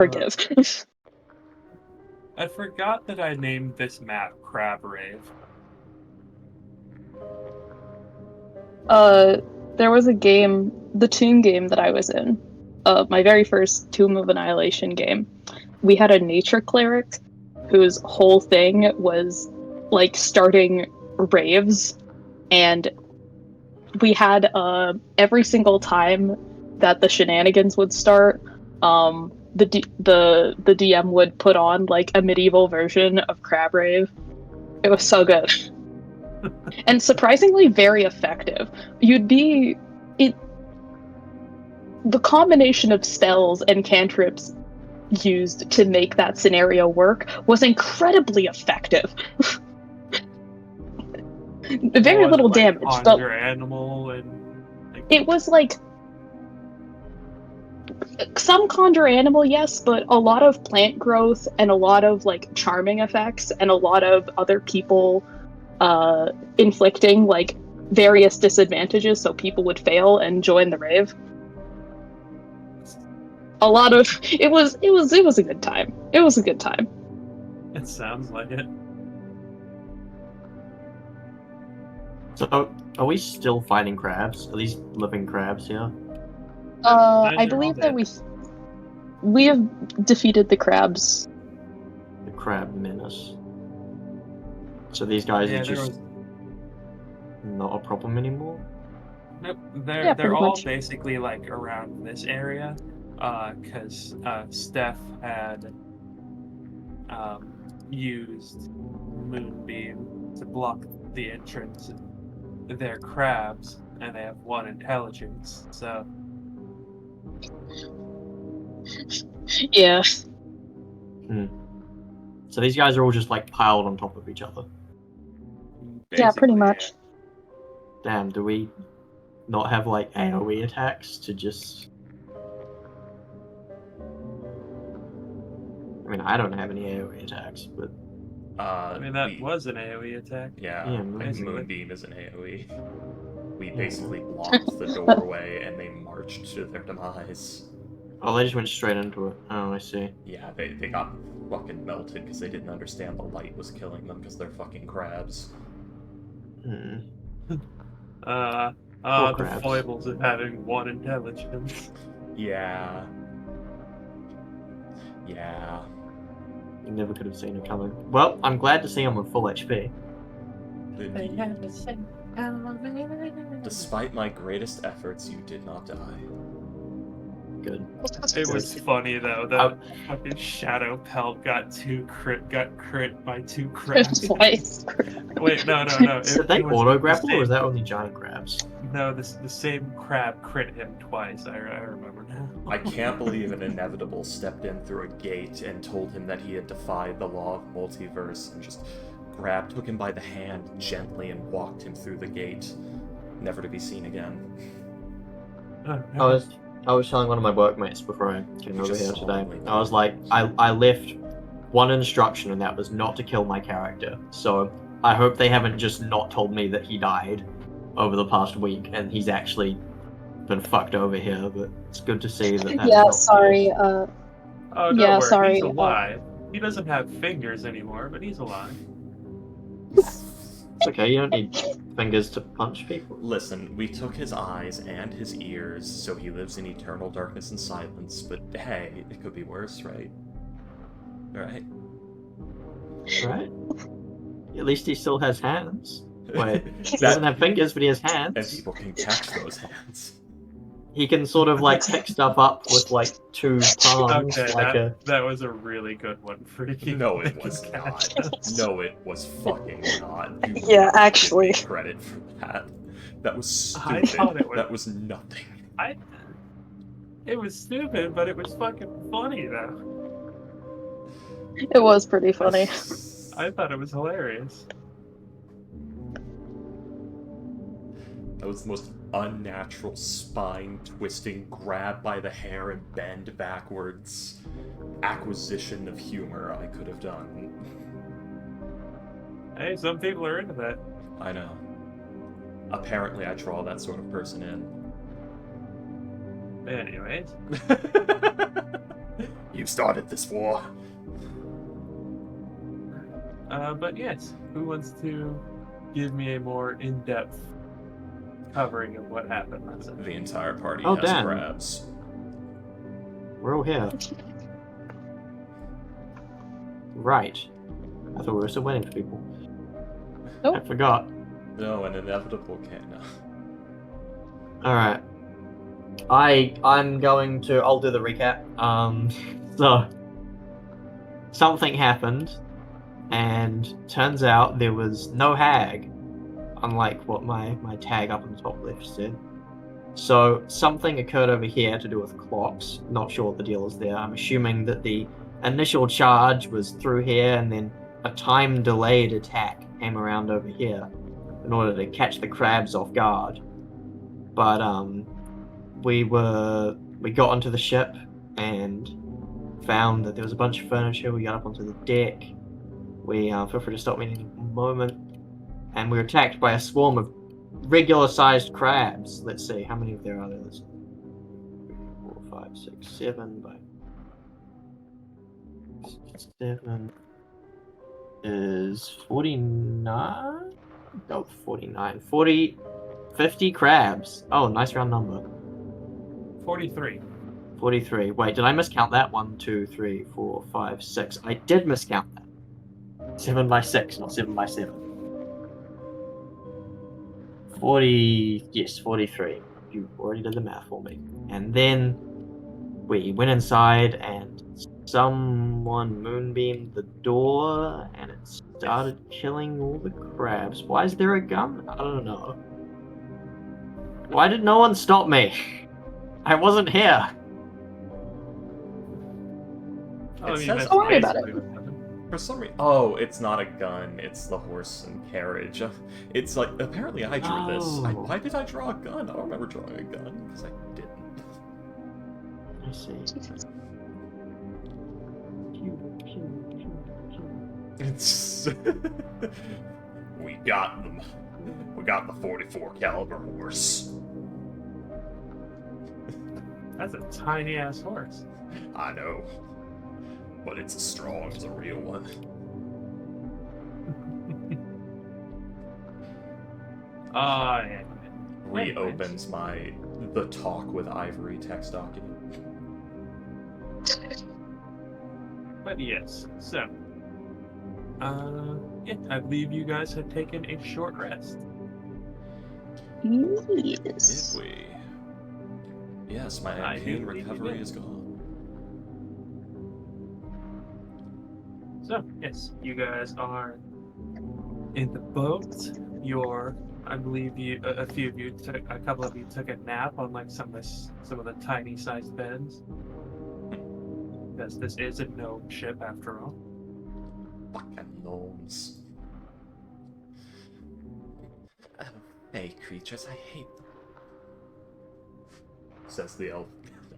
Forgive. I forgot that I named this map Crab Rave. There was a game, the Tomb game that I was in, my very first Tomb of Annihilation game. We had a nature cleric whose whole thing was like starting raves, and we had every single time that the shenanigans would start, the DM would put on like a medieval version of Crab Rave. It was so good. And surprisingly very effective. You'd be it the combination of spells and cantrips used to make that scenario work was incredibly effective. Very Was it little like damage, but Conjure Animal and like it was like some conjure animal, yes, but a lot of plant growth and a lot of like charming effects and a lot of other people inflicting like various disadvantages so people would fail and join the rave. A lot of it was a good time. It was a good time. it sounds like it. So, are we still fighting crabs? Are these living crabs here? I believe that we have defeated the crabs. The crab menace. So these guys are just not a problem anymore? Nope, Yeah, they're pretty all much. basically like around this area, because Steph had used Moonbeam to block the entrance. They're crabs, and they have one intelligence, so Yeah. So these guys are all just like piled on top of each other. Yeah, pretty basically, much. Damn, do we not have like AoE attacks to just... I mean, I don't have any AoE attacks, but... I mean, that was an AoE attack. Yeah, basically. Moonbeam is an AoE. We basically blocked the doorway and they marched to their demise. Oh, they just went straight into it. Oh, I see. Yeah, they got fucking melted because they didn't understand the light was killing them because they're fucking crabs. Hmm. The crabs. foibles of having one intelligence. Yeah. Yeah. You never could have seen it coming. Well, I'm glad to see him with full HP. Despite my greatest efforts, you did not die. Good. It was funny though that fucking Shadow Pelt got crit by 2 crabs. Twice. Wait, no. Did they auto grapple, or was that only giant crabs? No, the same crab crit him twice. I remember now. I can't believe an inevitable stepped in through a gate and told him that he had defied the law of multiverse and just took him by the hand gently and walked him through the gate, never to be seen again. I was telling one of my workmates before I came over here today. I was like, I left one instruction, and that was not to kill my character. So I hope they haven't just not told me that he died over the past week, and he's actually been fucked over here. But it's good to see that. Yeah, sorry. Oh, don't yeah, worry. sorry. He's alive. He doesn't have fingers anymore, but he's alive. It's okay. You don't need fingers to punch people. Listen, we took his eyes and his ears, so he lives in eternal darkness and silence, but hey, it could be worse, right? Right? Right? At least he still has hands. Wait, he doesn't have fingers, but he has hands. And people can catch those hands. He can sort of like pick stuff up with like 2 palms. Okay, that was a really good one for you. No, it was not. No, it was fucking not. You Yeah, actually. give me credit for that. That was stupid. I thought it was. That was nothing. It was stupid, but it was fucking funny though. It was pretty funny. I thought it was hilarious. That was the most unnatural, spine-twisting, grab by the hair and bend backwards acquisition of humor I could have done. Hey, some people are into that. I know. Apparently I draw that sort of person in. Anyways. You started this war. But yes, who wants to give me a more in-depth covering of what happened last night? The entire party Oh, has damn. crabs. We're all here. Right. I thought we were still waiting for people. Nope. I forgot. No, an inevitable can't. No. Alright. I'll do the recap. So something happened, and turns out there was no hag, unlike what my tag up on the top left said. So something occurred over here to do with clocks. Not sure what the deal is there. I'm assuming that the initial charge was through here, and then a time delayed attack came around over here in order to catch the crabs off guard. But we got onto the ship and found that there was a bunch of furniture. We got up onto the deck. We feel free to stop me at any moment. And we were attacked by a swarm of regular-sized crabs. Let's see, how many of there are there? 4, 5, 6, 7 by 7 is 49? Oh, 49. 40, 50 crabs. Oh, nice round number. 43. 43. Wait, did I miscount that? 1, 2, 3, 4, 5, 6. I did miscount that. 7 by 6, not 7 by 7. 40, yes, 43. You already did the math for me. And then we went inside and someone moonbeamed the door and it started killing all the crabs. Why is there a gun? I don't know. Why did no one stop me? I wasn't here. Oh, It you says- meant Don't worry about basically it. what happened. For some reason, oh, it's not a gun. It's the horse and carriage. It's like apparently I drew this. Oh. Why did I draw a gun? I don't remember drawing a gun because I didn't. I see. It's we got them. We got the 44 caliber horse. That's a tiny ass horse. I know, but it's as strong as a real one. Oh, yeah. Reopens the talk with Ivory text document. But yes, so. Yeah, I believe you guys had taken a short rest. Yes. Did we? Yes, my I arcane do believe you recovery did. is gone. So, yes, you guys are in the boat. I believe a couple of you took a nap on like some of the tiny sized beds. Because this is a gnome ship after all. Fucking gnomes. Oh, hey, creatures, I hate them. Says the elf.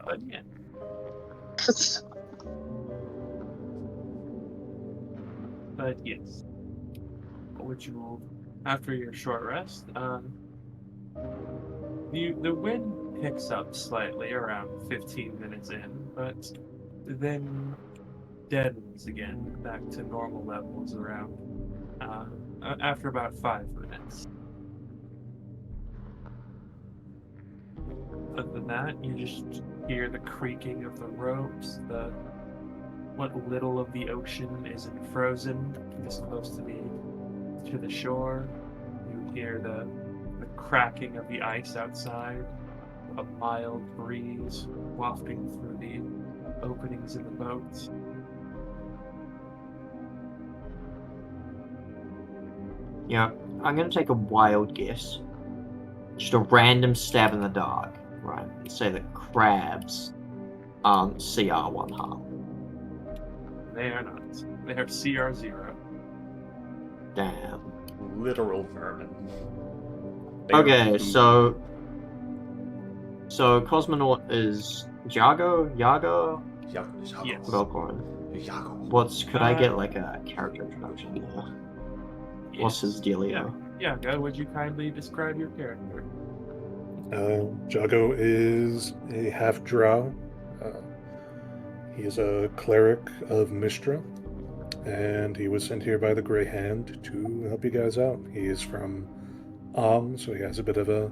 But yeah. But yes. After your short rest, the wind picks up slightly around 15 minutes in, but then deadens again back to normal levels around after about 5 minutes. Other than that, you just hear the creaking of the ropes, what little of the ocean isn't frozen, this close to the shore. You hear the cracking of the ice outside, a mild breeze wafting through the openings in the boats. Yeah, I'm gonna take a wild guess. Just a random stab in the dark, right? Say that crabs aren't CR1 harm. They are not. They are CR0. Damn. Literal vermin. They are Okay, food. so Cosmonaut is Yago? Yago. Yes. Velcorn. Yago. Could I get like a character introduction there? What's his dealio? Yeah, Go, would you kindly describe your character? Jago is a half drow. He is a cleric of Mistra, and he was sent here by the Grey Hand to help you guys out. He is from so he has a bit of a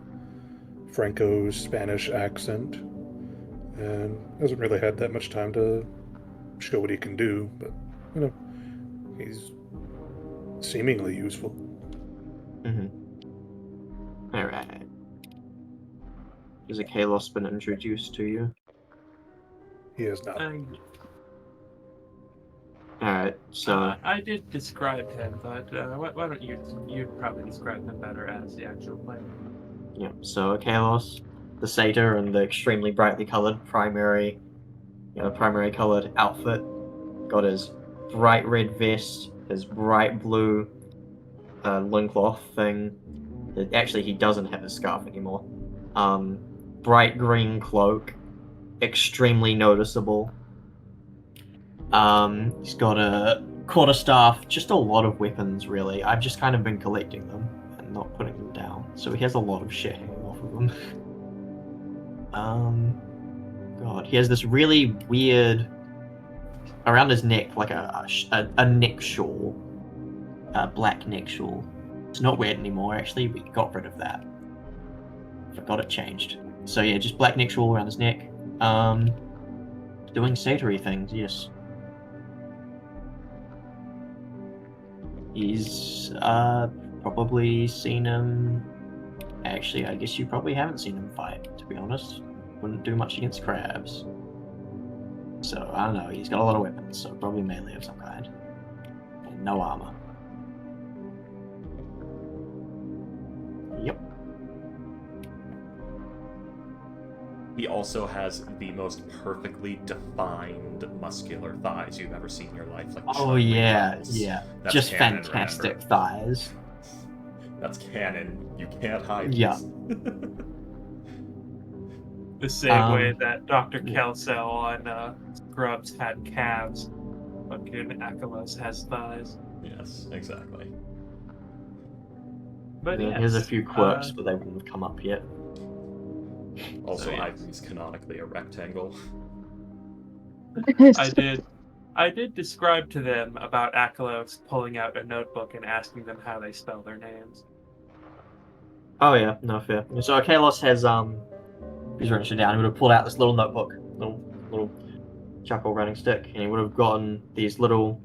Franco-Spanish accent, and hasn't really had that much time to show what he can do, but, you know, he's seemingly useful. Alright. Has a Kalos been introduced to you? He has not. Alright, so... I did describe him, but why don't you'd probably describe him better as the actual player. Yeah, so Kalos, the satyr, and the extremely brightly coloured primary coloured outfit. Got his bright red vest, his bright blue loincloth thing. Actually, he doesn't have his scarf anymore. Bright green cloak, extremely noticeable. He's got a quarterstaff, just a lot of weapons, really. I've just kind of been collecting them and not putting them down, so he has a lot of shit hanging off of them. God, he has this really weird around his neck, like a neck shawl, a black neck shawl. It's not weird anymore, actually. We got rid of that. Forgot it changed. So yeah, just black neck shawl around his neck. Doing satyry things, yes. He's probably seen him. Actually, I guess you probably haven't seen him fight, to be honest. Wouldn't do much against crabs. So, I don't know, he's got a lot of weapons, so probably melee of some kind. And no armor. Yep. He also has the most perfectly defined muscular thighs you've ever seen in your life. Like Oh yeah, muscles. yeah. That's Just canon, fantastic remember. thighs. That's canon. You can't hide Yeah. this. The same way Um, that Dr. yeah. Kelso on Scrubs had calves, fucking Achelos has thighs. Yes, exactly. But Yeah, yes, here's a few quirks, but they wouldn't have come up yet. Also, So, yes. Ivory's canonically a rectangle. I did describe to them about Achelos pulling out a notebook and asking them how they spell their names. Oh yeah, no fair. So Kalos has he's written shit down. He would have pulled out this little notebook, little chuckle running stick, and he would have gotten these little,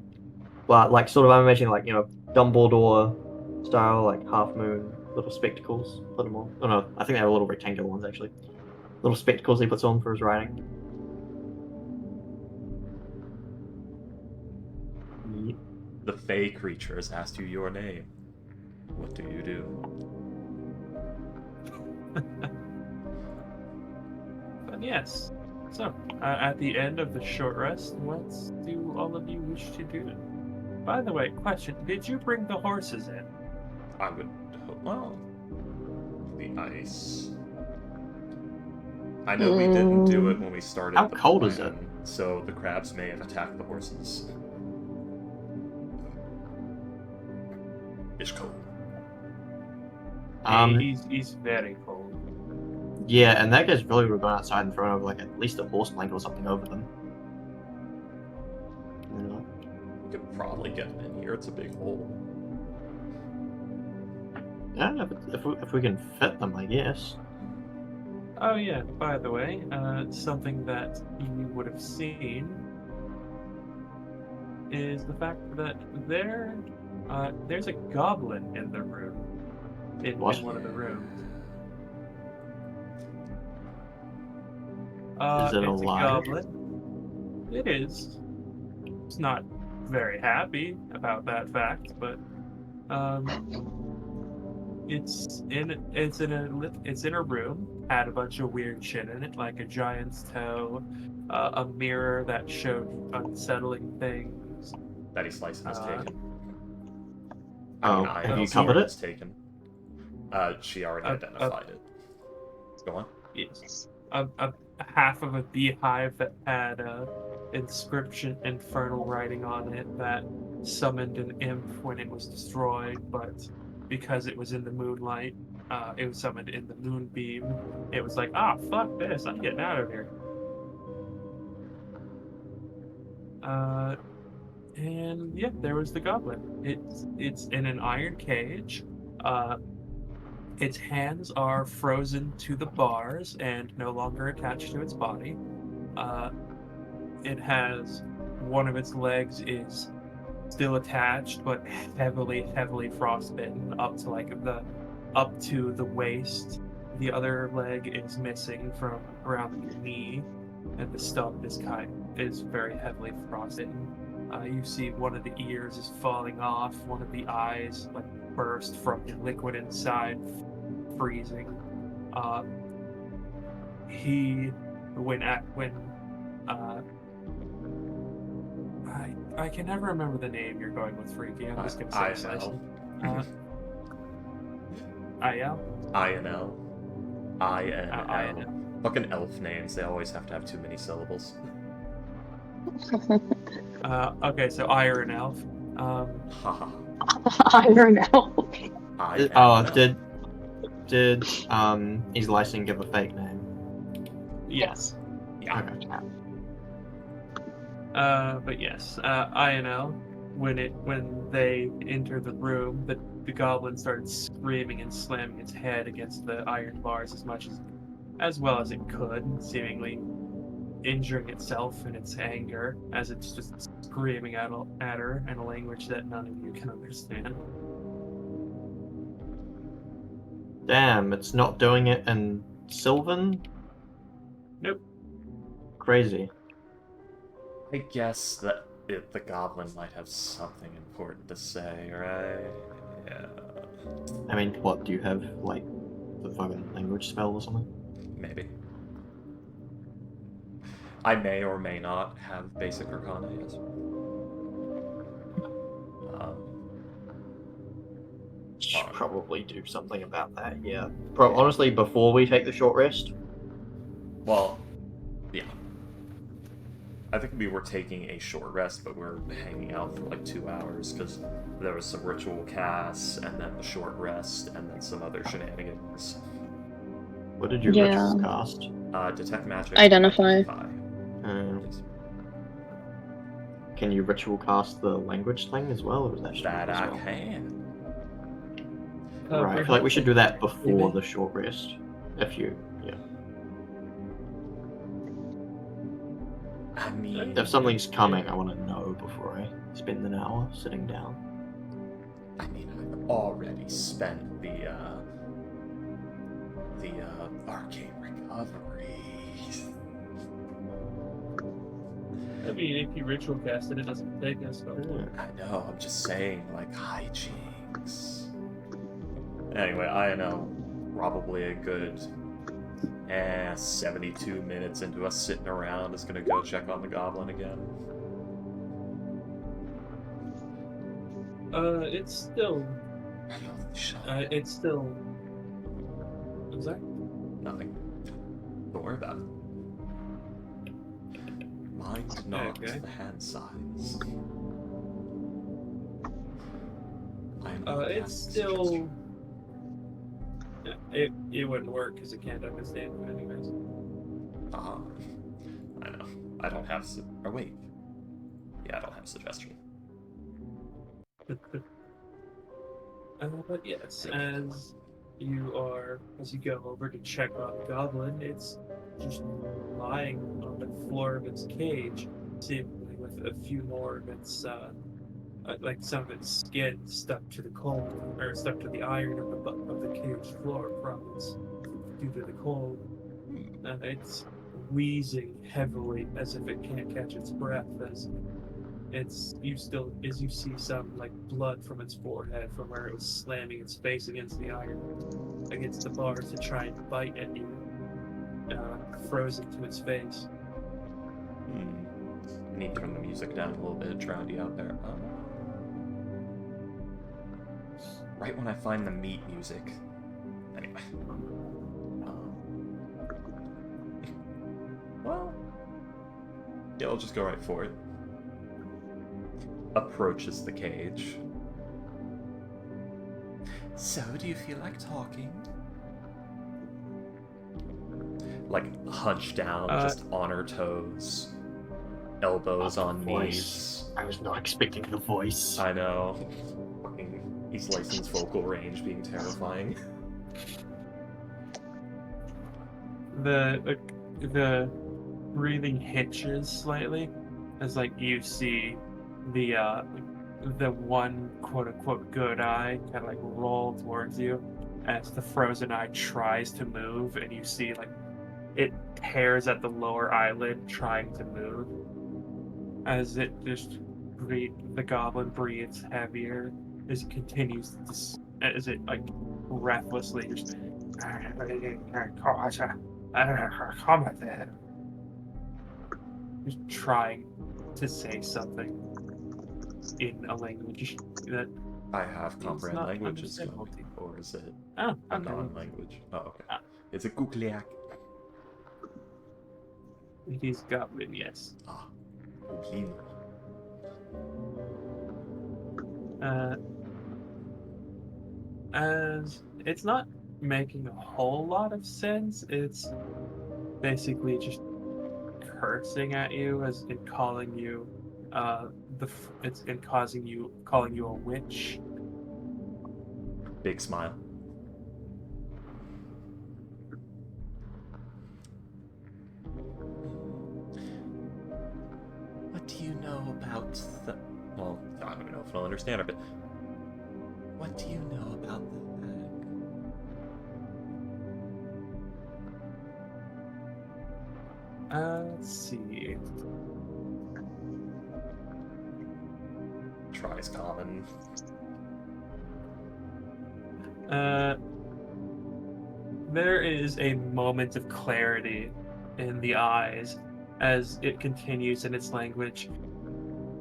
like sort of I'm imagining like Dumbledore style like half moon little spectacles. Put them on. Oh no, I think they were little rectangular ones actually. Little spectacles he puts on for his writing. Yep. The Fey creature has asked you your name. What do you do? But yes, so at the end of the short rest, what do all of you wish to do? By the way, question: did you bring the horses in? I would hope. Well, the ice. I know we didn't do it when we started. How the cold plan, is it? So the crabs may have attacked the horses. It's cold. He's very cold. Yeah, and that guy's really would have gone outside and thrown over like at least a horse blanket or something over them. We could probably get it in here. It's a big hole. Yeah, if we can fit them, I guess. Oh yeah, by the way, something that you would have seen is the fact that there's a goblin in the room. In What? one of the rooms. Is it it's alive? a goblin. It is. It's not very happy about that fact, but it's in a room. Had a bunch of weird shit in it, like a giant's toe, a mirror that showed unsettling things. Daddy Slice has taken. Oh, I have you also covered has it? taken. She already identified it. Go on. Yes, a half of a beehive that had inscription, infernal writing on it that summoned an imp when it was destroyed, but because it was in the moonlight, it was summoned in the moonbeam. It was like, fuck this, I'm getting out of here. And yeah, there was the goblin. It's in an iron cage. Its hands are frozen to the bars and no longer attached to its body. It has one of its legs is still attached, but heavily frostbitten up to the waist. The other leg is missing from around the knee, and the stump is very heavily frostbitten. You see one of the ears is falling off, one of the eyes like burst from the liquid inside, freezing. He when uh, I can never remember the name you're going with, Freaky. I'm just gonna say precisely. IL? INL. INL. INL. Fucking elf names, they always have to have too many syllables. Okay, so Iron Elf. Haha. Iron Elf. Did his license give a fake name? Yes. Yeah. Okay. But yes, INL. When they enter the room, the goblin started screaming and slamming its head against the iron bars as well as it could, seemingly injuring itself in its anger as it's just screaming at her in a language that none of you can understand. Damn, it's not doing it in Sylvan? Nope. Crazy. I guess that the goblin might have something important to say, right? Yeah. I mean, what, do you have, like, the fucking language spell or something? Maybe. I may or may not have basic arcana, yes. Should probably do something about that, yeah. Honestly, before we take the short rest. Well, yeah. I think we were taking a short rest, but we're hanging out for like 2 hours because there was some ritual casts, and then the short rest, and then some other shenanigans. What did your ritual cast? Detect magic. Identify. Can you ritual cast the language thing as well, or is that That as I well? can. Right, I feel like we should do that before the short rest. Yeah. I mean, If something's coming, I want to know before I spend an hour sitting down. I mean, I've already spent the arcane recovery. I mean, if you ritual cast it, it doesn't take us. So. I know, I'm just saying, like, hijinks. Anyway, I know probably a good 72 minutes into us sitting around is gonna go check on the goblin again. It's still. It's still. What was that? Nothing. Don't worry about it. Mind not Okay. the hand size. It's still. Yeah, it wouldn't work because it can't understand it anyways. I know. I don't have. Or wait. Yeah, I don't have suggestion. But yes, as you go over to check on the goblin, it's just lying on the floor of its cage, seemingly with a few more of its, like some of its skin stuck to the cold, or stuck to the iron of the cage floor due to the cold. It's wheezing heavily as if it can't catch its breath as you see some like blood from its forehead from where it was slamming its face against the bars to try and bite at you, frozen to its face. I need to turn the music down a little bit, drowny out there. Right when I find the meat music. Anyway. Well, yeah, I'll just go right for it. Approaches the cage. So, do you feel like talking? Like, hunched down, just on her toes. elbows on Voice. knees. I was not expecting the voice. I know. Fucking East Licensed vocal range being terrifying. The breathing hitches slightly as like you see the one quote unquote good eye kind of like roll towards you as the frozen eye tries to move, and you see like it tears at the lower eyelid trying to move as it just the goblin breathes heavier as it continues to as it like breathlessly just trying to say something in a language that I have comprehend not language as well. understandable to you. Or is it Oh, a okay. non-language? Oh, okay. Ah. It's a Kukliak. It is goblin, yes. Ah, Kuklin. As it's not making a whole lot of sense. It's basically just cursing at you as in calling you it's in calling you a witch. Big smile. What do you know about the... Well, I don't even know if I'll understand it, but... What do you know about the hag? Let's see. Tries common. There is a moment of clarity in the eyes as it continues in its language.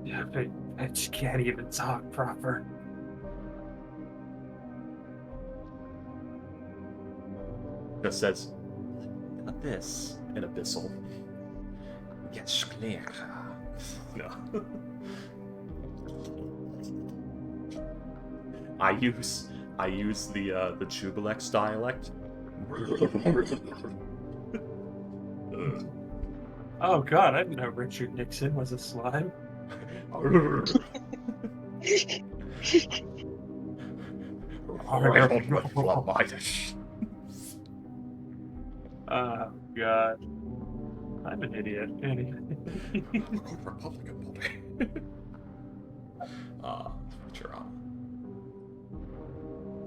Yeah, but I just can't even talk proper. Just says this in abyssal. Yes, clear. No. I use the Jubilex dialect. Oh god, I didn't know Richard Nixon was a slime. Oh god. I'm an idiot. Republican Party. Sure.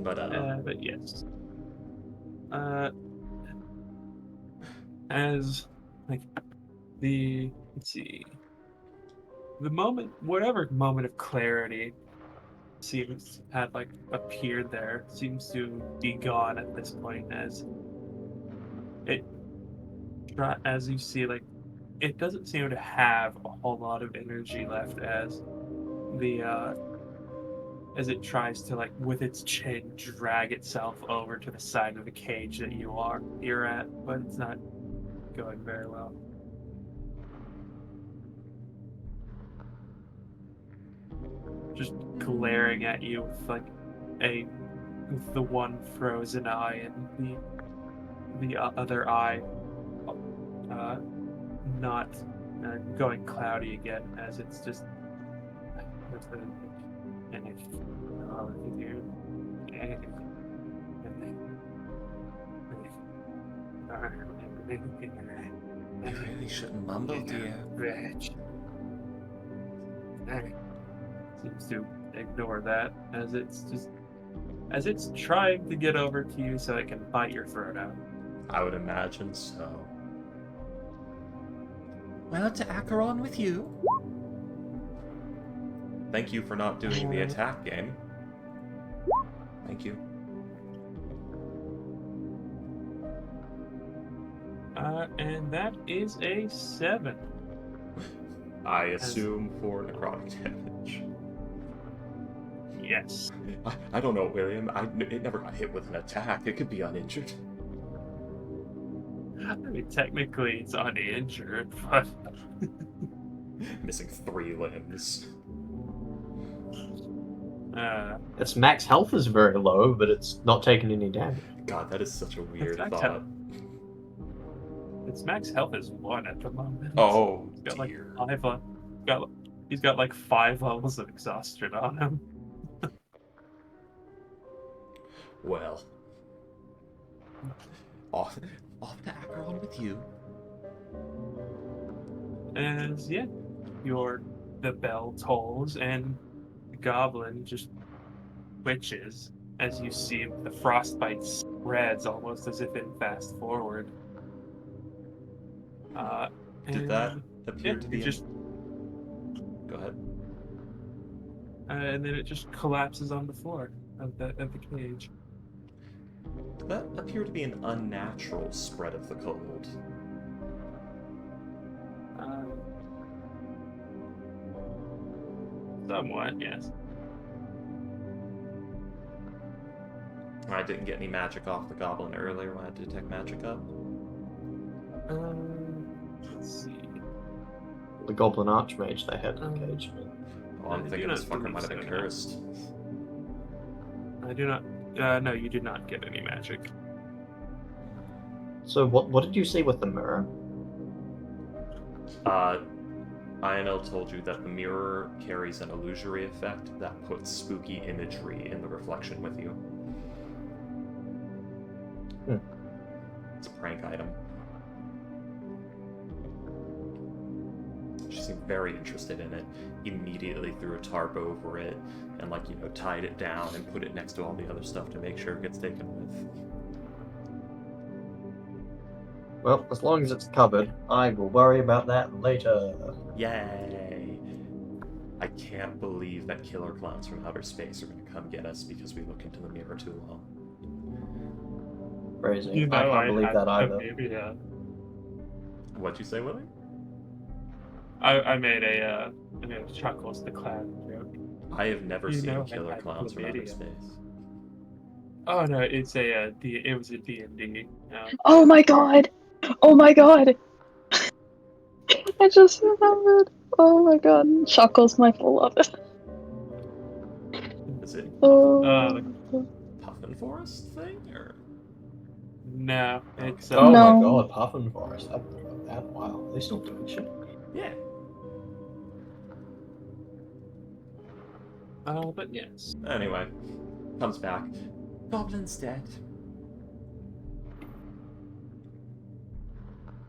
But yes. As like let's see, the moment, whatever moment of clarity seems had like appeared there, seems to be gone at this point. As you see, like it doesn't seem to have a whole lot of energy left as it tries to like with its chin drag itself over to the side of the cage that you're at, but it's not going very well. Just glaring at you with like the one frozen eye and the other eye not going cloudy again, as it's just You really shouldn't mumble, dear. Seems to ignore that as it's trying to get over to you so it can bite your throat out. I would imagine so. Well, to Acheron with you. Thank you for not doing the attack game. Thank you. And that is a 7. I assume for necrotic damage. Yes. I don't know, William. It never got hit with an attack. It could be uninjured. I mean, technically it's uninjured, but... Missing 3 limbs. Its max health is very low, but it's not taking any damage. God, that is such a weird That's thought. Its max health is 1 at the moment. Oh, He's got dear. like 5 he's got like 5 levels of exhaustion on him. Well, off to Acheron with you. As yeah, the bell tolls and the goblin just twitches as you see the frostbite spreads almost as if in fast forward. Did And, that appear yeah, to be it just Go ahead. and then it just collapses on the floor of the cage. Did that appear to be an unnatural spread of the cold? Somewhat, yes. I didn't get any magic off the goblin earlier when I had to detect magic up. Let's see. The Goblin Archmage they had in the cage. Oh, I'm I thinking do this not fucker might have been believe so, no. cursed. I do not. No, you did not get any magic. So what did you see with the mirror? Ionel told you that the mirror carries an illusory effect that puts spooky imagery in the reflection with you. It's a prank item. She seemed very interested in it. Immediately threw a tarp over it and, like, tied it down and put it next to all the other stuff to make sure it gets taken with. Well, as long as it's covered, I will worry about that later. Yay! I can't believe that killer clowns from outer space are going to come get us because we look into the mirror too long. Crazy. I can't believe that either. Maybe, What'd you say, Willie? I made a Chuckles the Clown joke. I have never You seen know, killer I clowns from outer chlamydia. space. Oh no, it was a D&D. Oh my god! Oh my god! I just remembered. Oh my god. Chuckles, my beloved. Is it Oh. Puffin Forest thing, or? No, it's Oh No. my god, Puffin Forest. I forgot that. Wow, they still doing shit. Yeah. But yes. Anyway, comes back. Goblin's dead.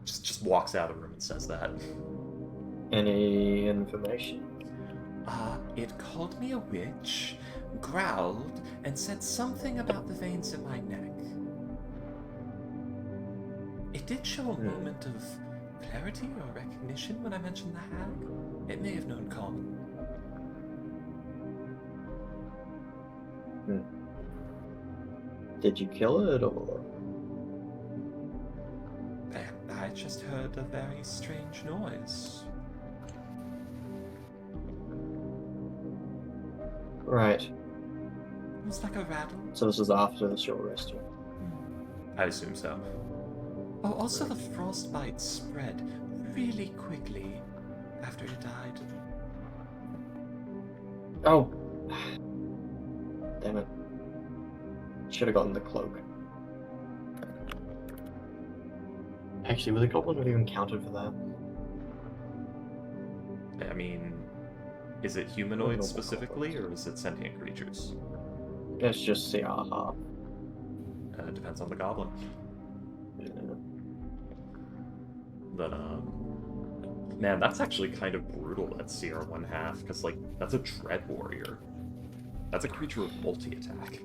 Just walks out of the room and says that. Any information? It called me a witch, growled, and said something about the veins in my neck. It did show a moment of clarity or recognition when I mentioned the hag. It may have known common. Did you kill it, or? I just heard a very strange noise. Right. It was like a rattle. So this is after the short rest. I assume so. Oh, also the frostbite spread really quickly after it died. Oh. Damn it. Should have gotten the cloak. Actually, would the goblin have even counted for that? I mean, is it humanoids specifically, or is it sentient creatures? Let's just see. Aha. It depends on the goblin. Yeah. But, man, that's actually kind of brutal, that CR1/2, because, like, that's a Dread Warrior. That's a creature with multi-attack.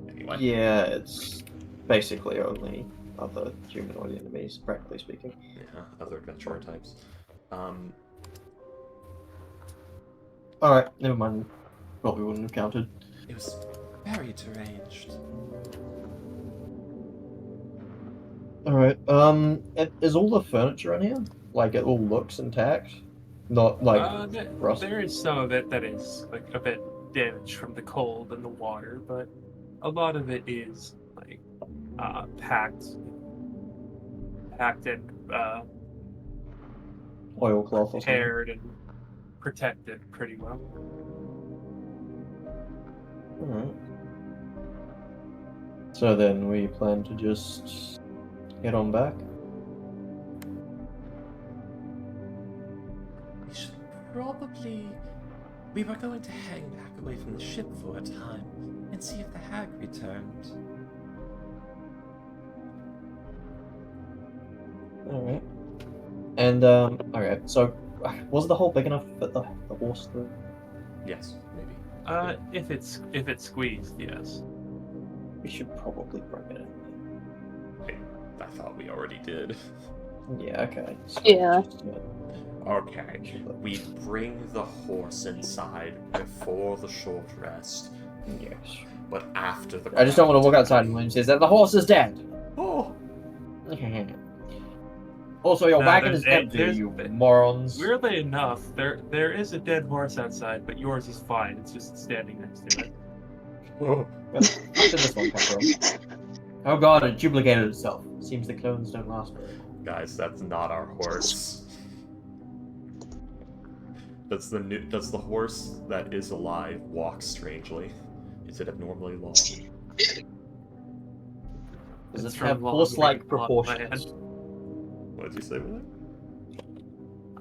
Anyway. Yeah, it's basically only other humanoid enemies, practically speaking. Yeah, other adventurer types. Alright, never mind. Probably wouldn't have counted. It was very deranged. Alright, is all the furniture in here? Like, it all looks intact? Not, like, rust? There is some of it that is like a bit damaged from the cold and the water, but a lot of it is like packed and Oilcloth or something? paired and protected pretty well. Alright. So then we plan to just head on back. We should probably... We were going to hang back away from the ship for a time and see if the hag returned. Alright. And, okay, so, was the hole big enough to fit the horse through? Yes, maybe. If it's squeezed, yes. We should probably bring it in. I thought we already did. Yeah, okay. So Yeah. Okay, we bring the horse inside before the short rest, Yes. but after the... I just don't want to walk outside and William says that the horse is dead. Oh! Also, your No, wagon there's is a- empty, there's- you morons. Weirdly enough, there is a dead horse outside, but yours is fine. It's just standing next to it. Oh. Where did this one come from? Oh god, it duplicated itself. Seems the clones don't last very long. Guys, that's not our horse. Does the horse that is alive walk strangely? Is it abnormally long? Does It's it from have Long horse-like Ring, proportions? What did you say with that?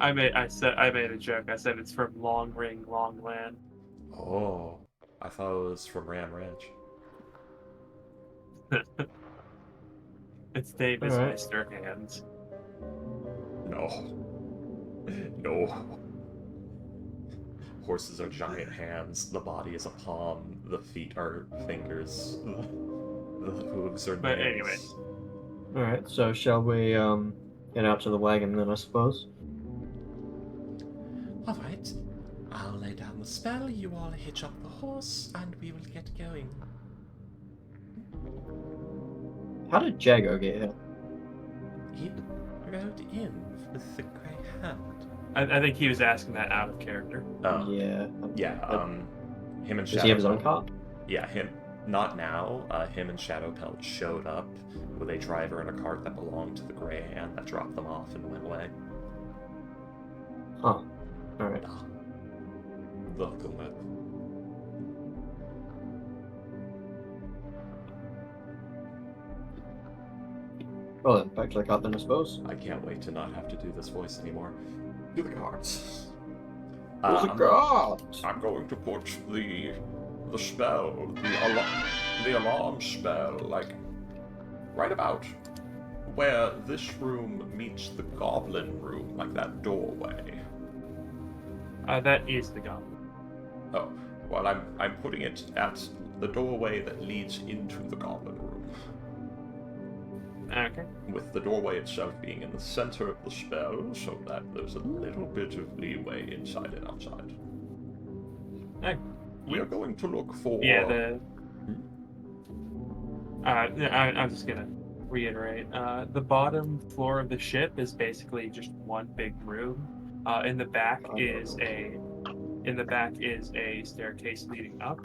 I made a joke. I said it's from Long Ring, Long Land. Oh, I thought it was from Ram Ranch. Its name is Alright. Mr. Hands. No. No. Horses are giant hands, the body is a palm, the feet are fingers, the hooves are But nails. anyways. Alright, so shall we, get out to the wagon then, I suppose? Alright, I'll lay down the spell, you all hitch up the horse, and we will get going. How did Jago get here? He rode in with the grey hand. I think he was asking that out of character. Oh, Yeah. him and Does he have his own Shadowpelt. car? Yeah, him. Not now. Him and Shadowpelt showed up with a driver in a cart that belonged to the Grey Hand that dropped them off and went away. Huh. Alright. The Hukumet. Well then, back to the cart then, I suppose. I can't wait to not have to do this voice anymore. To the carts. There's a cart! I'm going to put the spell, the alarm spell, like right about where this room meets the goblin room, like that doorway. That is the goblin. Oh, well, I'm putting it at the doorway that leads into the goblin room, Okay. with the doorway itself being in the center of the spell, so that there's a little bit of leeway inside and outside. Okay. We are going to look for... Yeah, I'm just gonna reiterate. The bottom floor of the ship is basically just one big room. In the back is a staircase leading up.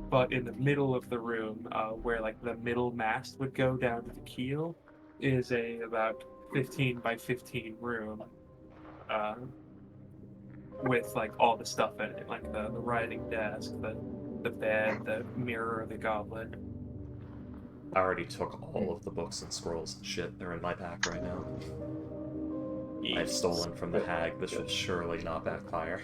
But in the middle of the room, where like the middle mast would go down to the keel, is a about 15 by 15 room. With like all the stuff in it, like the writing desk, the bed, the mirror of the goblet. I already took all of the books and scrolls and shit. They're in my pack right now. I've stolen from the hag. This will surely not backfire.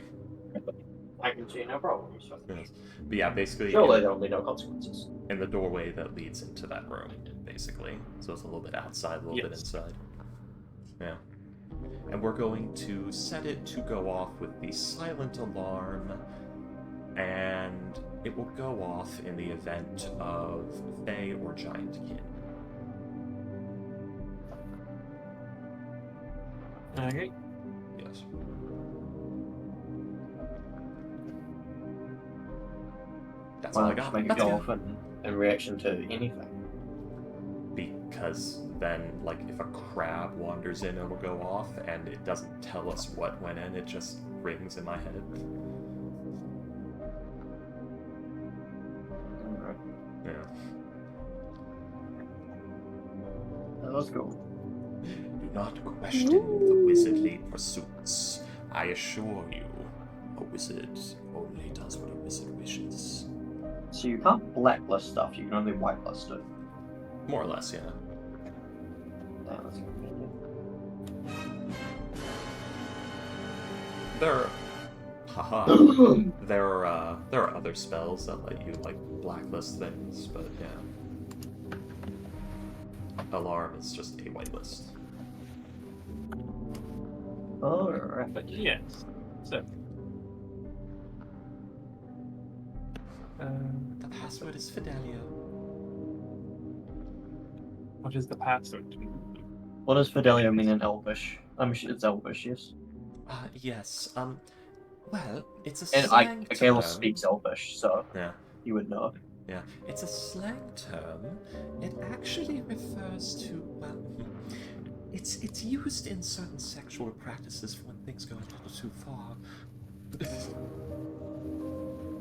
I can see no problem. So. Yes. But yeah, basically Surely there will be no consequences. in the doorway that leads into that room, basically. So it's a little bit outside, a little bit Yes. inside. Yeah. And we're going to set it to go off with the silent alarm, and it will go off in the event of Fae or Giant Kin. Okay. Yes. That's all I got. Make it That's go it. off in reaction to anything. Because then, like, if a crab wanders in, it'll go off, and it doesn't tell us what went in, it just rings in my head. Alright. Yeah. Let's go. Do not question the wizardly pursuits. I assure you, a wizard only does what a wizard wishes. So you can't blacklist stuff, you can only whitelist it. More or less, yeah. Damn, that's convenient. There are other spells that let you like blacklist things, but yeah. Alarm is just a whitelist. Alright. But yes. So. The password is Fidelio. What is the password? What does Fidelio mean in Elvish? I'm sure it's Elvish, yes. Yes. Well, it's a And slang Kalos term. speaks Elvish, so Yeah. you would know. Yeah, it's a slang term. It actually refers to, well, it's used in certain sexual practices for when things go a little too far.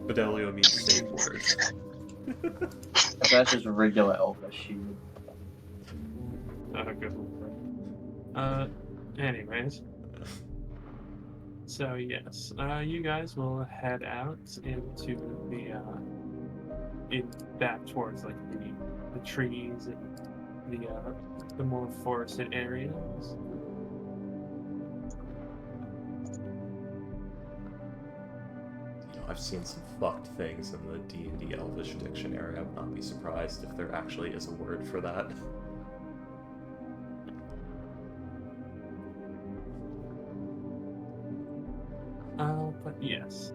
Fidelio means safe word. If that's just regular Elvish, you would. Not a good one. Anyways. So yes, you guys will head out into back towards like the trees and the more forested areas. I've seen some fucked things in the D&D Elvish dictionary. I would not be surprised if there actually is a word for that. But yes.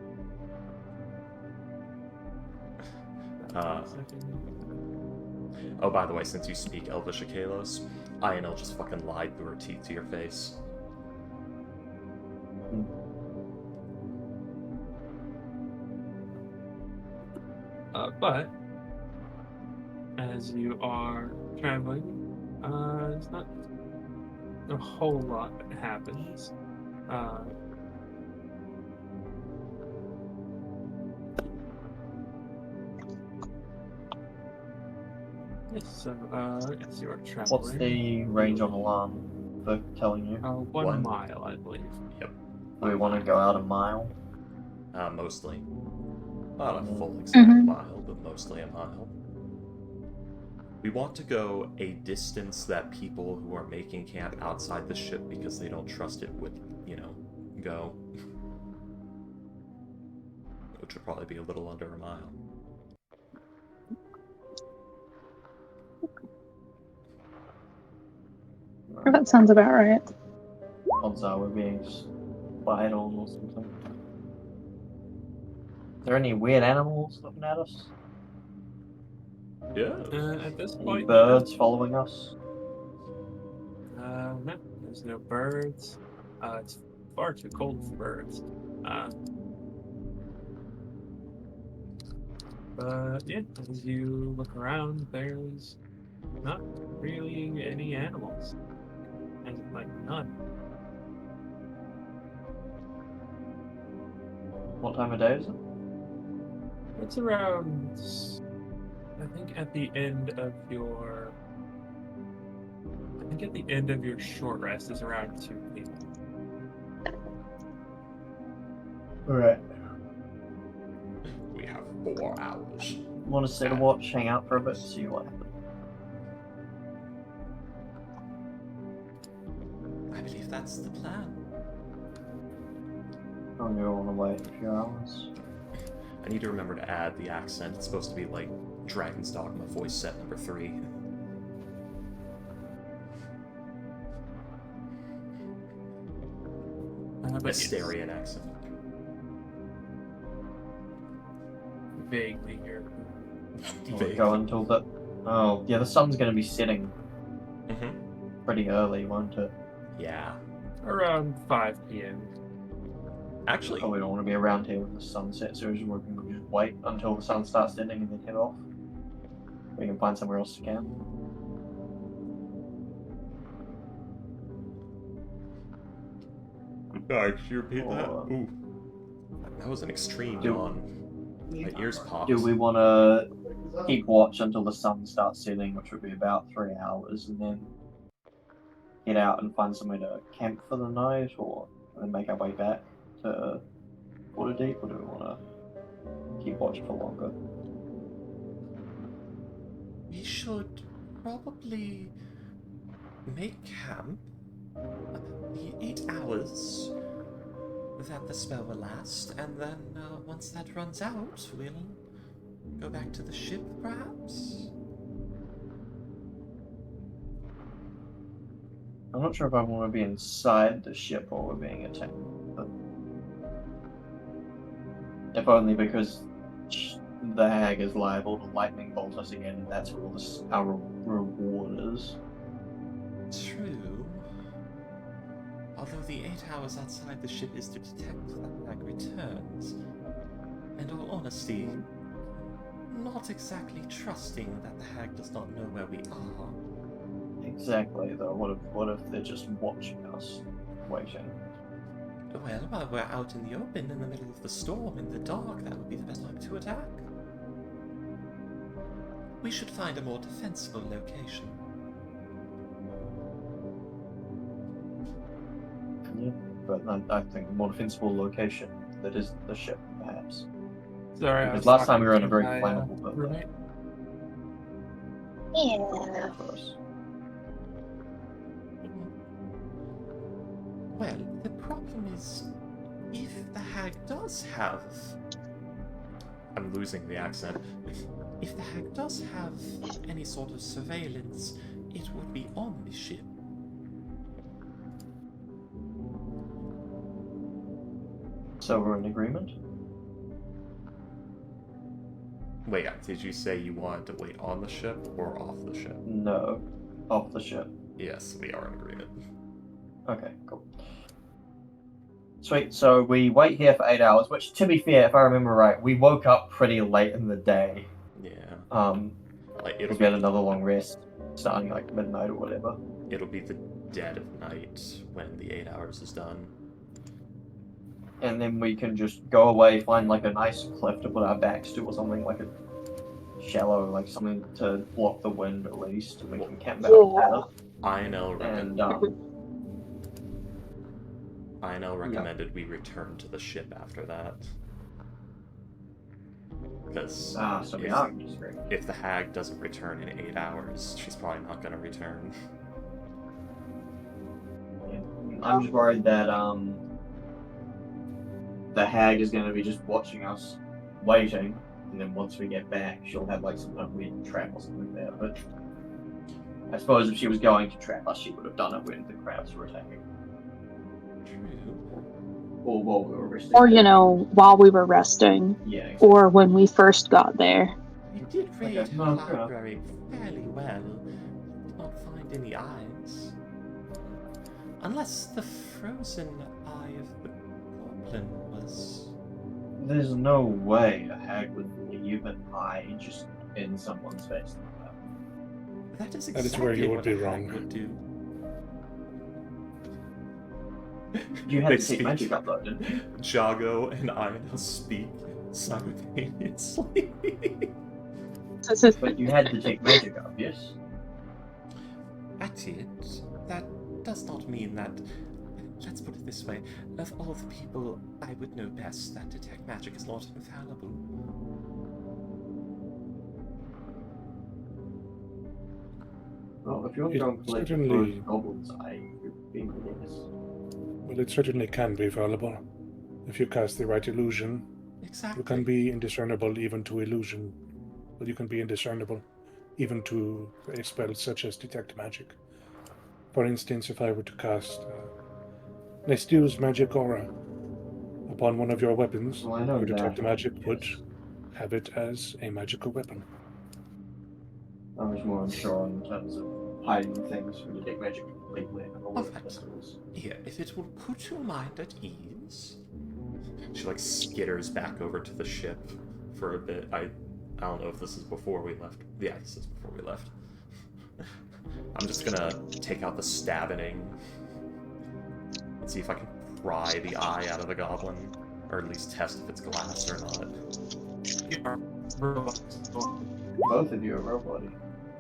Oh, by the way, since you speak Elvish, Kalos, Ionel just fucking lied through her teeth to your face. But as you are traveling, there's not a whole lot that happens. Yes, so yes, you are traveling. What's the range on alarm for telling you? 1 mile, I believe. Yep. Do we want to go out a mile? Mostly. Not a full exact Mhm. mile, but mostly a mile. We want to go a distance that people who are making camp outside the ship because they don't trust it would, go. Which would probably be a little under a mile. That sounds about right. Odds are we're being spied on or something. Is there any weird animals looking at us? Yeah. At this Any point, birds following us? no, there's no birds. It's far too cold for birds. But yeah, as you look around, there's not really any animals. And like none. What time of day is it? It's around, I think at the end of your short rest is around 2 p.m. Alright. We have 4 hours. Want to set a watch, hang out for a bit, see what happens. I believe that's the plan. I'm gonna want to wait a few hours. I need to remember to add the accent. It's supposed to be like Dragon's Dogma voice set number 3. Astarian accent. Vaguely here. We'll go until the... Oh, yeah, the sun's gonna be setting pretty early, won't it? Yeah. Around 5 p.m. Actually, Probably don't want to be around here when the sun sets, so we can just wait until the sun starts setting and then head off. We can find somewhere else to camp. could you repeat that? Ooh. That was an extreme yawn. My ears popped. Do we want to keep watch until the sun starts setting, which would be about 3 hours, and then head out and find somewhere to camp for the night, or then make our way back to Waterdeep, or do we want to keep watch for longer? We should probably make camp. The 8 hours that the spell will last, and then once that runs out, we'll go back to the ship, perhaps? I'm not sure if I want to be inside the ship or we're being attacked. But if only because the hag is liable to lightning bolt us again, and that's where all our reward is. True. Although the 8 hours outside the ship is to detect the hag returns. In all honesty, not exactly trusting that the hag does not know where we are. Exactly, though. What if they're just watching us, waiting? Well, while we're out in the open, in the middle of the storm, in the dark, that would be the best time to attack. We should find a more defensible location. Yeah, but I think a more defensible location that is the ship, perhaps. Sorry, I Because was last time talking we were in a to very my, flammable building. roommate. Yeah. Well, the problem is, if the hag does have... I'm losing the accent. If the hag does have any sort of surveillance, it would be on the ship. So we're in agreement? Wait, did you say you wanted to wait on the ship or off the ship? No. Off the ship. Yes, we are in agreement. Okay, cool. Sweet, so we wait here for 8 hours, which, to be fair, if I remember right, we woke up pretty late in the day. Yeah. Like, Because we had another long rest, starting like midnight or whatever. It'll be the dead of night when the 8 hours is done. And then we can just go away, find like a nice cliff to put our backs to, or something like a shallow, like something to block the wind at least, and we can camp out there. INL recommended we return to the ship after that. Because so we are disagreeing. if the hag doesn't return in 8 hours, she's probably not going to return. Yeah. I'm just worried that the hag is going to be just watching us, waiting, and then once we get back, she'll have like some kind of weird trap or something there. But I suppose if she was going to trap us, she would have done it when the crowds were attacking. Or while we were resting. Or, while we were resting. Yeah. Exactly. Or when we first got there. We did raid Okay, her no, library fairly well. Did not find any eyes. Unless the frozen eye of the goblin was... There's no way a hag would leave an eye just in someone's face like that. That is That is exactly where you would what be a hag wrong. would do. You had They to take speak. magic upload, didn't you? Jago and INL speak simultaneously. But you had to take magic up, yes? I did. That does not mean that... Let's put it this way. Of all the people, I would know best that detect magic is not infallible. Well, if you're It going to collect the certainly- first goblin's eye, you're being ridiculous. Well, it certainly can be fallible. If you cast the right illusion, Exactly. you can be indiscernible even to illusion. But you can be indiscernible even to spells such as detect magic. For instance, if I were to cast Nestu's magic aura upon one of your weapons, Well, I know your detect that, magic yes. would have it as a magical weapon. I was more unsure in terms of hiding things from detect magic completely and all Alright. the pistols. Here, if it will put your mind at ease. She like skitters back over to the ship for a bit. I don't know if this is before we left. Yeah, this is before we left. I'm just gonna take out the stabbing and see if I can pry the eye out of the goblin, or at least test if it's glass or not. Both of you are robot.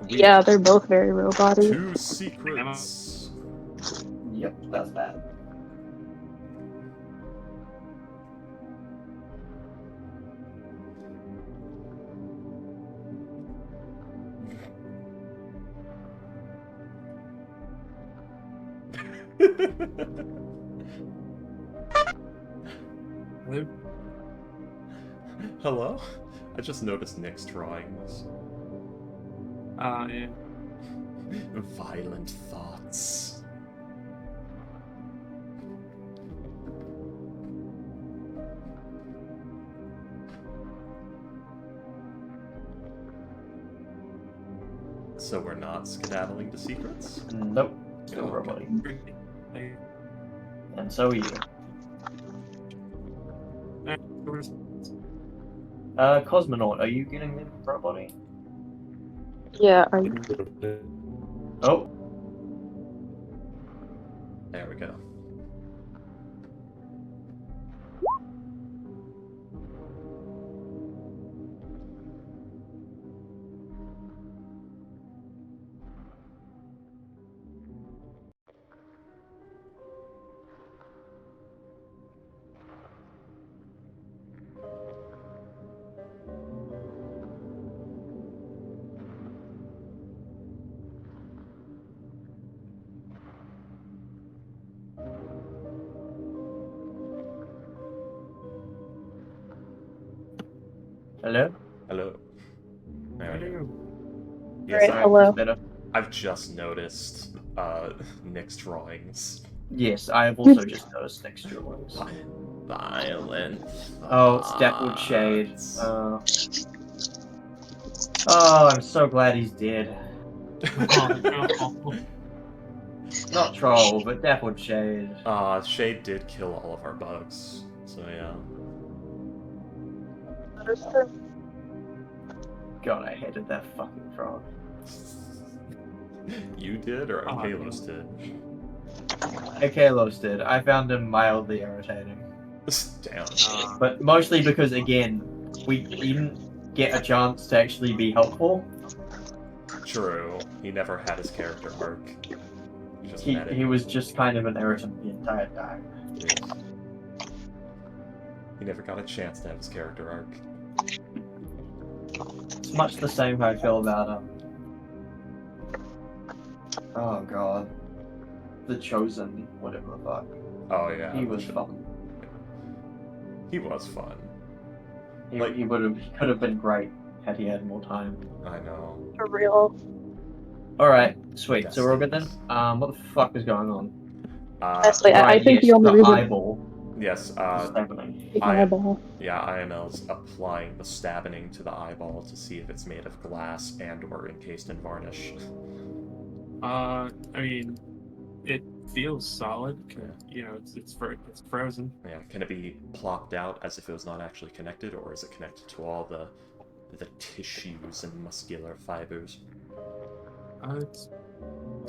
Yeah, they're both very robot-y. 2 secrets. Yep, that's bad. Hello? Hello? I just noticed Nick's drawings. Yeah. Violent thoughts. So we're not skedaddling to secrets? Nope. Still Okay. roboting. Hey, And so are you. where's- Cosmonaut, are you getting them roboting? Yeah, Oh, There we go. hello? Hello. There we go. Hello. Yes, Right, Alright, hello. that's better. I've just noticed Nick's drawings. Yes, I have also just noticed next drawings. Violent. Oh, it's Deathwood Shade. thoughts. Oh, I'm so glad he's dead. Oh, no. Not Troll, but Deathwood Shade. Shade did kill all of our bugs, so yeah. God, I hated that fucking frog. You did, or Oh, Kalos did? Kalos did. I found him mildly irritating. Damn. But mostly because, again, we didn't get a chance to actually be helpful. True. He never had his character arc. Just met it. He was just kind of an irritant the entire time. Yes. He never got a chance to have his character arc. It's much the same how I feel about oh god. The Chosen, whatever the fuck. Oh yeah. He was fun. He was fun. He Like- he could have been great had he had more time. I know. For real. Alright, sweet. So we're all good then? Destinies. What the fuck is going on? Honestly, I Right, think yes, the only reason eyeball Yes, is happening. the I- eyeball. yeah, IML's applying the stabbing to the eyeball to see if it's made of glass and or encased in varnish. I mean, it feels solid. You know, it's frozen. Yeah, can it be plopped out as if it was not actually connected, or is it connected to all the tissues and muscular fibers? It's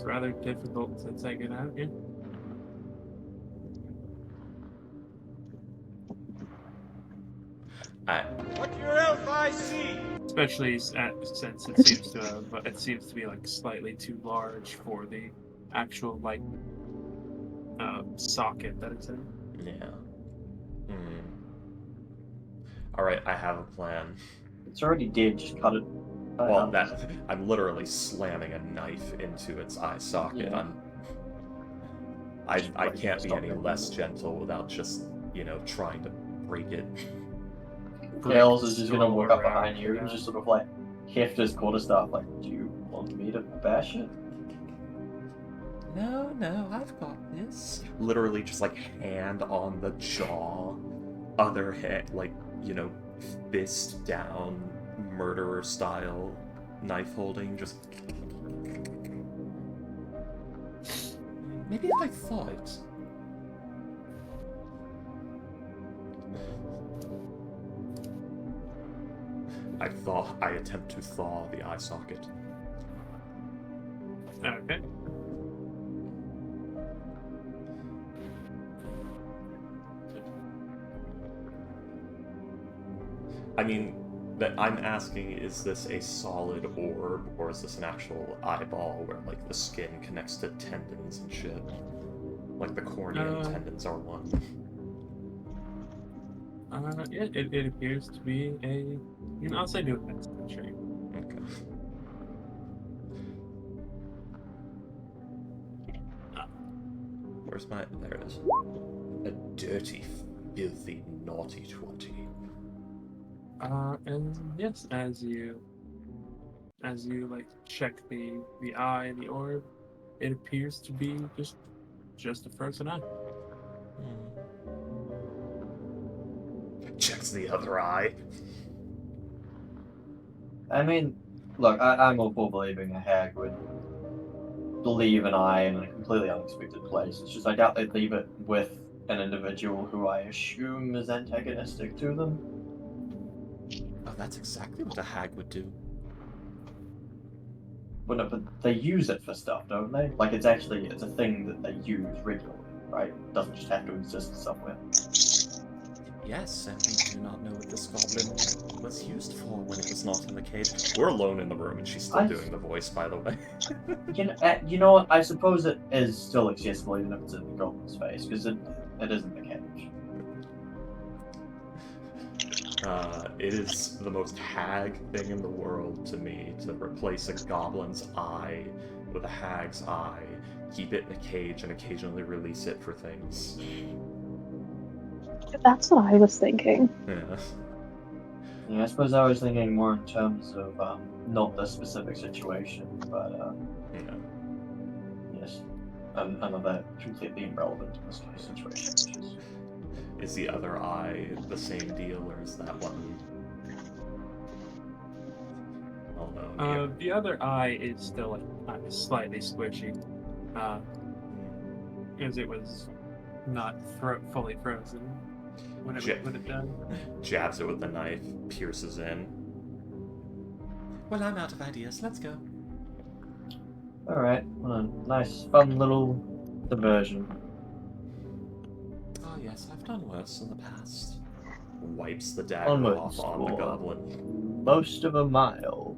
rather difficult to take it out. Yeah. What your else I see? Especially since it seems to be like slightly too large for the actual like socket that it's in. Yeah. Alright, I have a plan. It's already dead, just cut it. Well, I'm literally slamming a knife into its eye socket. Yeah. I can't be Stop any it. less gentle without just, trying to break it. Gales is just gonna walk up Around, behind you and just sort of like heft his quarterstaff like, do you want me to bash it? No, I've got this. Literally just like hand on the jaw, other hand, fist down, murderer style, knife holding, just. Maybe if I thought. I attempt to thaw the eye socket. Okay. I mean, that I'm asking, is this a solid orb, or is this an actual eyeball where, like, the skin connects to tendons and shit? Like, the cornea and tendons are one. Yeah, it appears to be a. I'll say new effects. Sure. Okay. Where's my... There it is. A dirty, filthy, naughty 20. And yes, as you like check the eye and the orb, it appears to be just a frozen eye. Checks the other eye. I mean, look, I'm all for believing a hag would leave an eye in a completely unexpected place. It's just I doubt they'd leave it with an individual who I assume is antagonistic to them. Oh, that's exactly what a hag would do. But no, but they use it for stuff, don't they? Like it's a thing that they use regularly, right? It doesn't just have to exist somewhere. Yes, and we do not know what this goblin was used for when it was not in the cage. We're alone in the room, and she's still doing the voice, by the way. You know what? I suppose it is still accessible even if it's in the goblin's face, because it is in the cage. It is the most hag thing in the world to me to replace a goblin's eye with a hag's eye, keep it in a cage, and occasionally release it for things. That's what I was thinking. Yeah. Yeah, I suppose I was thinking more in terms of not the specific situation, but Yeah. yes, another completely irrelevant in this case situation. Is the other eye the same deal, or is that one? Oh no. The other eye is still like slightly squishy, because it was not fully frozen when it would have done. Jabs it with the knife, pierces in. Well, I'm out of ideas. Let's go. Alright, well, a nice, fun little diversion. Oh yes, I've done worse in the past. Wipes the dagger Onwards off on the for goblin. most of a mile.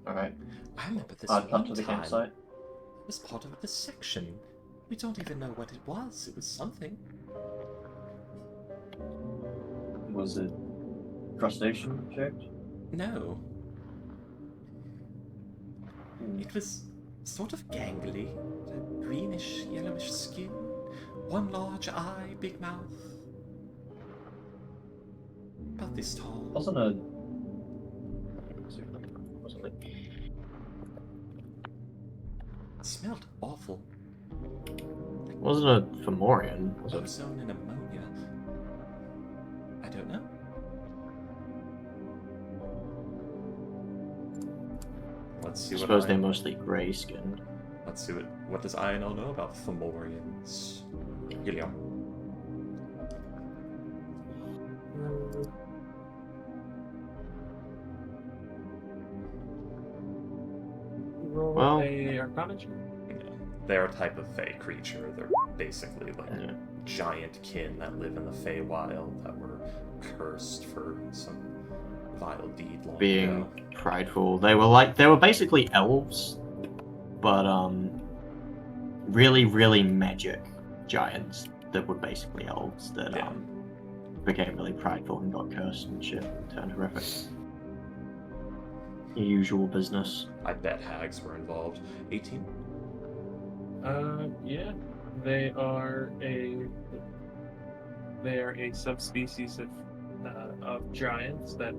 Alright, I remember this I'd come one to the time. campsite. It was part of the section. We don't even know what it was. It was something. Was it crustacean shaped? No. It was sort of gangly. Greenish, yellowish skin. One large eye, big mouth. About this tall. Wasn't it? It smelled awful. Wasn't a Fomorian, was it? Ozone and ammonia. I don't know. Let's see I what suppose they're mostly grey skinned. Let's see what does INL know about Fomorians. Gilliam. Roll Well- a Arcana check. They're a type of Fey creature. They're basically like giant kin that live in the Feywild that were cursed for some vile deed long Being ago. prideful. They were basically elves, but really, really magic giants that were basically elves that Yeah. became really prideful and got cursed and shit and turned horrific. Your usual business. I bet hags were involved. 18? Yeah, they are a subspecies of giants that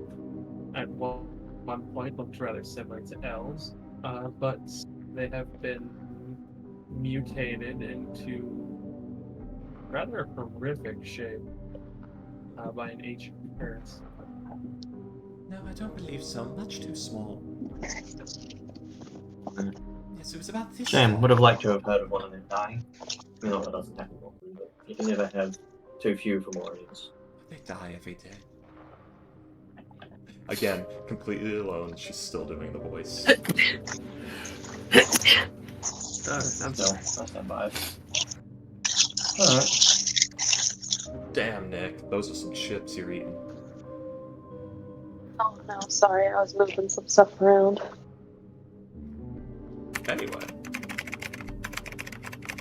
at one point looked rather similar to elves, but they have been mutated into rather a horrific shape by an ancient curse. No, I don't believe so. Much too small. Yes, it was about this Shame, tall. would have liked to have heard of one of them dying. I know that doesn't happen often, but you can never have too few Fomorians. They die every day. Again, completely alone, she's still doing the voice. I'm So, sorry. that's not bad. Alright. Damn, Nick, those are some chips you're eating. Oh no, sorry, I was moving some stuff around. Anyway.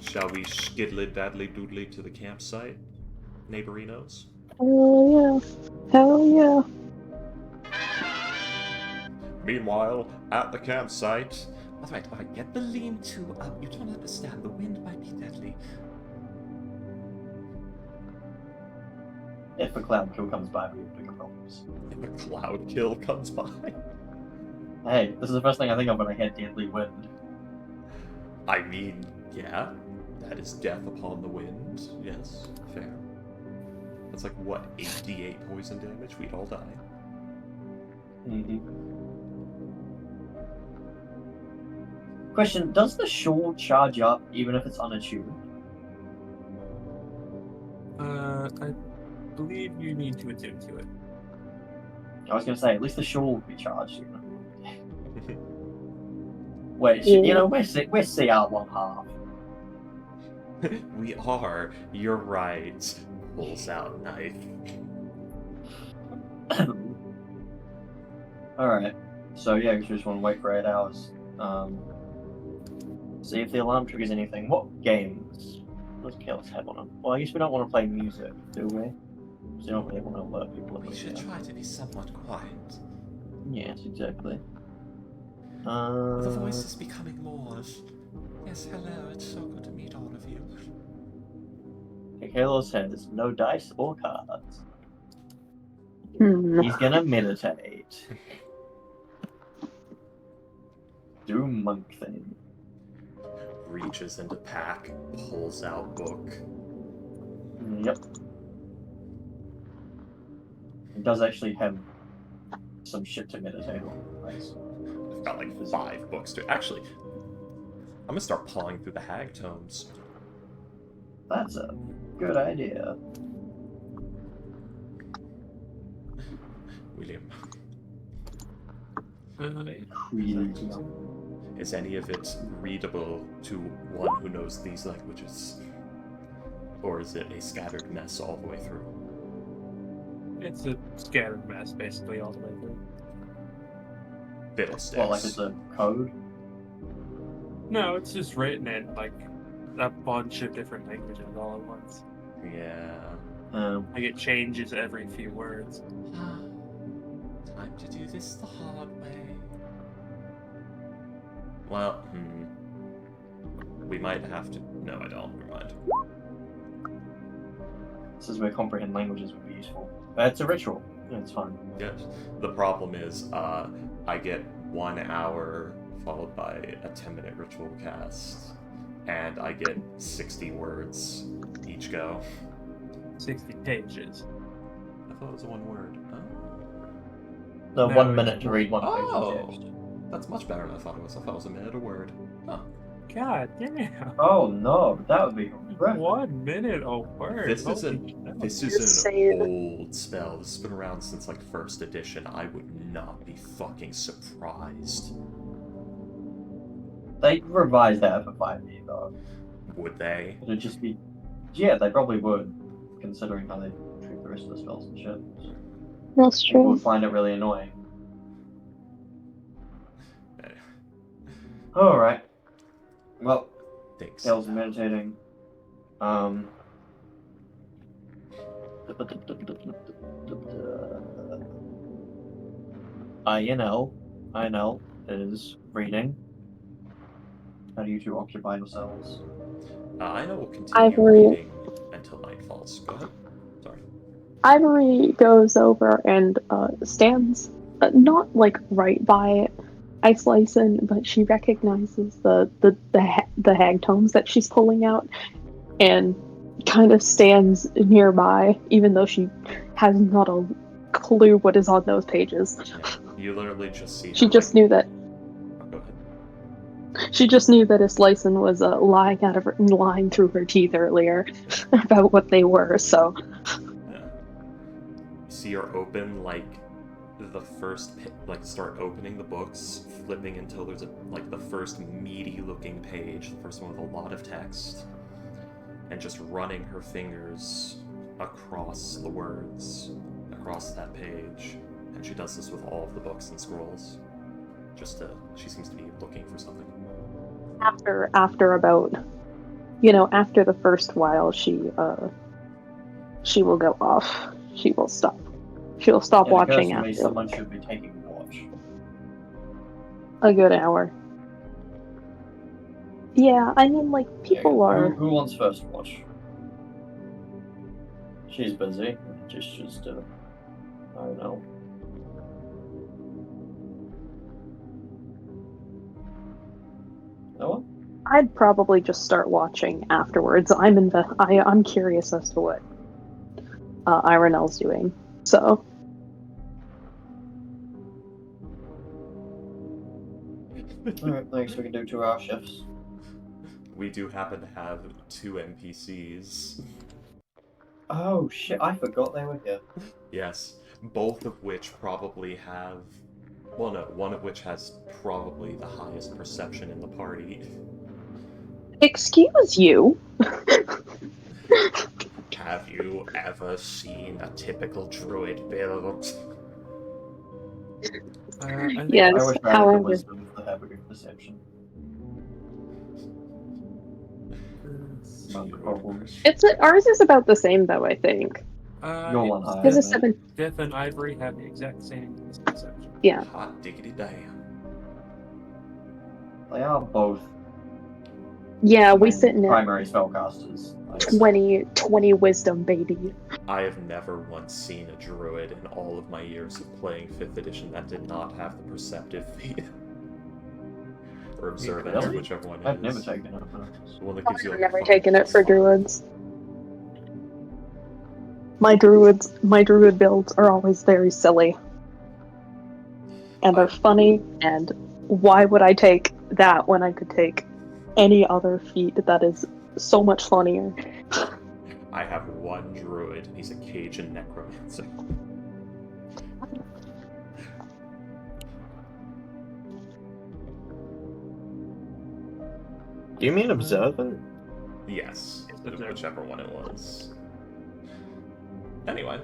Shall we skiddly daddly doodly to the campsite, neighborinos? Oh yeah. Hell yeah. Meanwhile, at the campsite, Alright, get the lean-to up. You don't understand. The wind might be deadly. If a cloud kill comes by, we have bigger problems. If a cloud kill comes by. Hey, this is the first thing I think of when I hear deadly wind. I mean, yeah, that is death upon the wind. Yes, fair. That's like, what, 88 poison damage? We'd all die. Mm-hmm. Question, does the shawl charge up even if it's unattuned? I believe you need to attune to it. I was going to say, at least the shawl would be charged. You know? Wait, you know, we're CR one half. We are. You're right. Pulls out knife. Alright. So yeah, we just want to wait for 8 hours. See if the alarm triggers anything. What games does Chaos have on them? Well, I guess we don't want to play music, do we? Because we don't really want to alert people. We should try to be somewhat quiet. Yes, exactly. The voice is becoming more. Yes, hello, it's so good to meet all of you. Kalos has no dice or cards. Hmm. He's gonna meditate. Do monk thing. Reaches into pack, pulls out book. Yep. He does actually have some shit to meditate on. Nice. I've got like 5 books to. Actually, I'm gonna start pawing through the hag tomes. That's a good idea. William, Really? is any of it readable to one who knows these languages? Or is it a scattered mess all the way through? It's a scattered mess, basically, all the way through. Fiddlesticks. Well, like it's a code? No, it's just written in, like, a bunch of different languages all at once. Yeah. Like, it changes every few words. Time to do this the hard way. Well, we might have to. No, I don't. Never mind. This is where comprehend languages would be useful. It's a ritual. Yeah, it's fine. Yes. The problem is, I get 1 hour followed by a 10-minute ritual cast, and I get 60 words each go. 60 pages. I thought it was 1 word. The No, 1 minute to read one page Oh, of text. that's much better than I thought it was. I thought it was a minute a word. Huh. God damn. Oh no, that would be horrific. 1 minute a word. This Holy isn't. shit. This You're is an saying- old spell. This has been around since like 1st edition. I would not be fucking surprised. They revised that for 5e though. Would they? It'd just be... Yeah, they probably would, considering how they treat the rest of the spells and shit. That's People true. would find it really annoying. Alright. Well, Thanks. Dale's meditating. INL is reading. How do you two occupy yourselves? I know we'll continue Ivory- reading until night falls. Go ahead. Sorry. Ivory goes over and stands, not like right by Ice Lyson, but she recognizes the hag tomes that she's pulling out, and kind of stands nearby, even though she has not a clue what is on those pages. Yeah. You literally just see. She her, just like... knew that. Oh, go ahead. She just knew that Ice Lyson was lying through her teeth earlier about what they were. So. Yeah. You see her open like the first start opening the books, flipping until there's the first meaty looking page, the first one with a lot of text, and just running her fingers across the words across that page. And she does this with all of the books and scrolls. She seems to be looking for something. After about, after the first while, she will go off. She will stop. She'll stop watching after. after Someone should be taking watch. a good hour. Yeah, I mean, like, people are... Who wants first watch? She's busy. Just I don't know. No one? I'd probably just start watching afterwards. I'm curious as to what Ironell's doing. So Alright, thanks. We can do 2-hour shifts. We do happen to have 2 NPCs. Oh shit! I forgot they were here. Yes, both of which probably have. Well, no, one of which has probably the highest perception in the party. excuse you. Have you ever seen a typical druid build? I think Yes, I wish I had the however, wisdom for having a perception. No problem. ours is about the same though. I think You're one higher. his is isn't it? 7. Death and Ivory have the exact same perception. Yeah, Hot diggity damn. They are both yeah. We main sit in at primary spellcasters. Like, 20 wisdom, baby. I have never once seen a druid in all of my years of playing 5th edition that did not have the perceptive feat. Or observant, Really? whichever one it I've is. never taken it. The one that gives you I've like never a taken it for 5+5. druids. My druid builds are always very silly. And they're funny, and why would I take that when I could take any other feat that is so much funnier? I have one druid, and he's a Cajun necromancer. Do you mean observant? Yes, Observant. whichever one it was. Anyway.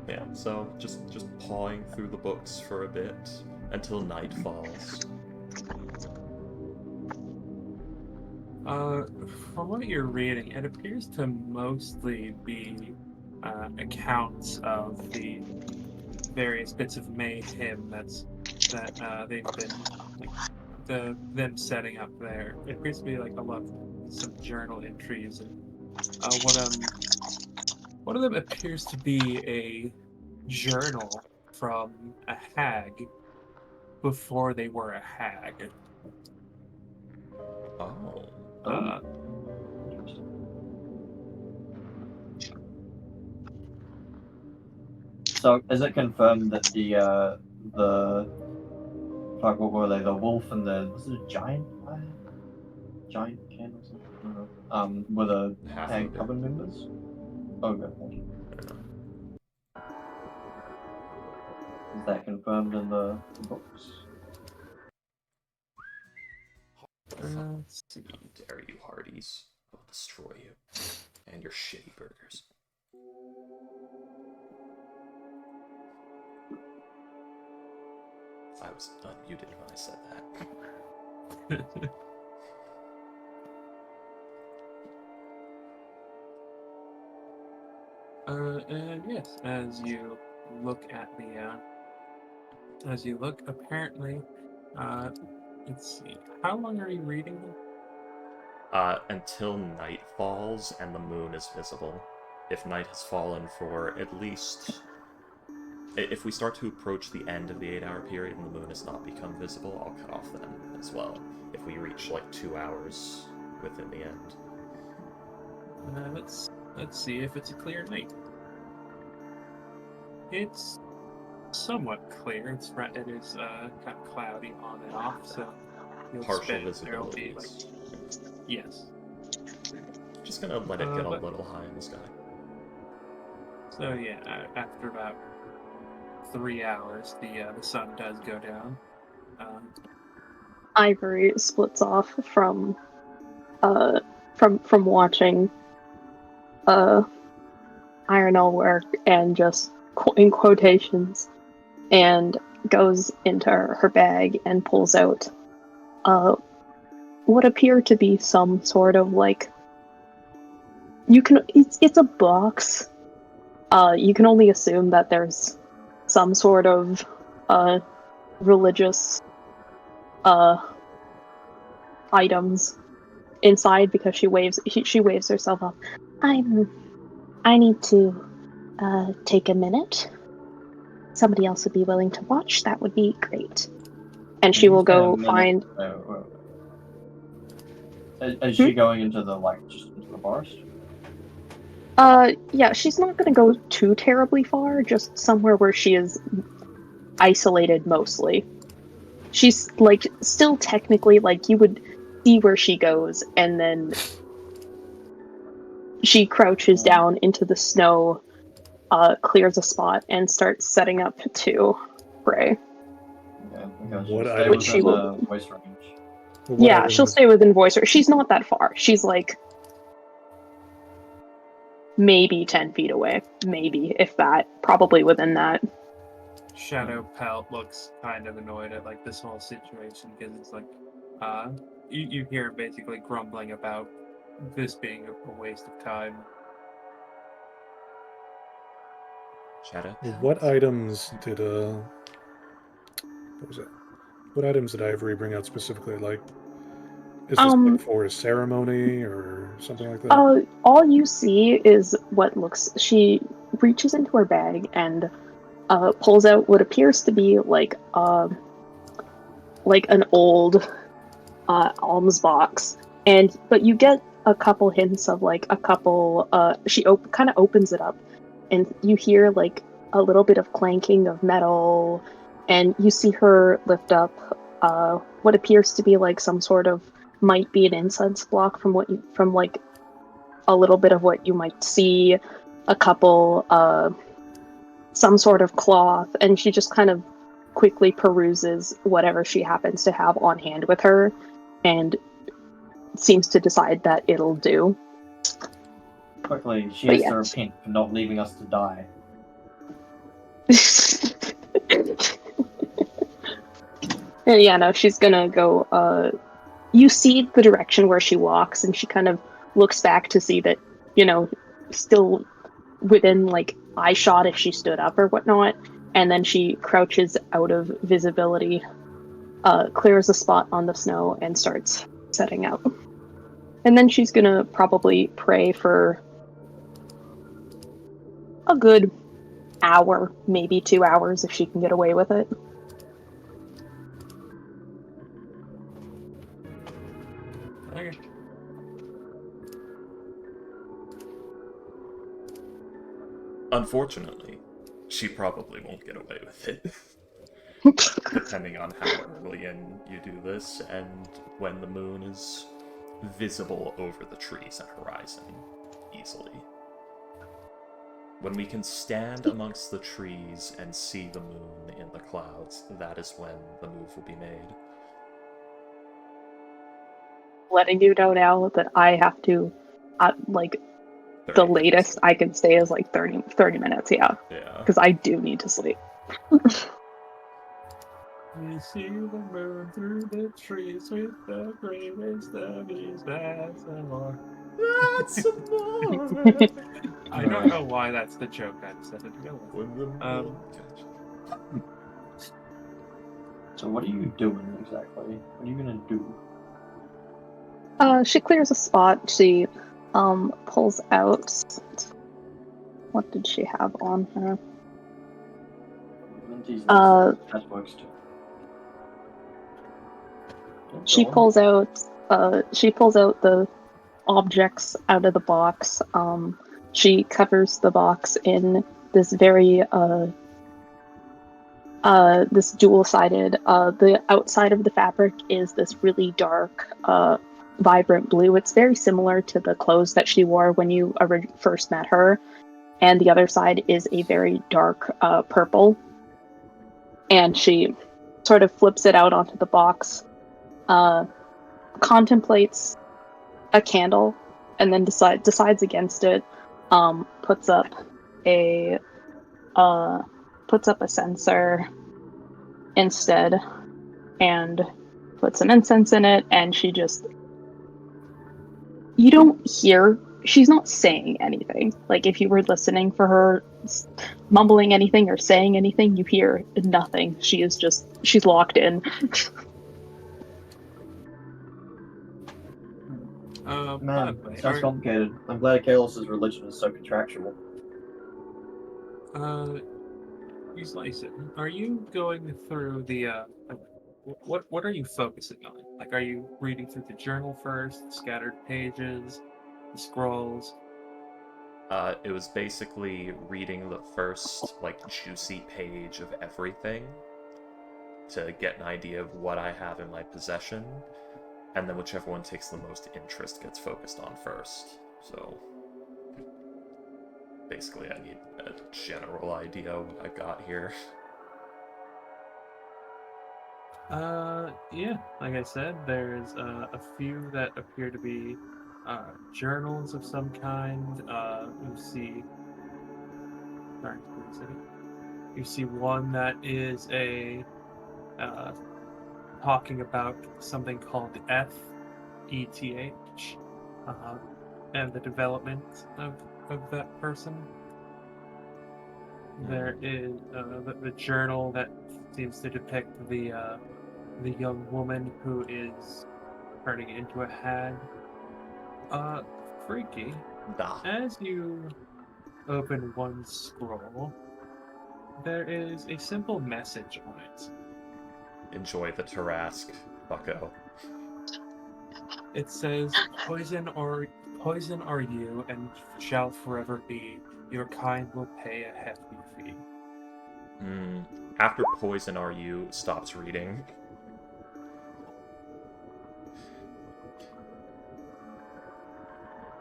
Yeah, so just pawing through the books for a bit until night falls. From what you're reading, it appears to mostly be accounts of the various bits of mayhem that they've been like them setting up there. It appears to be like a lot of some journal entries, and one of them appears to be a journal from a hag before they were a hag. Oh. Uh, So, is it confirmed that the fuck, what were they? The wolf and was it a giant? Giant can or something? I don't know. Were the Half hag of it. coven members? Oh, good. Thank you. Is that confirmed in the books? let's see. Dare you, Hardies? I'll destroy you. And your shitty burgers. I was unmuted when I said that. And yes, as you look, apparently, let's see. How long are you reading them? Until night falls and the moon is visible. If night has fallen for at least... If we start to approach the end of the 8-hour period and the moon has not become visible, I'll cut off then as well. If we reach like 2 hours within the end. Let's see if it's a clear night. It's somewhat clear. It is kind of cloudy on and off, so Partial there'll be visibility. like, yes. Just gonna let it get a but- little high in the sky. So yeah, after about 3 hours, the sun does go down. Ivory splits off from watching Ironell work and just in quotations, and goes into her bag and pulls out what appear to be some sort of like it's a box. You can only assume that there's some sort of religious items inside because she waves herself up. I need to take a minute. Somebody else would be willing to watch. That would be great. And she will go find. Is she going into the just into the forest? Yeah, she's not gonna go too terribly far. Just somewhere where she is isolated mostly. She's still technically you would see where she goes, and then she crouches down into the snow, clears a spot, and starts setting up to pray. Okay. What Stay items within will- the voice range. What Yeah, she'll items- stay within voice range. She's not that far. She's maybe 10 feet away. Maybe, if that. Probably within that. Shadow Pelt looks kind of annoyed at this whole situation because it's you hear basically grumbling about this being a waste of time. Shadow. What items did what was it? What items did Ivory bring out specifically? Is this for a ceremony or something like that? All you see is what looks. She reaches into her bag and pulls out what appears to be an old alms box, but you get a couple hints of a couple. She kind of opens it up, and you hear a little bit of clanking of metal, and you see her lift up what appears to be some sort of, might be an incense block from a little bit of what you might see, a couple some sort of cloth, and she just kind of quickly peruses whatever she happens to have on hand with her and seems to decide that it'll do. Quickly, she But has yeah. to repent for not leaving us to die. And yeah, no, she's gonna go. You see the direction where she walks, and she kind of looks back to see that, still within eye shot if she stood up or whatnot, and then she crouches out of visibility, clears a spot on the snow, and starts setting out. And then she's gonna probably pray for a good hour, maybe 2 hours if she can get away with it. Okay. Unfortunately, she probably won't get away with it. Depending on how early in you do this and when the moon is visible over the trees and horizon easily. When we can stand amongst the trees and see the moon in the clouds, that is when the move will be made. Letting you know now that I have to, the latest I can stay is 30 minutes, yeah. Yeah. Because I do need to sleep. We see the moon through the trees with the greatest of these bats and more. That's more. I don't know why that's the joke I decided to go with. When the moon So what are you doing exactly? What are you gonna do? She clears a spot. She pulls out. What did she have on her? That works too. She Go on. pulls out. She pulls out the objects out of the box. She covers the box in this very this dual-sided. The outside of the fabric is this really dark, vibrant blue. It's very similar to the clothes that she wore when you first met her, and the other side is a very dark purple. And she sort of flips it out onto the box, contemplates a candle, and then decides against it. Puts up a censer instead, and puts some incense in it, and she just, you don't hear, she's not saying anything. If you were listening for her mumbling anything or saying anything, you hear nothing. She's locked in. By Man, the way, sounds complicated. I'm glad Kalos' religion is so contractual. you slice it. Are you going through the like, what are you focusing on? Like, are you reading through the journal first, the scattered pages, the scrolls? It was basically reading the first, like, juicy page of everything to get an idea of what I have in my possession, and then whichever one takes the most interest gets focused on first. So, basically, I need a general idea of what I've got here. Yeah, like I said, there's a few that appear to be journals of some kind. You see, sorry, where is it? You see one that is a uh, talking about something called FETH, and the development of that person. There is the journal that seems to depict the young woman who is turning into a hag. Freaky. Da. As you open one scroll, there is a simple message on it. Enjoy the Tarask, bucko. It says, poison are you and shall forever be. Your kind will pay a hefty fee." After Poison Are You stops reading,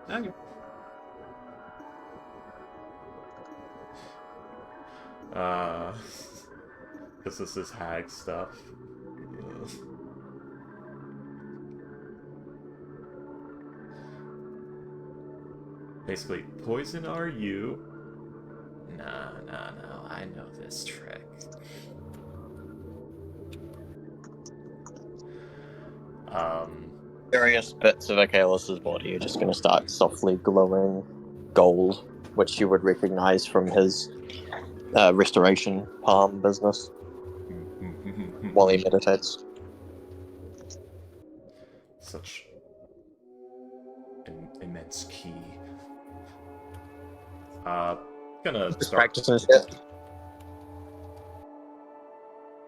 Okay. because this is hag stuff. Basically, Poison Are You? No, I know this trick. Various bits of Kalos' body are just going to start softly glowing gold, which you would recognize from his restoration palm business while he meditates. Such an immense key. Gonna Just start. practicing shit.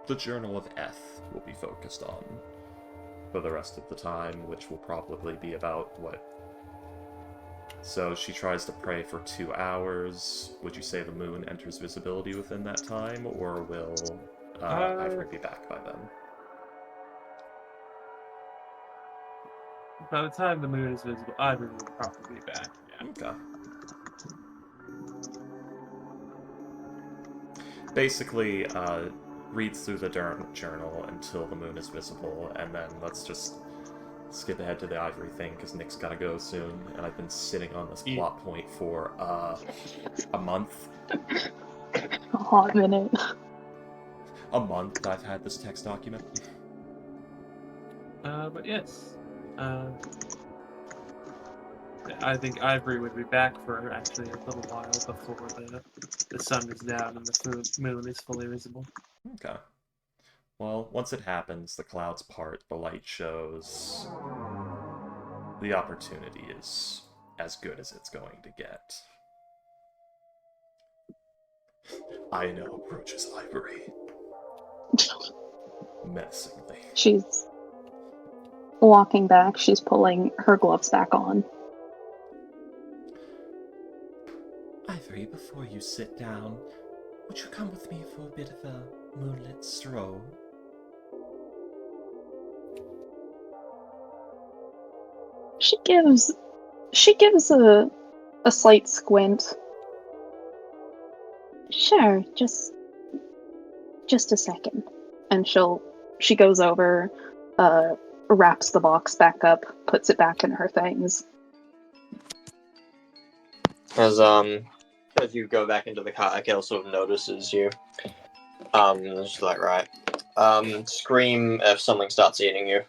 The Journal of Eth will be focused on for the rest of the time, which will probably be about what? So she tries to pray for 2 hours. Would you say the moon enters visibility within that time, or will Ivory be back by then? By the time the moon is visible, Ivory will probably be back. Yeah. Okay. Basically, read through the journal until the moon is visible, and then let's just skip ahead to the Ivory thing, because Nick's gotta go soon, and I've been sitting on this plot point for, a month. A hot minute. A month I've had this text document. But yes. I think Ivory would be back for actually a little while before the sun is down and the moon is fully visible. Okay. Well, once it happens, the clouds part, the light shows. The opportunity is as good as it's going to get. Aina approaches Ivory. Menacingly. She's walking back. She's pulling her gloves back on. Ivory, before you sit down, would you come with me for a bit of a moonlit stroll? She gives a slight squint. Sure, just a second. And she goes over, wraps the box back up, puts it back in her things. As you go back into the car, Akel sort of notices you. Just like, right. Scream if something starts eating you.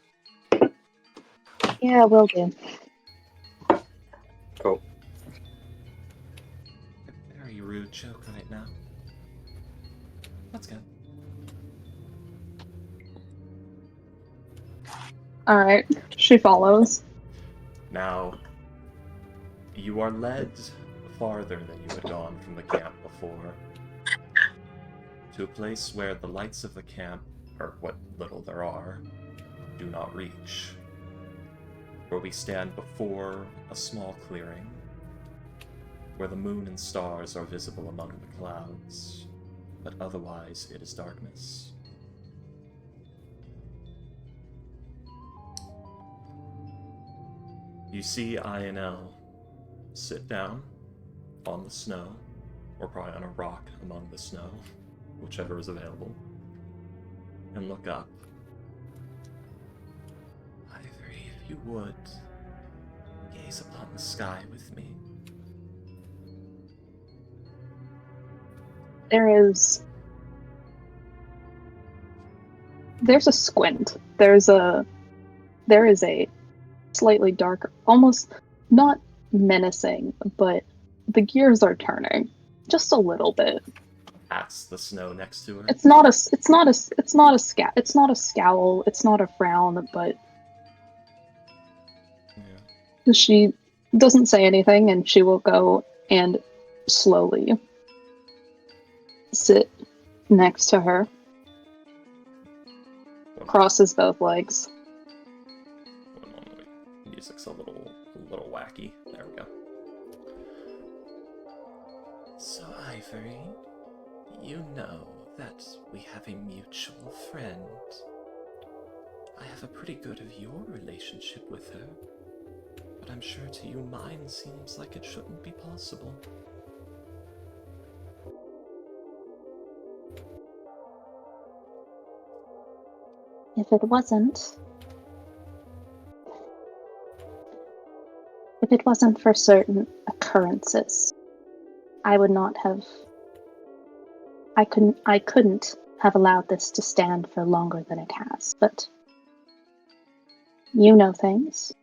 Yeah, will do. Cool. A very rude joke right now. Let's go. Alright, she follows. Now, you are led farther than you had gone from the camp before, to a place where the lights of the camp, or what little there are, do not reach. Where we stand before a small clearing, where the moon and stars are visible among the clouds, but otherwise it is darkness. You see INL sit down on the snow, or probably on a rock among the snow, whichever is available, and look up. Ivory, if you would, gaze upon the sky with me. There's a squint. There is a slightly darker, almost not menacing, but the gears are turning just a little bit. Pats the snow next to her. It's not a scowl. It's not a frown, but Yeah. she doesn't say anything, and she will go and slowly sit next to her, crosses both legs. One moment. Music's a little wacky. There we go. So, Ivory, you know that we have a mutual friend. I have a pretty good of your relationship with her, but I'm sure to you mine seems like it shouldn't be possible. If it wasn't for certain occurrences, I couldn't have allowed this to stand for longer than it has, but you know things.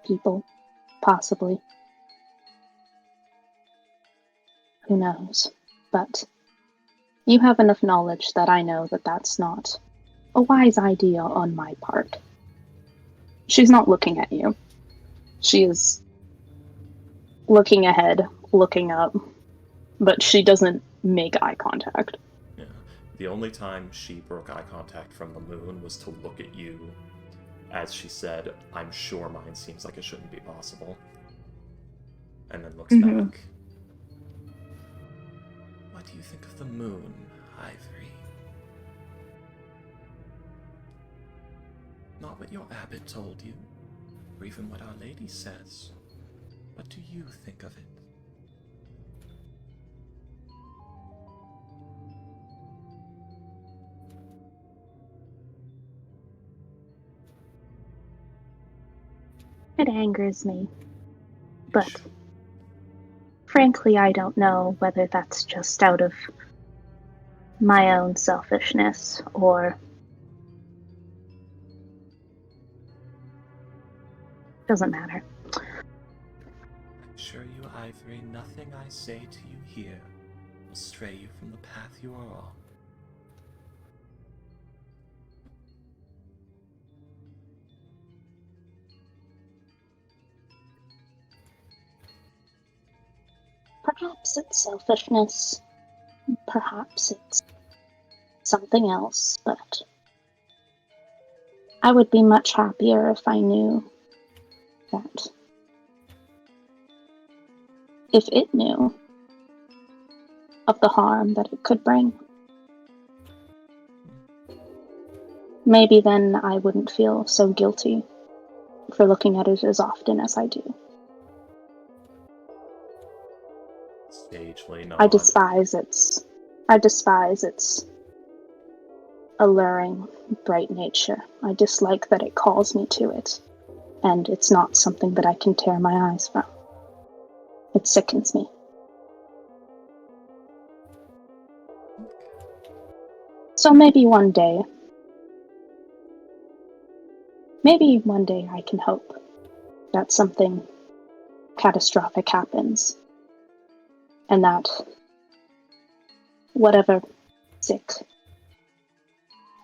People, possibly. Who knows? But you have enough knowledge that I know that that's not a wise idea on my part. She's not looking at you. She is looking ahead, looking up, but she doesn't make eye contact. Yeah. The only time she broke eye contact from the moon was to look at you, as she said, I'm sure mine seems like it shouldn't be possible. And then looks back. What do you think of the moon, Ivory? Not what your abbot told you, or even what Our Lady says. What do you think of it? It angers me, but frankly, I don't know whether that's just out of my own selfishness or doesn't matter. I assure you, Ivory, nothing I say to you here will stray you from the path you are on. Perhaps it's selfishness. Perhaps it's something else, but I would be much happier if I knew that. If it knew of the harm that it could bring. Maybe then I wouldn't feel so guilty for looking at it as often as I do. Sagely nod. I despise its alluring, bright nature. I dislike that it calls me to it, and it's not something that I can tear my eyes from. It sickens me. So maybe one day I can hope that something catastrophic happens, and that whatever sick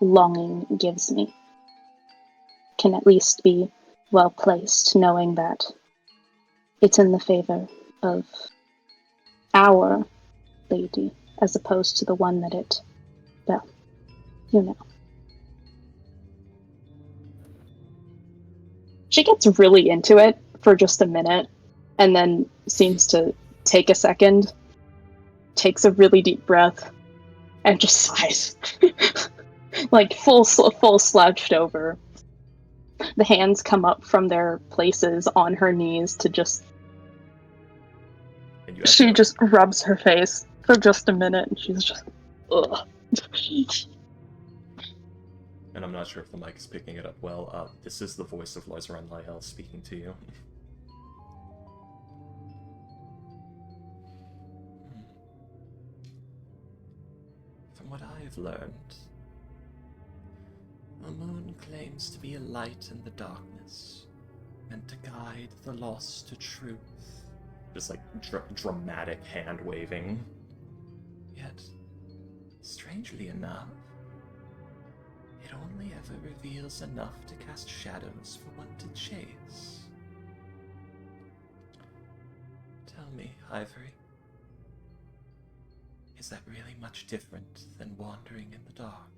longing gives me can at least be well placed, knowing that it's in the favor of our lady, as opposed to the one that it, well, you know. She gets really into it for just a minute, and then seems to take a second, takes a really deep breath, and just sighs. Like full slouched over. The hands come up from their places on her knees to just... And She just rubs her face for just a minute, and she's just... Ugh. And I'm not sure if the mic is picking it up well. This is the voice of Loiseran Lyell speaking to you. From what I've learned, the moon claims to be a light in the darkness, meant to guide the lost to truth. Just like dramatic hand waving. Yet, strangely enough, it only ever reveals enough to cast shadows for one to chase. Tell me, Ivory, is that really much different than wandering in the dark?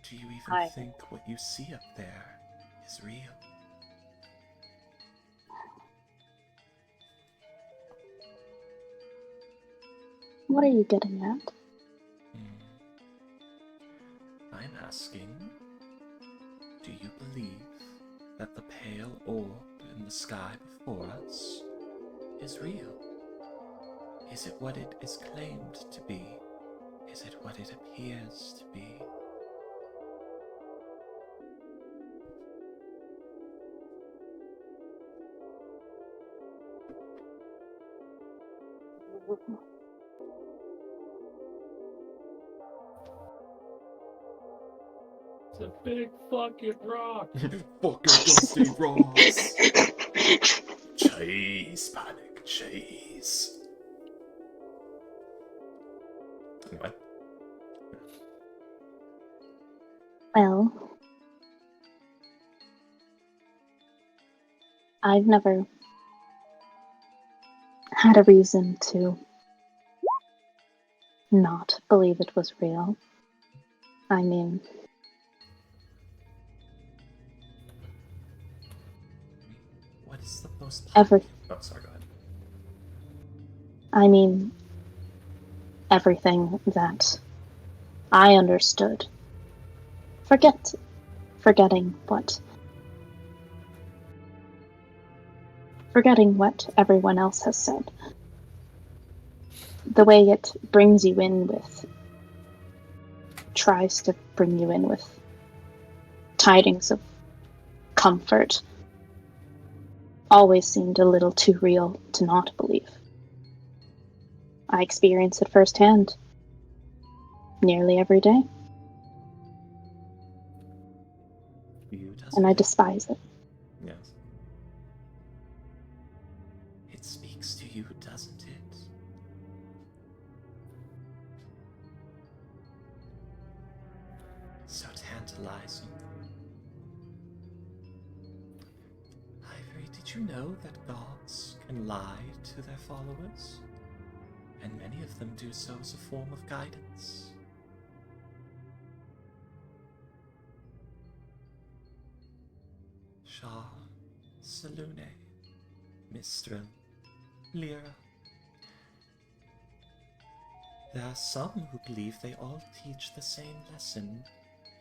Do you even think what you see up there is real? What are you getting at? I'm asking, do you believe that the pale orb in the sky before us is real? Is it what it is claimed to be? Is it what it appears to be? It's a big fucking rock. Fucking dusty rocks. Chase, panic, chase. Anyway. Well, I've never had a reason to not believe it was real. I mean, What is the most Every- Oh, sorry, go ahead. I mean, everything that I understood. Forgetting what everyone else has said. The way it tries to bring you in with tidings of comfort, always seemed a little too real to not believe. I experience it firsthand, nearly every day, and I despise it. Yes. It speaks to you, doesn't it? So tantalizing. Ivory, did you know that gods can lie to their followers? And many of them do so as a form of guidance. Shah, Salune, Mistral, Lyra. There are some who believe they all teach the same lesson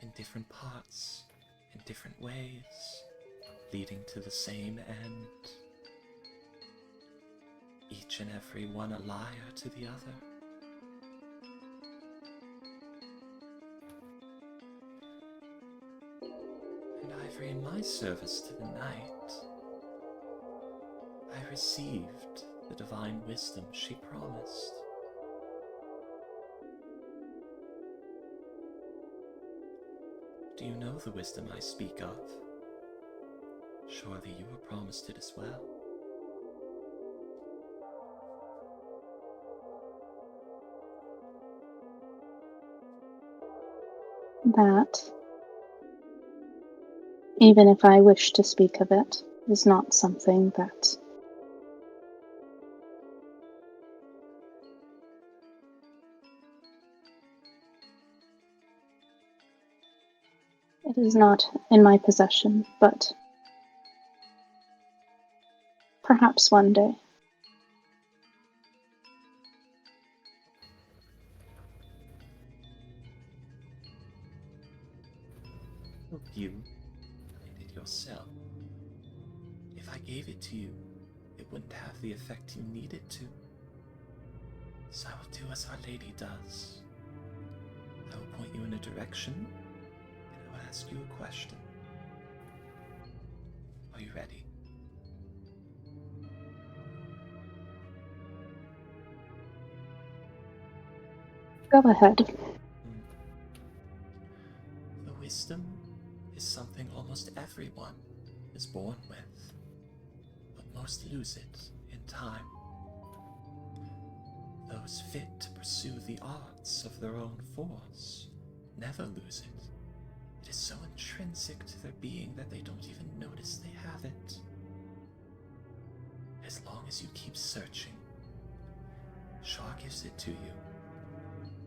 in different parts, in different ways, leading to the same end. Each and every one a liar to the other. And Ivory, in my service to the night, I received the divine wisdom she promised. Do you know the wisdom I speak of? Surely you were promised it as well. that, even if I wish to speak of it, is not something that it is not in my possession, but perhaps one day. You made it yourself. If I gave it to you, it wouldn't have the effect you need it to. So I will do as Our Lady does. I will point you in a direction, and I will ask you a question. Are you ready? Go ahead. The wisdom is something almost everyone is born with, but most lose it in time. Those fit to pursue the arts of their own force never lose it. It is so intrinsic to their being that they don't even notice they have it. As long as you keep searching, Shaw gives it to you.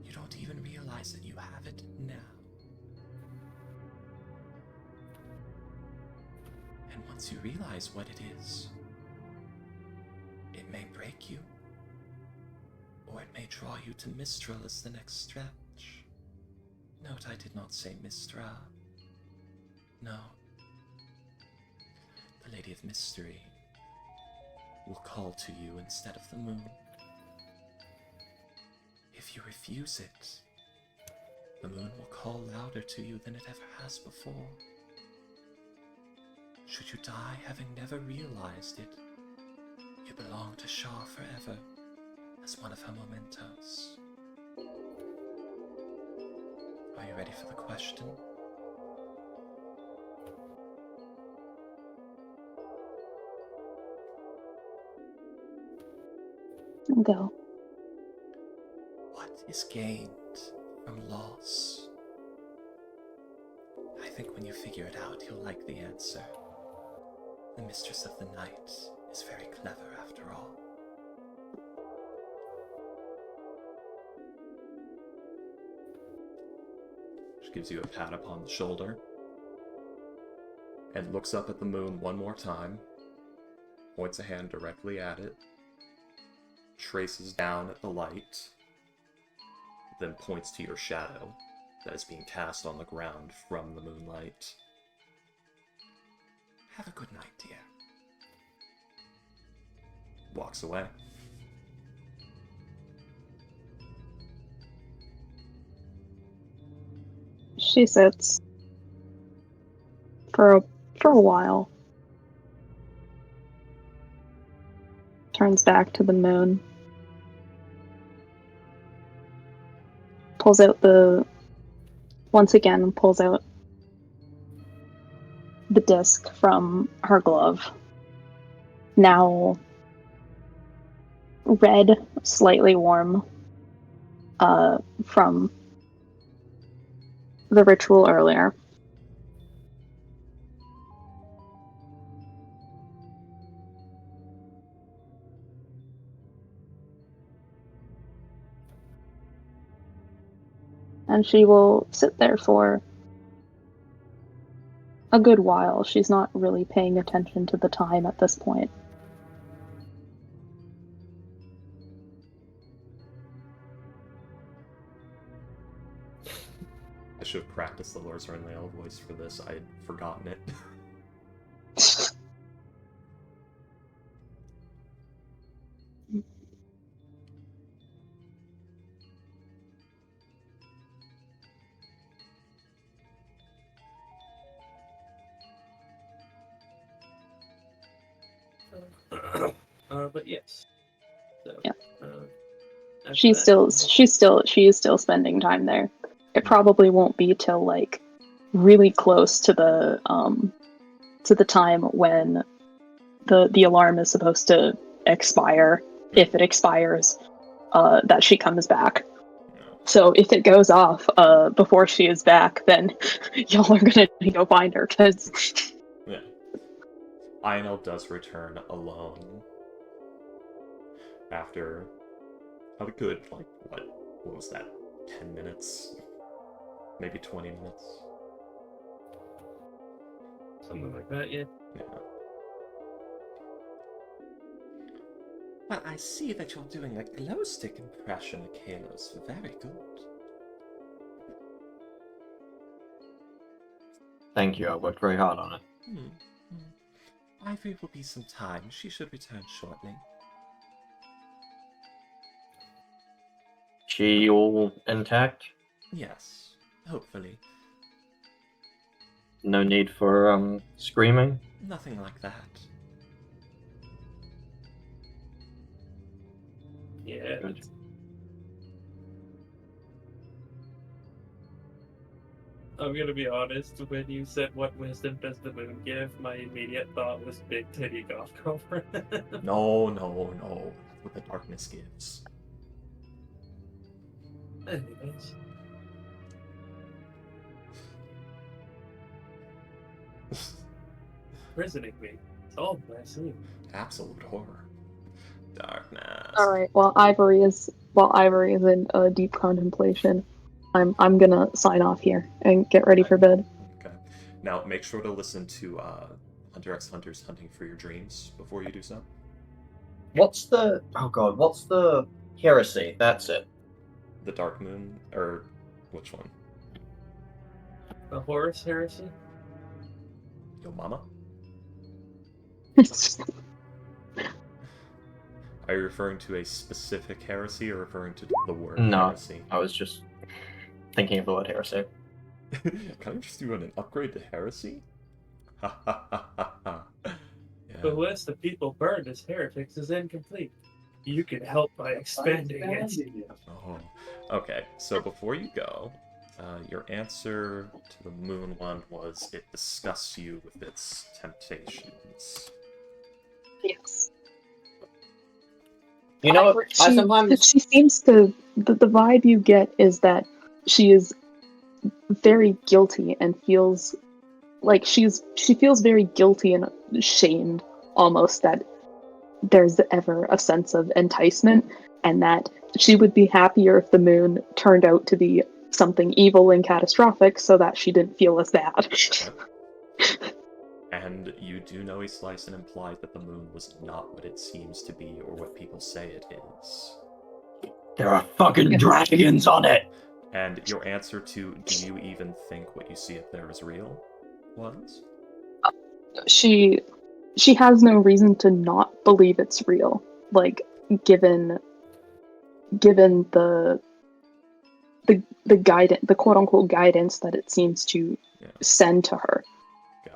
You don't even realize that you have it now. And once you realize what it is, it may break you, or it may draw you to Mistral as the next stretch. Note, I did not say Mistra. No. The Lady of Mystery will call to you instead of the moon. If you refuse it, the moon will call louder to you than it ever has before. Should you die having never realized it, you belong to Shaw forever as one of her mementos. Are you ready for the question? Go. What is gained from loss? I think when you figure it out, you'll like the answer. The Mistress of the Night is very clever after all. She gives you a pat upon the shoulder and looks up at the moon one more time, points a hand directly at it, traces down at the light, then points to your shadow that is being cast on the ground from the moonlight. Have a good night, dear. Walks away. She sits for a while. Turns back to the moon. Pulls out once again pulls out the disc from her glove. Now red, slightly warm, from the ritual earlier. And she will sit there for a good while. She's not really paying attention to the time at this point. I should have practiced the Lars Renlail voice for this. I'd forgotten it. But yes. So, Yeah. after She is still spending time there. It probably won't be till like really close to the time when the alarm is supposed to expire, if it expires, that she comes back. So if it goes off before she is back, then y'all are gonna need to go find her, because... Yeah. Ionel does return alone after a good, like, what was that? 10 minutes? Maybe 20 minutes? Something like that, yeah. Yeah. Well, I see that you're doing a glow stick impression, Kalos. Very good. Thank you. I worked very hard on it. Ivory will be some time. She should return shortly. She all intact? Yes, hopefully. No need for screaming? Nothing like that. Yeah. Good. I'm gonna be honest, when you said what wisdom does the moon give, my immediate thought was big titty golf girlfriend. No. That's what the darkness gives. Anyways. Prisoning me. It's all my sleep. Absolute horror. Darkness. All right. While Ivory is in deep contemplation, I'm gonna sign off here and get ready for bed. Okay. Now, make sure to listen to Hunter x Hunter's Hunting for Your Dreams before you do so. What's the heresy? That's it. The Dark Moon, or which one? The Horus heresy? Yo mama? Are you referring to a specific heresy or referring to the word No. heresy? I was just thinking of the word heresy. Can I just do an upgrade to heresy? Ha ha ha ha ha. The list of people burned as heretics is incomplete. You can help by expanding it. Oh. Okay, so before you go, your answer to the moon one was it disgusts you with its temptations. Yes. You know, I sometimes she seems to the vibe you get is that she is very guilty and feels like she feels very guilty and shamed almost that there's ever a sense of enticement, and that she would be happier if the moon turned out to be something evil and catastrophic so that she didn't feel as bad. And you do know a slice and implied that the moon was not what it seems to be or what people say it is. there are fucking dragons on it. And your answer to do you even think what you see up there is real was? She has no reason to not believe it's real, like given the guidance, the quote unquote guidance that it seems to send to her.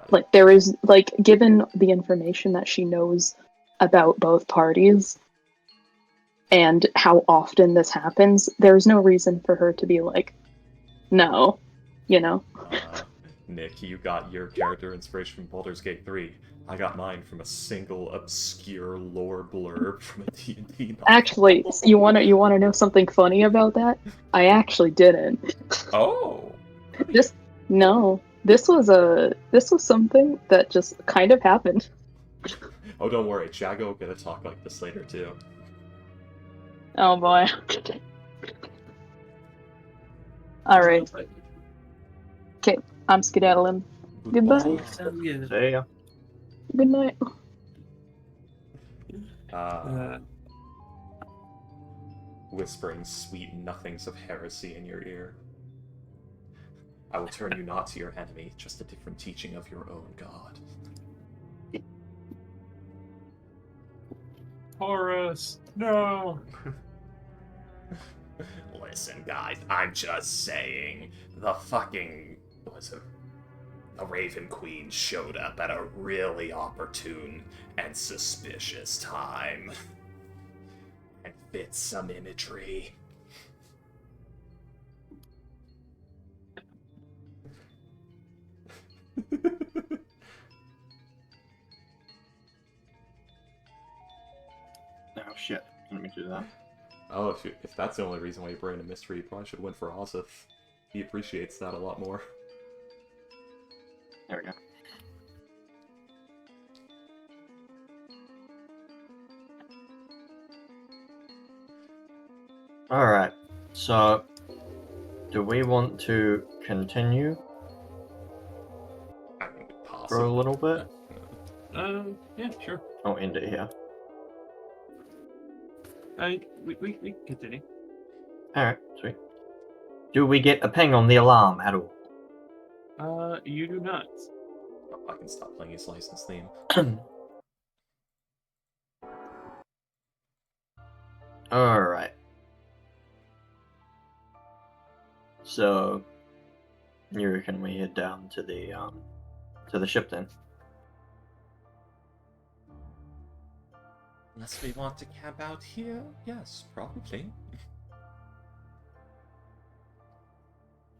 Like there is, like, given the information that she knows about both parties and how often this happens, there's no reason for her to be like, no, you know? Nick, you got your character inspiration from Baldur's Gate 3. I got mine from a single obscure lore blurb from a D&D novel. Actually, you wanna know something funny about that? I actually didn't. Oh! This was something that just kind of happened. Oh, don't worry, Jago gonna talk like this later too. Oh boy. Alright. Okay, I'm skedaddling. Goodbye. There you go. Good night. Whispering sweet nothings of heresy in your ear. I will turn you not to your enemy, just a different teaching of your own god. Horus, no! Listen, guys, I'm just saying, the Raven Queen showed up at a really opportune and suspicious time. And fits some imagery. Oh shit, let me do that. Oh, if that's the only reason why you bring in a mystery, you probably should win for Ozith. He appreciates that a lot more. There we go. Alright, so do we want to continue I mean, for a possibly. little bit? Yeah, sure. Or end it here? We can continue. Alright, sweet. Do we get a ping on the alarm at all? You do not. Oh, I can stop playing his license theme. Alright. So, you reckon we head down to the ship then? Unless we want to camp out here, yes, probably.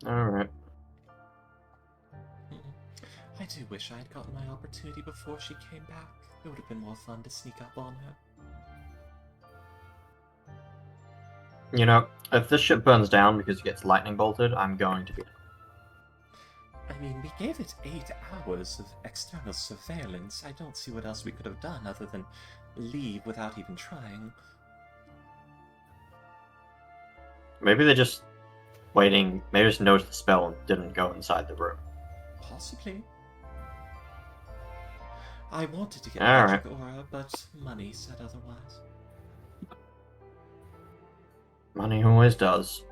Alright. I do wish I had gotten my opportunity before she came back. It would have been more fun to sneak up on her. You know, if this ship burns down because it gets lightning bolted, I'm going to be... I mean, we gave it 8 hours of external surveillance. I don't see what else we could have done other than leave without even trying. Maybe they're just waiting, maybe just noticed the spell and didn't go inside the room. Possibly. I wanted to get All magic aura, but money said otherwise. Money always does.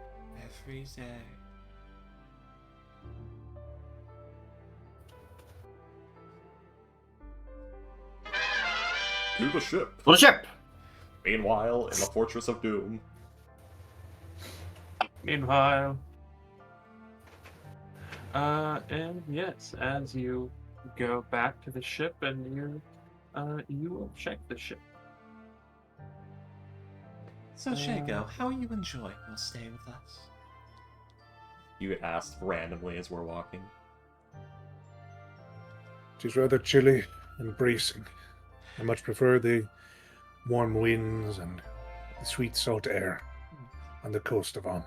Every day. To the ship. For the ship! Meanwhile, in the Fortress of Doom. Meanwhile, and yes, as you go back to the ship and you will check the ship. So, Shago, how are you enjoying your stay with us? You asked randomly as we're walking. It is rather chilly and bracing. I much prefer the warm winds and the sweet salt air on the coast of Om.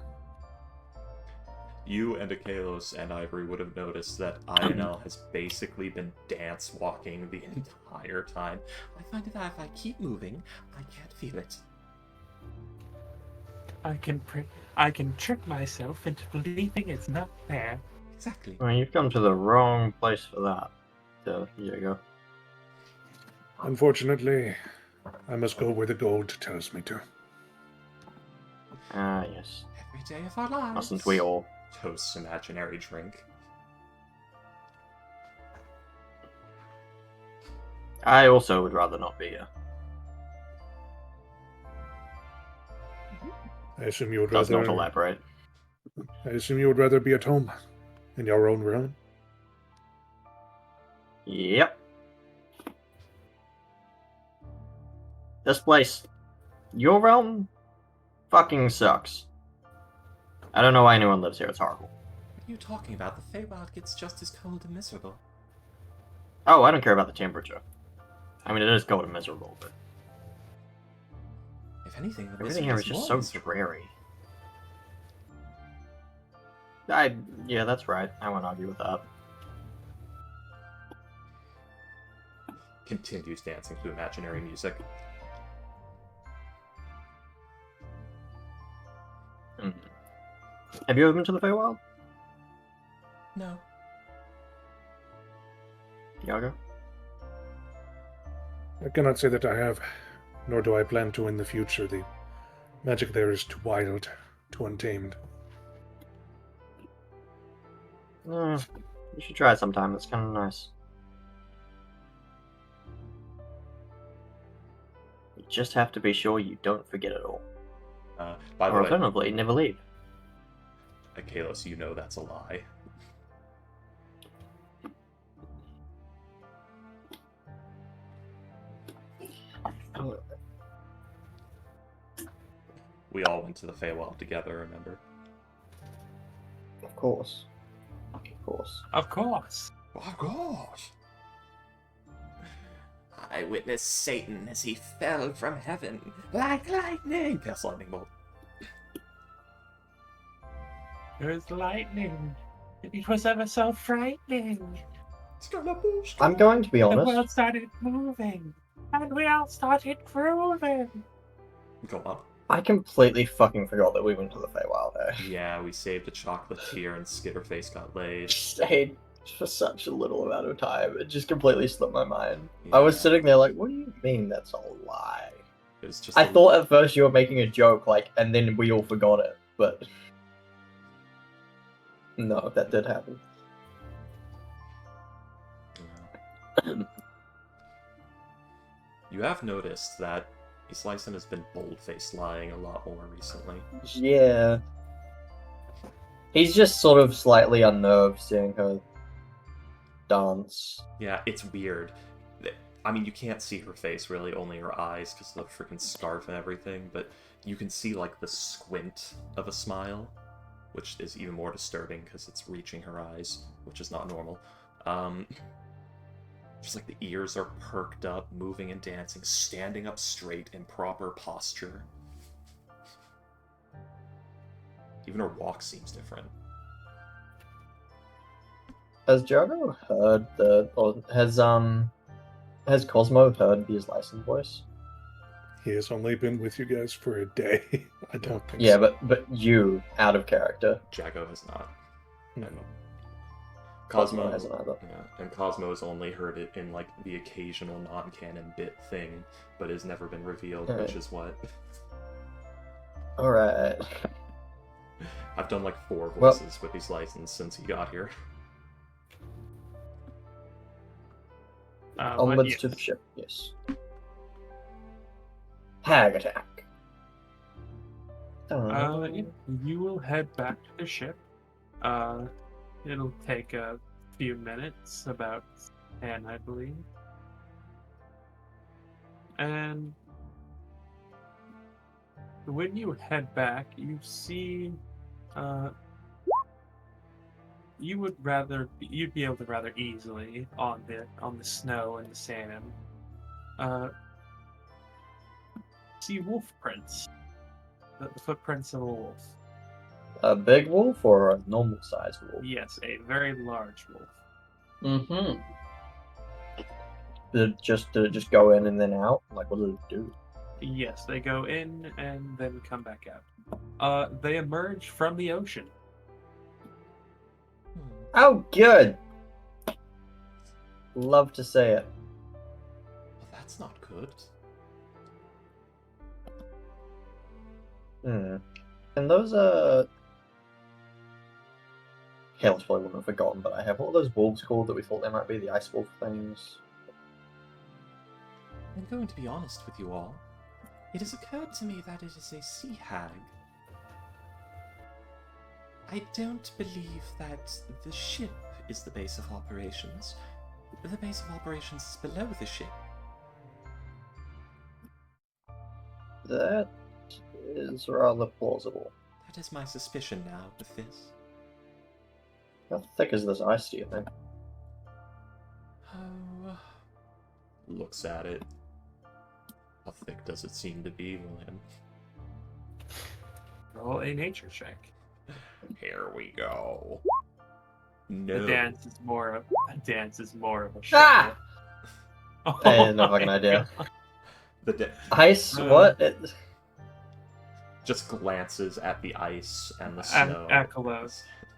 You and Akalos and Ivory would have noticed that Ionel has basically been dance walking the entire time. I find that if I keep moving, I can't feel it. I can trick myself into believing it's not there. Exactly. Well, you've come to the wrong place for that. So, here you go. Unfortunately, I must go where the gold tells me to. Ah, yes. Every day of our lives. Mustn't we all? Toast's imaginary drink. I also would rather not be here. I assume you would Does rather. not elaborate. I assume you would rather be at home, in your own room. Yep. This place, your realm, fucking sucks. I don't know why anyone lives here. It's horrible. What are you talking about? The Feywild gets just as cold and miserable. Oh, I don't care about the temperature. I mean, it is cold and miserable, but If anything, the everything here is just so dreary. Yeah, that's right. I won't argue with that. Continues dancing to imaginary music. Mm. Have you ever been to the Feywild, No. Yago? I cannot say that I have, nor do I plan to in the future. The magic there is too wild, too untamed. You should try it sometime. It's kind of nice. You just have to be sure you don't forget it all. By the Or way, alternatively, never leave. Akalos, you know that's a lie. We all went to the Feywild together, remember? Of course. Of course. Of course. Of course! I witnessed Satan as he fell from heaven like lightning. Cast lightning bolt. There's lightning. It was ever so frightening. I'm going to be The world honest. started moving, and we all started grooving. Go on. I completely fucking forgot that we went to the Feywild there. Yeah, we saved a chocolatier and Skitterface got laid. Stayed for such a little amount of time. It just completely slipped my mind. I was sitting there like, what do you mean that's a lie? It was just I thought at first you were making a joke, like, and then we all forgot it, but no, that did happen. You have noticed that Islyson has been bold-faced lying a lot more recently. Yeah. He's just sort of slightly unnerved seeing her dance. Yeah, it's weird. I mean, you can't see her face, really, only her eyes, because of the freaking scarf and everything, but you can see, like, the squint of a smile, which is even more disturbing, because it's reaching her eyes, which is not normal. Just like the ears are perked up, moving and dancing, standing up straight in proper posture. Even her walk seems different. Has Jago heard the, or has Cosmo heard his license voice? He has only been with you guys for a day. I don't think Yeah, so. but you, out of character. Jago has not. No. Cosmo hasn't either. Yeah, and Cosmo's only heard it in, like, the occasional non-canon bit thing, but has never been revealed, Alright. which is what... Alright. I've done, like, 4 Well- voices with his license since he got here. Onwards yes. to the ship, yes. Hag attack. You will head back to the ship. It'll take a few minutes, about 10, I believe. And when you head back, you see, you'd be able to rather easily on the snow and the sand, see wolf prints, the footprints of a wolf. A big wolf or a normal sized wolf? Yes, a very large wolf. Mm-hmm. Did it just go in and then out? Like, what did it do? Yes, they go in and then come back out. They emerge from the ocean. Oh, good! Love to say it. Well, that's not good. And those, Hale's probably wouldn't have forgotten, but I have all those wolves called that we thought they might be the ice wolf things. I'm going to be honest with you all. It has occurred to me that it is a sea hag. I don't believe that the ship is the base of operations. The base of operations is below the ship. That is rather plausible. That is my suspicion now with this. How thick is this ice, do you think? Oh. Looks at it. How thick does it seem to be, William? Roll a nature check. Here we go. No. The dance is more of a show. Ah! Oh I had no my fucking idea. God. Ice? What? Just glances at the ice and the Ac- snow.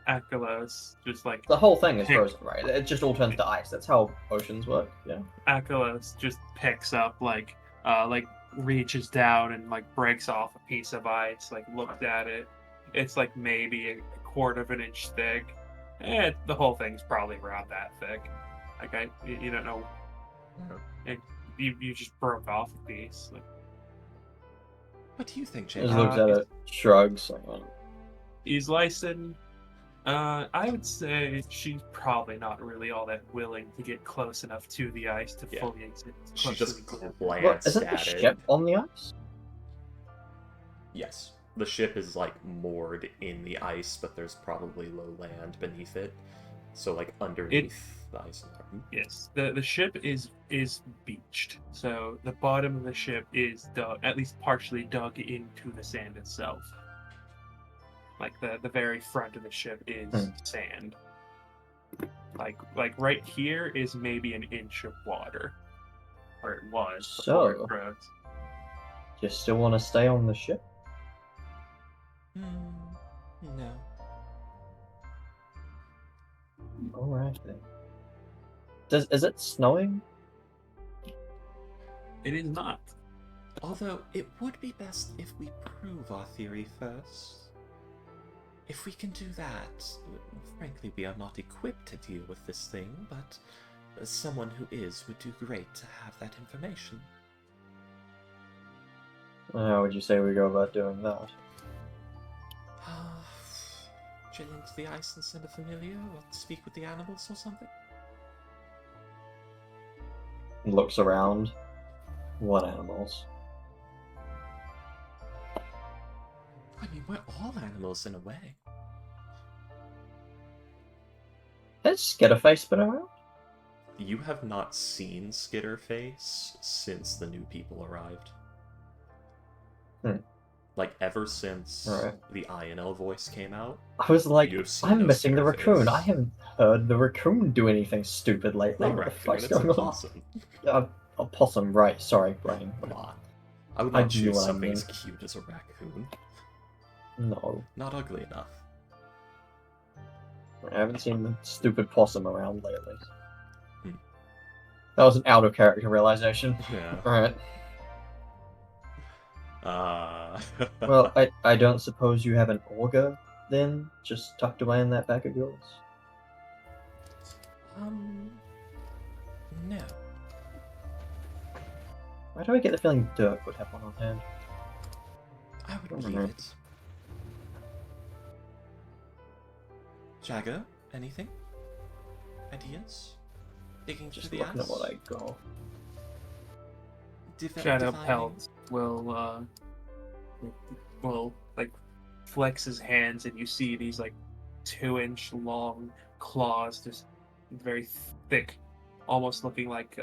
Akalos, just like The whole thing is Pick- frozen, right? It just all turns to ice. That's how oceans work, yeah? Akalos just picks up like reaches down and like breaks off a piece of ice, like looks at it. It's like maybe a quarter of an inch thick. The whole thing's probably around that thick. Like you don't know. And you just broke off a piece. Like, What do you think, Just Jacob? looks at it, shrugs. he's licensed. I would say she's probably not really all that willing to get close enough to the ice to Yeah. fully exist. She just What, glanced isn't the at it. ship on the ice? Yes. The ship is like moored in the ice, but there's probably low land beneath it. So like underneath the ice. Yes, the ship is beached, so the bottom of the ship is dug, at least partially dug into the sand itself. Like the very front of the ship is sand. Like right here is maybe an inch of water, or it was before it So, froze. you still want to stay on the ship? No. Alright then. Is it snowing? It is not. Although, it would be best if we prove our theory first. If we can do that, frankly, we are not equipped to deal with this thing, but someone who is would do great to have that information. How would you say we go about doing that? Drill into the ice and send a familiar, or speak with the animals or something? Looks around. What animals? I mean, we're all animals in a way. Has Skitterface been around? You have not seen Skitterface since the new people arrived. Like, ever since the INL voice came out. I was like, I'm no missing the Skitterface. raccoon. I haven't heard the raccoon do anything stupid lately. Not What the raccoon, fuck's it's going a on? possum. A possum, right. Sorry, brain. Come on. I would I not knew choose what I something as meant. cute as a raccoon. No. Not ugly enough. I haven't seen the stupid possum around lately. Hmm. That was an out of character realization. Yeah. Alright. Well, Well, I don't suppose you have an auger, then? Just tucked away in that bag of yours? no. Why do I get the feeling Dirk would have one on hand? I would believe it. Jagger, anything? Ideas? Digging Just through the looking ice? at what I got. Shadow Divining? Pelt will like flex his hands, and you see these like 2-inch long claws, just very thick, almost looking like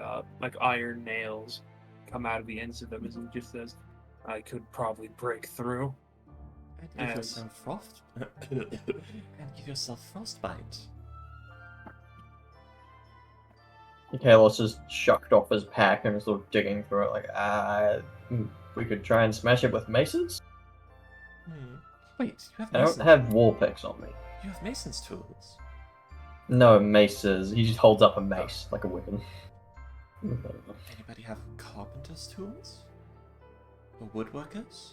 iron nails, come out of the ends of them, as he just says, "I could probably break through." And give As- yourself frost. And give yourself frostbite. Kalos just shucked off his pack and is sort of digging through it like, we could try and smash it with maces? Wait, you have I don't mason. have war picks on me. You have mason's tools. No, maces. He just holds up a mace, like a weapon. Anybody have carpenter's tools? Or woodworkers?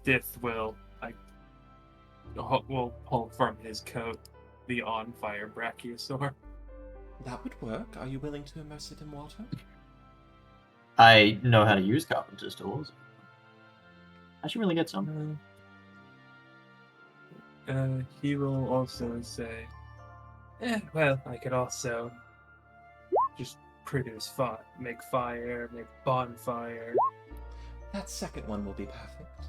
Dith will pull from his coat the on fire brachiosaur. That would work. Are you willing to immerse it in water? I know how to use carpenter's tools. I should really get some. He will also say, well, I could also just produce make fire, make bonfire. That second one will be perfect.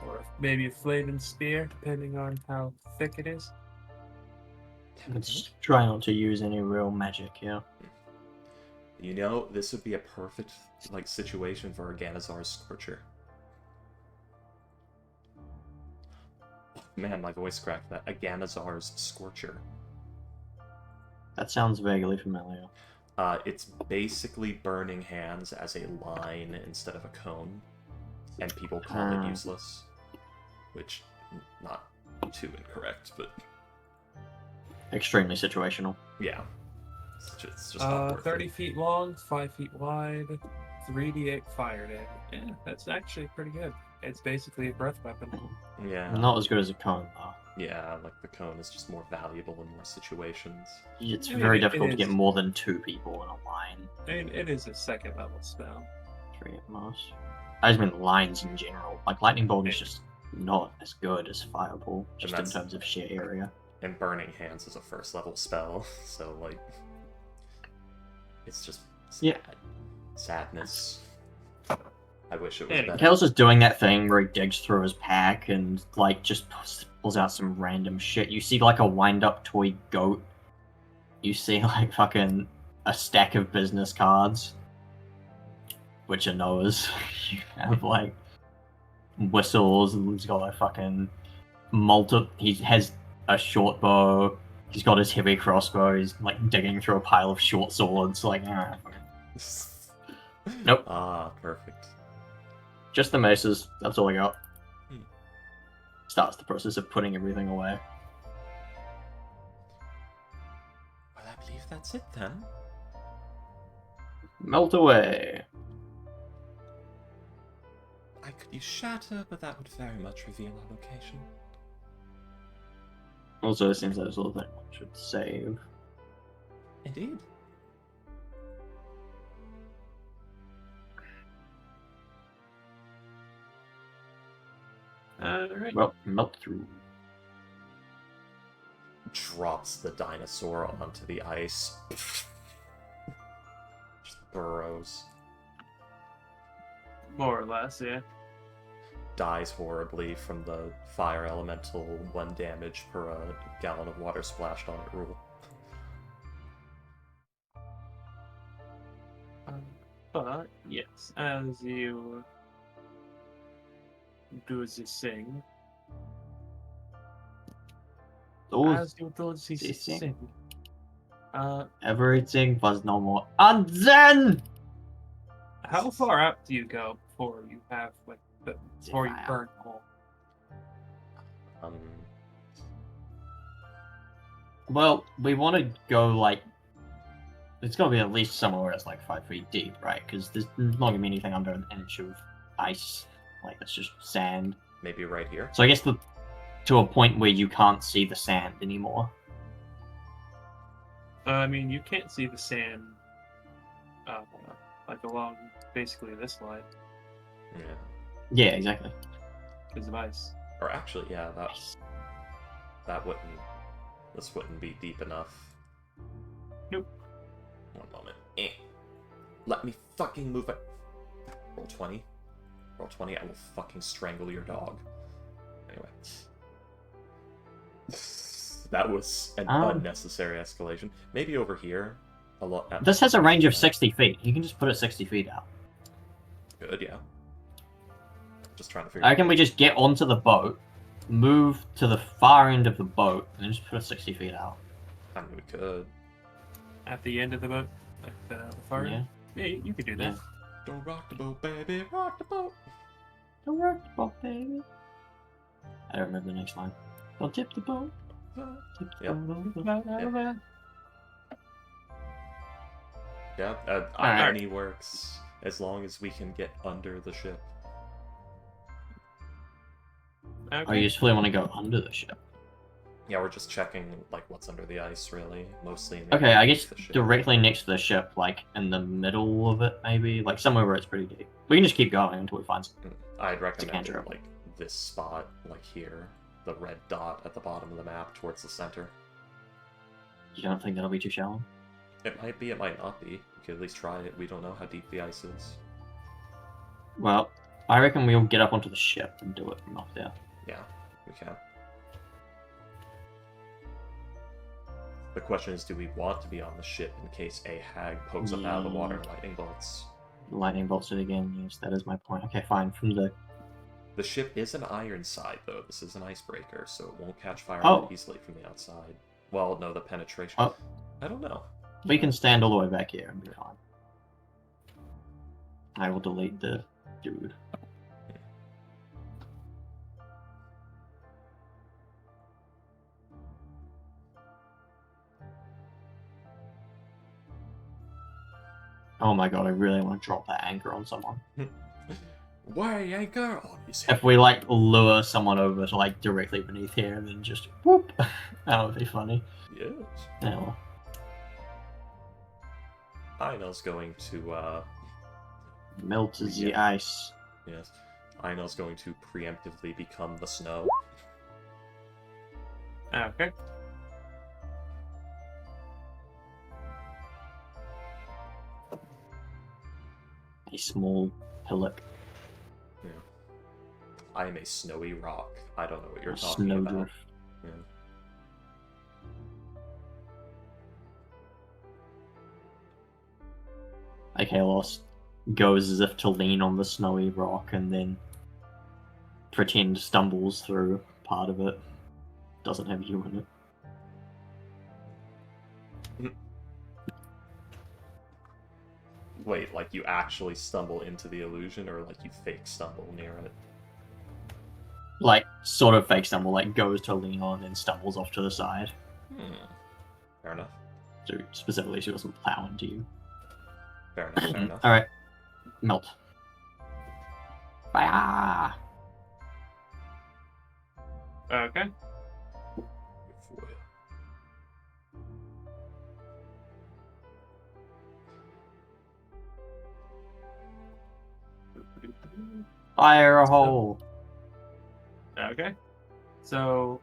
Or maybe a flaming spear, depending on how thick it is. Let's try not to use any real magic here. You know, this would be a perfect situation for Organizar's Scorcher. Man, my voice cracked that. Organizar's Scorcher. That sounds vaguely familiar. It's basically burning hands as a line instead of a cone, and people call it useless, which not too incorrect, but Extremely situational. yeah, it's just not worth 30 it. feet long, 5 feet wide, 3d8 fire damage. Yeah, that's actually pretty good. It's basically a breath weapon. Yeah, Not as good as a cone, though. yeah, like the cone is just more valuable in more situations. It's I mean, very it difficult to is. get more than 2 people in a line. And it is a second level spell. 3 at most. I just mean lines in general. Like, Lightning Bolt is just not as good as Fireball, just in that's- terms of sheer area. And Burning Hands is a first level spell, so like, it's just sad. Yeah. Sadness. I wish it was better. Kale's just doing that thing where he digs through his pack and like just pulls out some random shit. You see like a wind-up toy goat. You see like fucking a stack of business cards, which are Noah's. You have like whistles, and he's got a fucking he has a short bow. He's got his heavy crossbow. He's like digging through a pile of short swords. Like, nope. Ah, perfect. Just the maces. That's all I got. Hmm. Starts the process of putting everything away. Well, I believe that's it then. Melt away. I could use shatter, but that would very much reveal our location. Also, it seems like this little thing should save. Indeed. Alright. Well, melt through. Drops the dinosaur onto the ice. Just burrows. More or less, yeah. Dies horribly from the fire elemental 1 damage per gallon of water splashed on it rule. But, yes, as you do this thing, as you do this thing, everything was no more. And then! how far out do you go before you have, like, before you burn the hole? Well, we want to go, like... It's got to be at least somewhere where it's, like, 5 feet deep, right? Because there's not going to be anything under an inch of ice. Like, it's just sand. Maybe right here? So I guess to a point where you can't see the sand anymore. I mean, you can't see the sand, like, along basically this line. Yeah. Yeah, exactly. Because of ice. Or actually, yeah, this wouldn't be deep enough. Nope. One moment. Let me fucking move it. Roll 20. Roll 20, I will fucking strangle your dog. Anyway. That was an unnecessary escalation. Maybe over here. This has a range of 60 feet. You can just put it 60 feet out. Good, yeah. Just trying to figure I reckon we just get onto the boat, move to the far end of the boat, and then just put it 60 feet out. I mean, we could. At the end of the boat? Like the far end? Yeah, you could do that. Yeah. Don't rock the boat, baby, rock the boat. Don't rock the boat, baby. I don't remember the next line. Don't tip the boat. Tip the boat. Yeah, Alright. any works as long as we can get under the ship. Okay. Oh, you just really want to go under the ship? Yeah, we're just checking like what's under the ice, really, mostly. In the Okay, I guess the ship. directly next to the ship, like in the middle of it, maybe, like somewhere where it's pretty deep. We can just keep going until we find something. I'd recommend cantrip. like this spot, like here, the red dot at the bottom of the map towards the center. You don't think that'll be too shallow? It might be, it might not be. We could at least try it. We don't know how deep the ice is. Well, I reckon we'll get up onto the ship and do it from up there. Yeah, we can. The question is, do we want to be on the ship in case a hag pokes up out of the water and lightning bolts? Lightning bolts it again, yes, that is my point. Okay, fine, from the... The ship is an iron side, though. This is an icebreaker, so it won't catch fire Oh. easily from the outside. Well, no, the penetration. Oh. I don't know. We can stand all the way back here and be fine. I will delete the dude. Oh my god, I really want to drop that anchor on someone. Why, anchor? Oh, If we, like, lure someone over to, like, directly beneath here and then just whoop, that would be funny. Yes. Yeah, well. Einel's going to, Melt the Yeah. ice. yes. Einel's going to preemptively become the snow. Okay. A small hillock. I am a snowy rock. I don't know what you're A talking about. snowdrift. Yeah. Akalos goes as if to lean on the snowy rock and then pretend stumbles through part of it. Doesn't have you in it. Wait, like you actually stumble into the illusion, or like you fake stumble near it? Like, sort of fake stumble, like goes to lean on and stumbles off to the side. Fair enough. So specifically, she doesn't plow into you. Fair enough, fair enough. Alright. Melt. Fire! Okay. Fire a hole! Okay. So,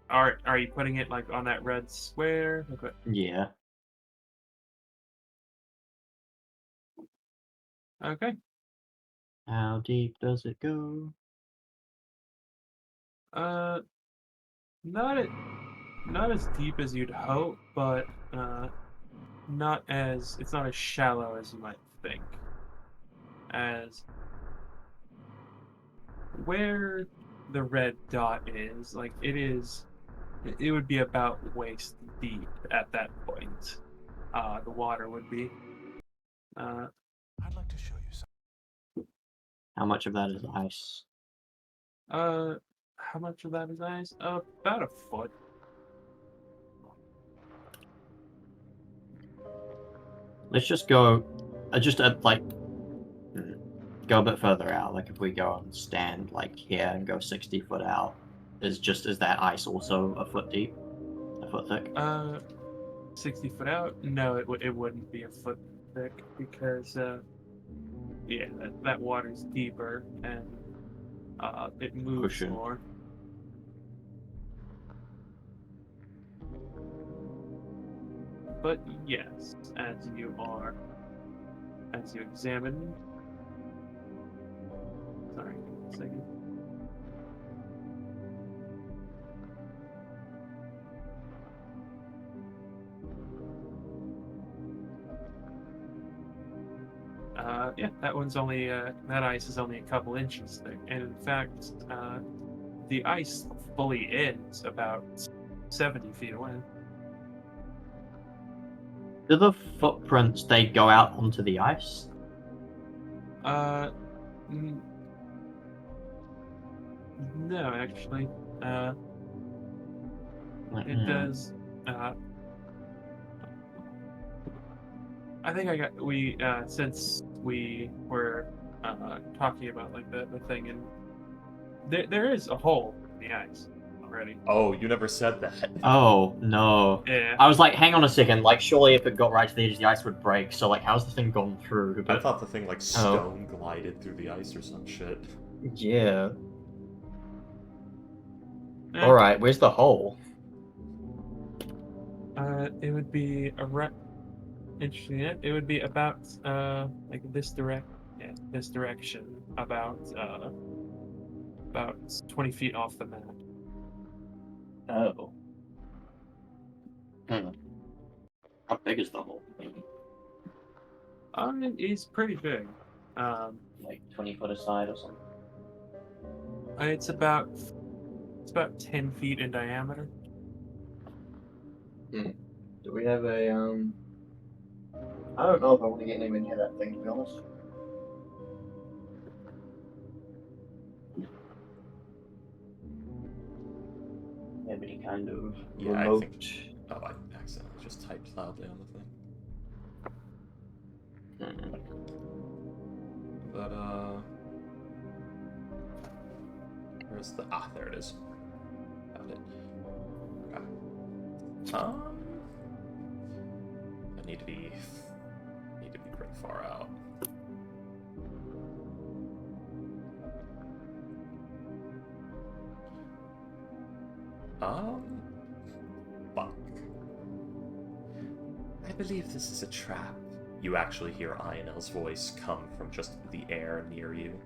are you putting it like on that red square? Like what? Yeah. Okay. How deep does it go? Not as deep as you'd hope, but it's not as shallow as you might think. As where the red dot is, like it would be about waist deep at that point. The water would be. I'd like to show you something. How much of that is ice? How much of that is ice? About a foot. Let's just go, like, go a bit further out. Like, if we go and stand, like, here and go 60 foot out, is that ice also a foot deep? A foot thick? 60 foot out? No, it wouldn't be a foot thick because, yeah, that water's deeper and it moves Cushion. more. But yes, as you examine. Sorry, give me a second. Yeah, that ice is only a couple inches thick, and in fact, the ice fully ends about 70 feet away. Do the footprints, they go out onto the ice? No, actually, it Hmm. does. I think since we were talking about like the thing, and there is a hole in the ice already. Oh, you never said that. Oh, no. Yeah. I was like, hang on a second, like, surely if it got right to the edge, the ice would break, so, like, how's the thing gone through? I But, thought the thing like stone glided through the ice or some shit. yeah. Eh, Alright, where's the hole? It would be interesting. It would be about like this direction, about 20 feet off the map. Oh. How big is the hole? It is pretty big. Like 20 foot aside or something? It's about 10 feet in diameter. Do we have a, I don't know if I want to get anywhere near that thing, to be honest. Have any kind of Yeah, remote... I think. Oh, I accidentally just typed loudly on the thing. But where's the there it is. Found it. Okay. I need to be pretty far out. Fuck. I believe this is a trap. You actually hear Ionel's voice come from just the air near you.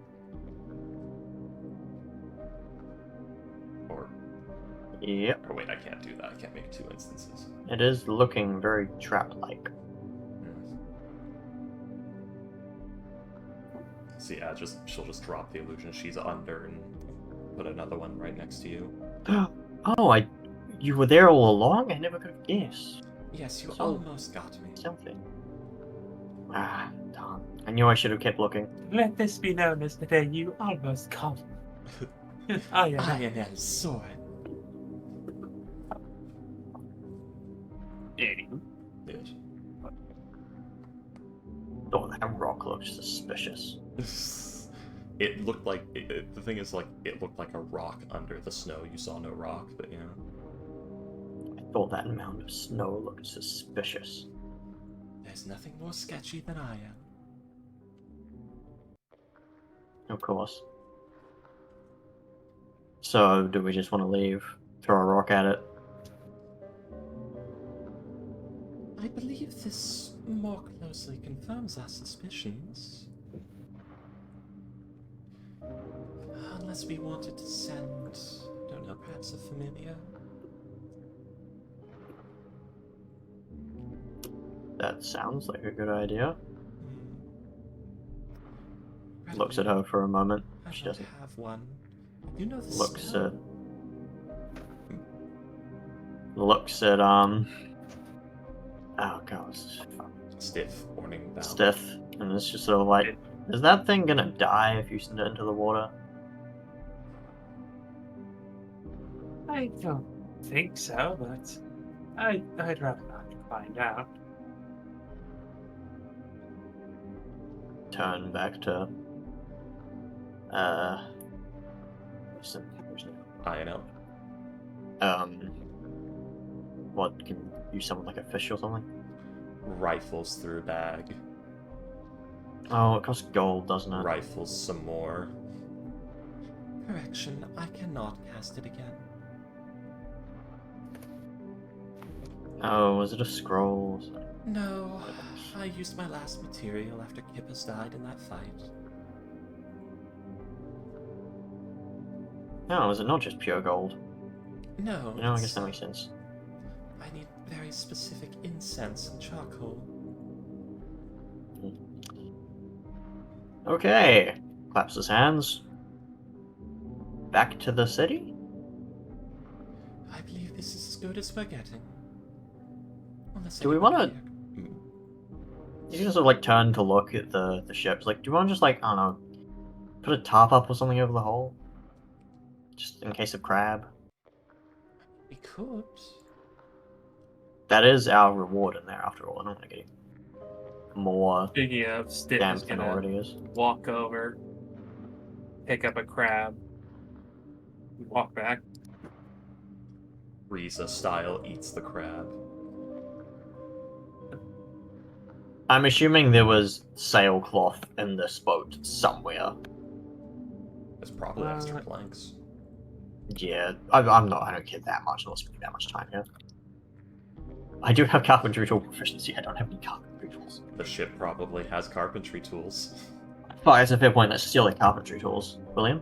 Yep. Or wait, I can't do that. I can't make 2 instances. It is looking very trap-like. So yeah, she'll just drop the illusion she's under and put another one right next to you. Oh, you were there all along? I never could have guessed. Yes, you So- almost got me. Something. Ah, darn. I knew I should have kept looking. Let this be known as the day you almost caught me. Lionel's sword. Anywho. Yes. Oh, that rock looks suspicious. It looked like the thing is, like, it looked like a rock under the snow. You saw no rock, but yeah. I thought that amount of snow looked suspicious. There's nothing more sketchy than I am. Of course. So, do we just want to leave? Throw a rock at it? I believe this more closely confirms our suspicions. Unless we wanted to send, I don't know, perhaps a familiar? That sounds like a good idea. Hmm. Looks at her for a moment. I She don't doesn't. have one. You know the Looks smell? at. Looks at Oh god, this is fucking Stiff, warning bound. stiff, and it's just sort of like, is that thing gonna die if you send it into the water? I don't think so, but I'd rather not find out. Turn back to some, I know. what, can you summon like a fish or something? Rifles through bag. Oh, it costs gold, doesn't it? Rifles some more. Correction, I cannot cast it again. Oh, was it a scroll? No, I used my last material after Kippus died in that fight. No, is it not just pure gold? No, You know, I it's, guess that makes sense. I need very specific incense and charcoal. Okay. Claps his hands. Back to the city? I believe this is as good as we're getting. Unless Do we anyone wanna- here- You can just sort of like turn to look at the ships. Like, do you want to just like, I don't know, put a tarp up or something over the hole? Just in case of crab? We could. That is our reward in there after all. I don't want to get more Speaking of, Stiff damp is than gonna already is. walk over, pick up a crab, walk back. Riza style eats the crab. I'm assuming there was sailcloth in this boat somewhere. There's probably extra planks. Yeah, I don't care that much. I'm not spending that much time here. I do have carpentry tool proficiency. I don't have any carpentry tools. The ship probably has carpentry tools. Well, it's a fair point. Let's steal their carpentry tools. William?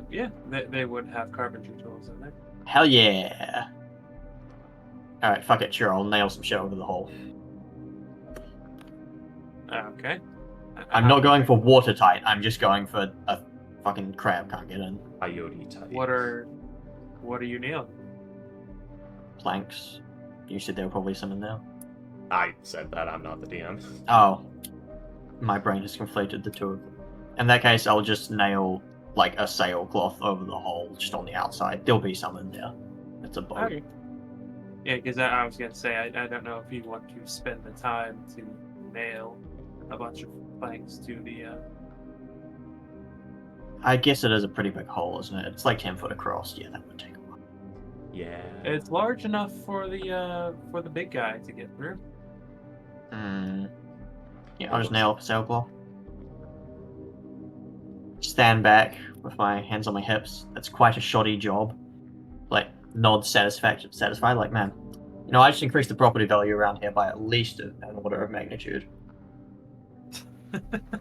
Yeah, they would have carpentry tools in there. Hell yeah! Alright, fuck it, sure, I'll nail some shit over the hole. Okay. I'm not going for watertight, I'm just going for a fucking crab can't get in. Coyote type. What are you nailing? Planks. You said there were probably some in there. I said that, I'm not the DM. Oh. My brain has conflated the two of them. In that case, I'll just nail, like, a sailcloth over the hole, just on the outside. There'll be some in there. It's a boat. Okay. Yeah, because I was gonna say I don't know if you want to spend the time to nail a bunch of planks to the. I guess it is a pretty big hole, isn't it? It's like 10 foot across. Yeah, that would take a while. Yeah. It's large enough for the big guy to get through. Yeah, I'll just nail up a sailcloth. Stand back with my hands on my hips. That's quite a shoddy job. Like, nod satisfied. Like, man, you know, I just increased the property value around here by at least an order of magnitude.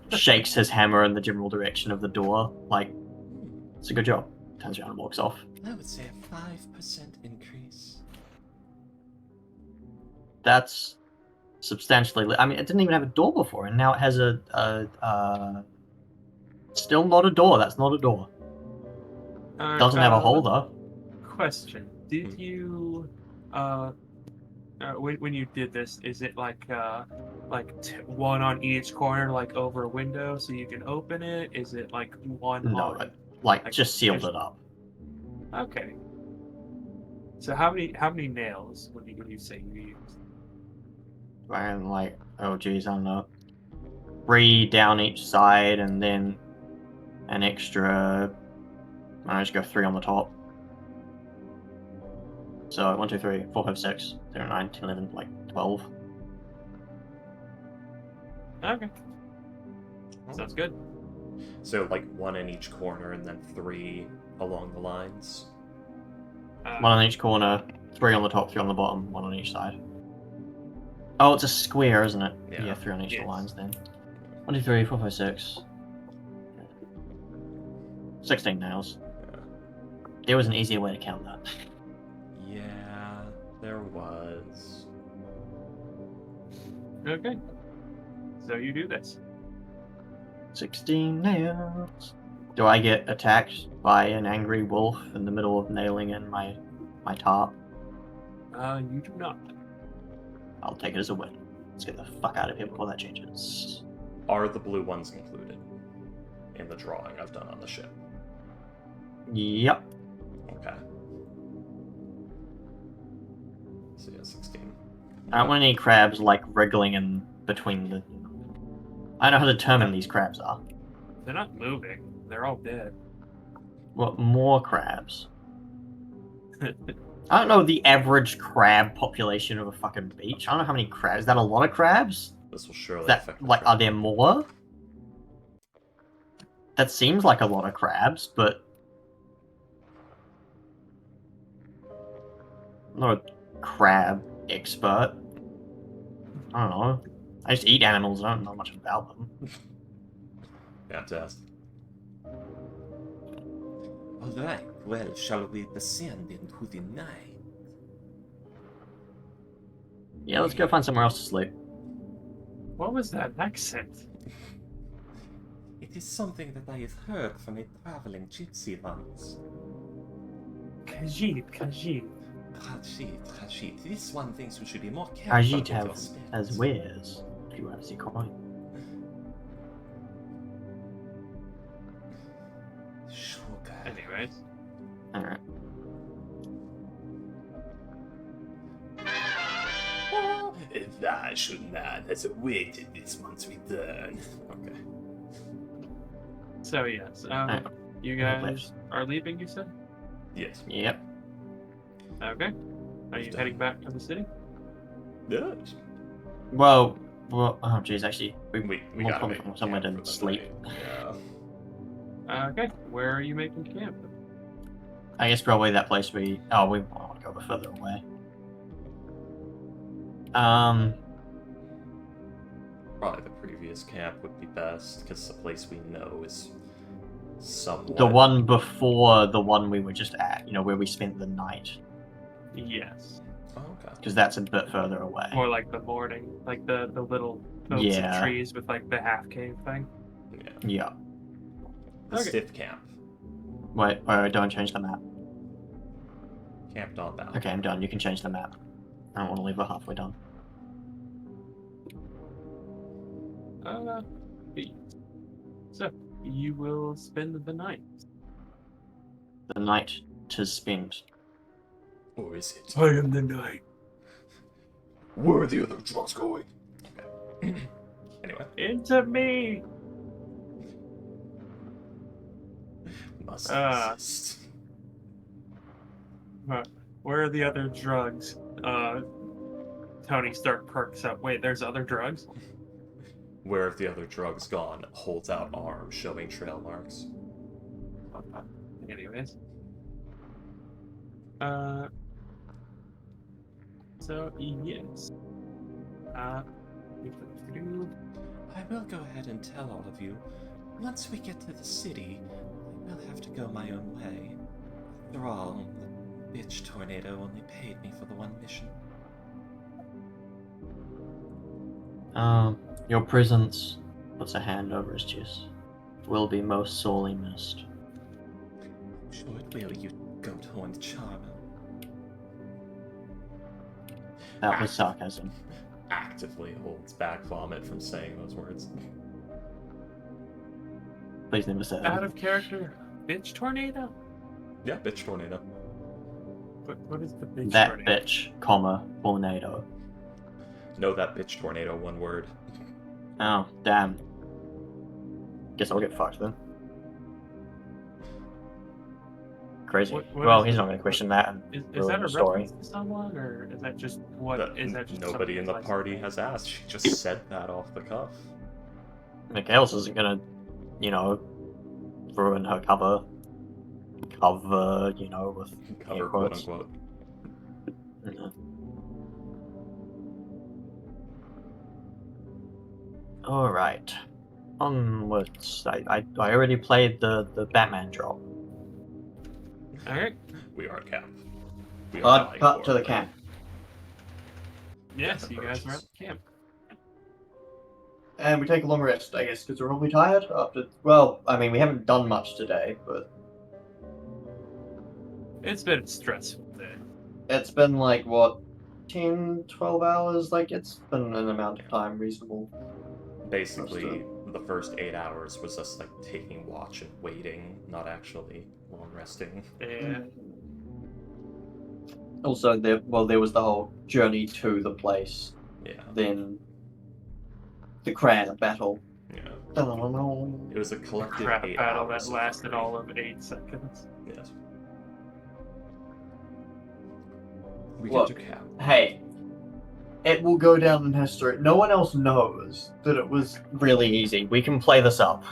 Shakes his hammer in the general direction of the door. Like, it's a good job. Turns around and walks off. I would say a 5% increase. That's substantially. I mean, it didn't even have a door before, and now it has still not a door. That's not a door. Doesn't have a hole though. Question: Did you, when you did this, is it like one on each corner, like over a window, so you can open it? Is it like one No, on? like just sealed it up. Okay. So how many nails would you say you used? And like, oh geez, I don't know. 3 down each side, and then an extra. I just go 3 on the top. So 1, 2, 3, 4, 5, 6, 7, 9, 10, 11, like 12. Okay. Sounds good. So like 1 in each corner and then 3 along the lines. 1 on each corner, 3 on the top, 3 on the bottom, 1 on each side. Oh, it's a square, isn't it? Yeah. 3 on each of Yes. the lines then. 1, 2, 3, 4, 5, 6. 16 nails. Yeah. There was an easier way to count that. Yeah, there was. Okay. So you do this. 16 nails. Do I get attacked by an angry wolf in the middle of nailing in my top? You do not. I'll take it as a win. Let's get the fuck out of here before that changes. Are the blue ones included in the drawing I've done on the ship? Yep. Okay. So yeah, 16. I don't want any crabs like wriggling in between the. I don't know how determined these crabs are. They're not moving. They're all dead. What more crabs? I don't know the average crab population of a fucking beach. I don't know how many crabs. Is that a lot of crabs? This will surely That affect the like, are trade. there more? That seems like a lot of crabs, but I'm not a crab expert. I don't know. I just eat animals. I don't know much about them. Fantastic. Alright, well, shall we descend into the night? Yeah, let's go find somewhere else to sleep. What was that accent? It is something that I have heard from a traveling gypsy once. Khajiit. Rashid. This one thinks we should be more careful Khajiit with your have spells. as wares. If you have the coin. Sugar. Anyways. Alright. I should not have awaited this month's return. Okay. So yes, Alright. you Left. guys are leaving. You said. Yes. Yep. Okay. Are you heading back to the city? Yes. Well, oh jeez, actually, We we'll gotta come make from somewhere camp to for the sleep. night. Yeah. Okay. Where are you making camp? I guess probably that place we want to go a bit further away. Probably the previous camp would be best, because the place we know is somewhat... The one before the one we were just at, where we spent the night, Yes. Oh, okay. because that's a bit further away. More like the morning, like the little oaks Yeah. and trees with like the half cave thing. Yeah. Yeah. The Okay. stiff camp. Wait, don't change the map. Camped on that. Okay, I'm done. You can change the map. I don't want to leave it halfway done. So you will spend the night. The night to spend. Or is it? I am the night. Where are the other trucks going? Okay. Anyway. Into me. Must exist. Where are the other drugs? Tony Stark perks up. Wait, there's other drugs? Where have the other drugs gone? Holds out arm, showing trail marks. Anyways. So, yes. I will go ahead and tell all of you. Once we get to the city, I will have to go my own way. After all, the bitch tornado only paid me for the one mission. Your presence, puts a hand over his chest, will be most sorely missed. Sure it will, you goat-horned charmer. That was sarcasm. Actively holds back Vomit from saying those words. Please never say Out that. of character, bitch tornado. Yeah, bitch tornado. What is the bitch That tornado? bitch, comma, tornado. No, that bitch tornado, one word. Oh, damn. Guess I'll get fucked then. Crazy. What Well, is he's it? not going to question that and Is ruin that a the story. reference to someone, or is that just what? That Is that just nobody in the something party like- has asked. She just said that off the cuff. Mikhails isn't going to, ruin her cover, with Cover, air quote quotes. unquote. Mhm. Alright. Onwards. I already played the Batman drop. All right. We are at camp. We are dying Cut for to the it. camp. Yes, the you guys are purchase. at camp. And we take a long rest, I guess, because we're probably tired after. Well, I mean, we haven't done much today, but It's been a stressful day. it's been like, what, 10, 12 hours? Like, it's been an amount of time reasonable. Basically, the first 8 hours was us like taking watch and waiting, not actually long resting. And Also, there was the whole journey to the place, Yeah, then the crab battle. yeah. Dun-dun-dun-dun. It was a collective crap 8 battle hours. that lasted all of 8 seconds. Yes. We Look. get to camp. Hey, it will go down in history. No one else knows that it was really easy. We can play this up.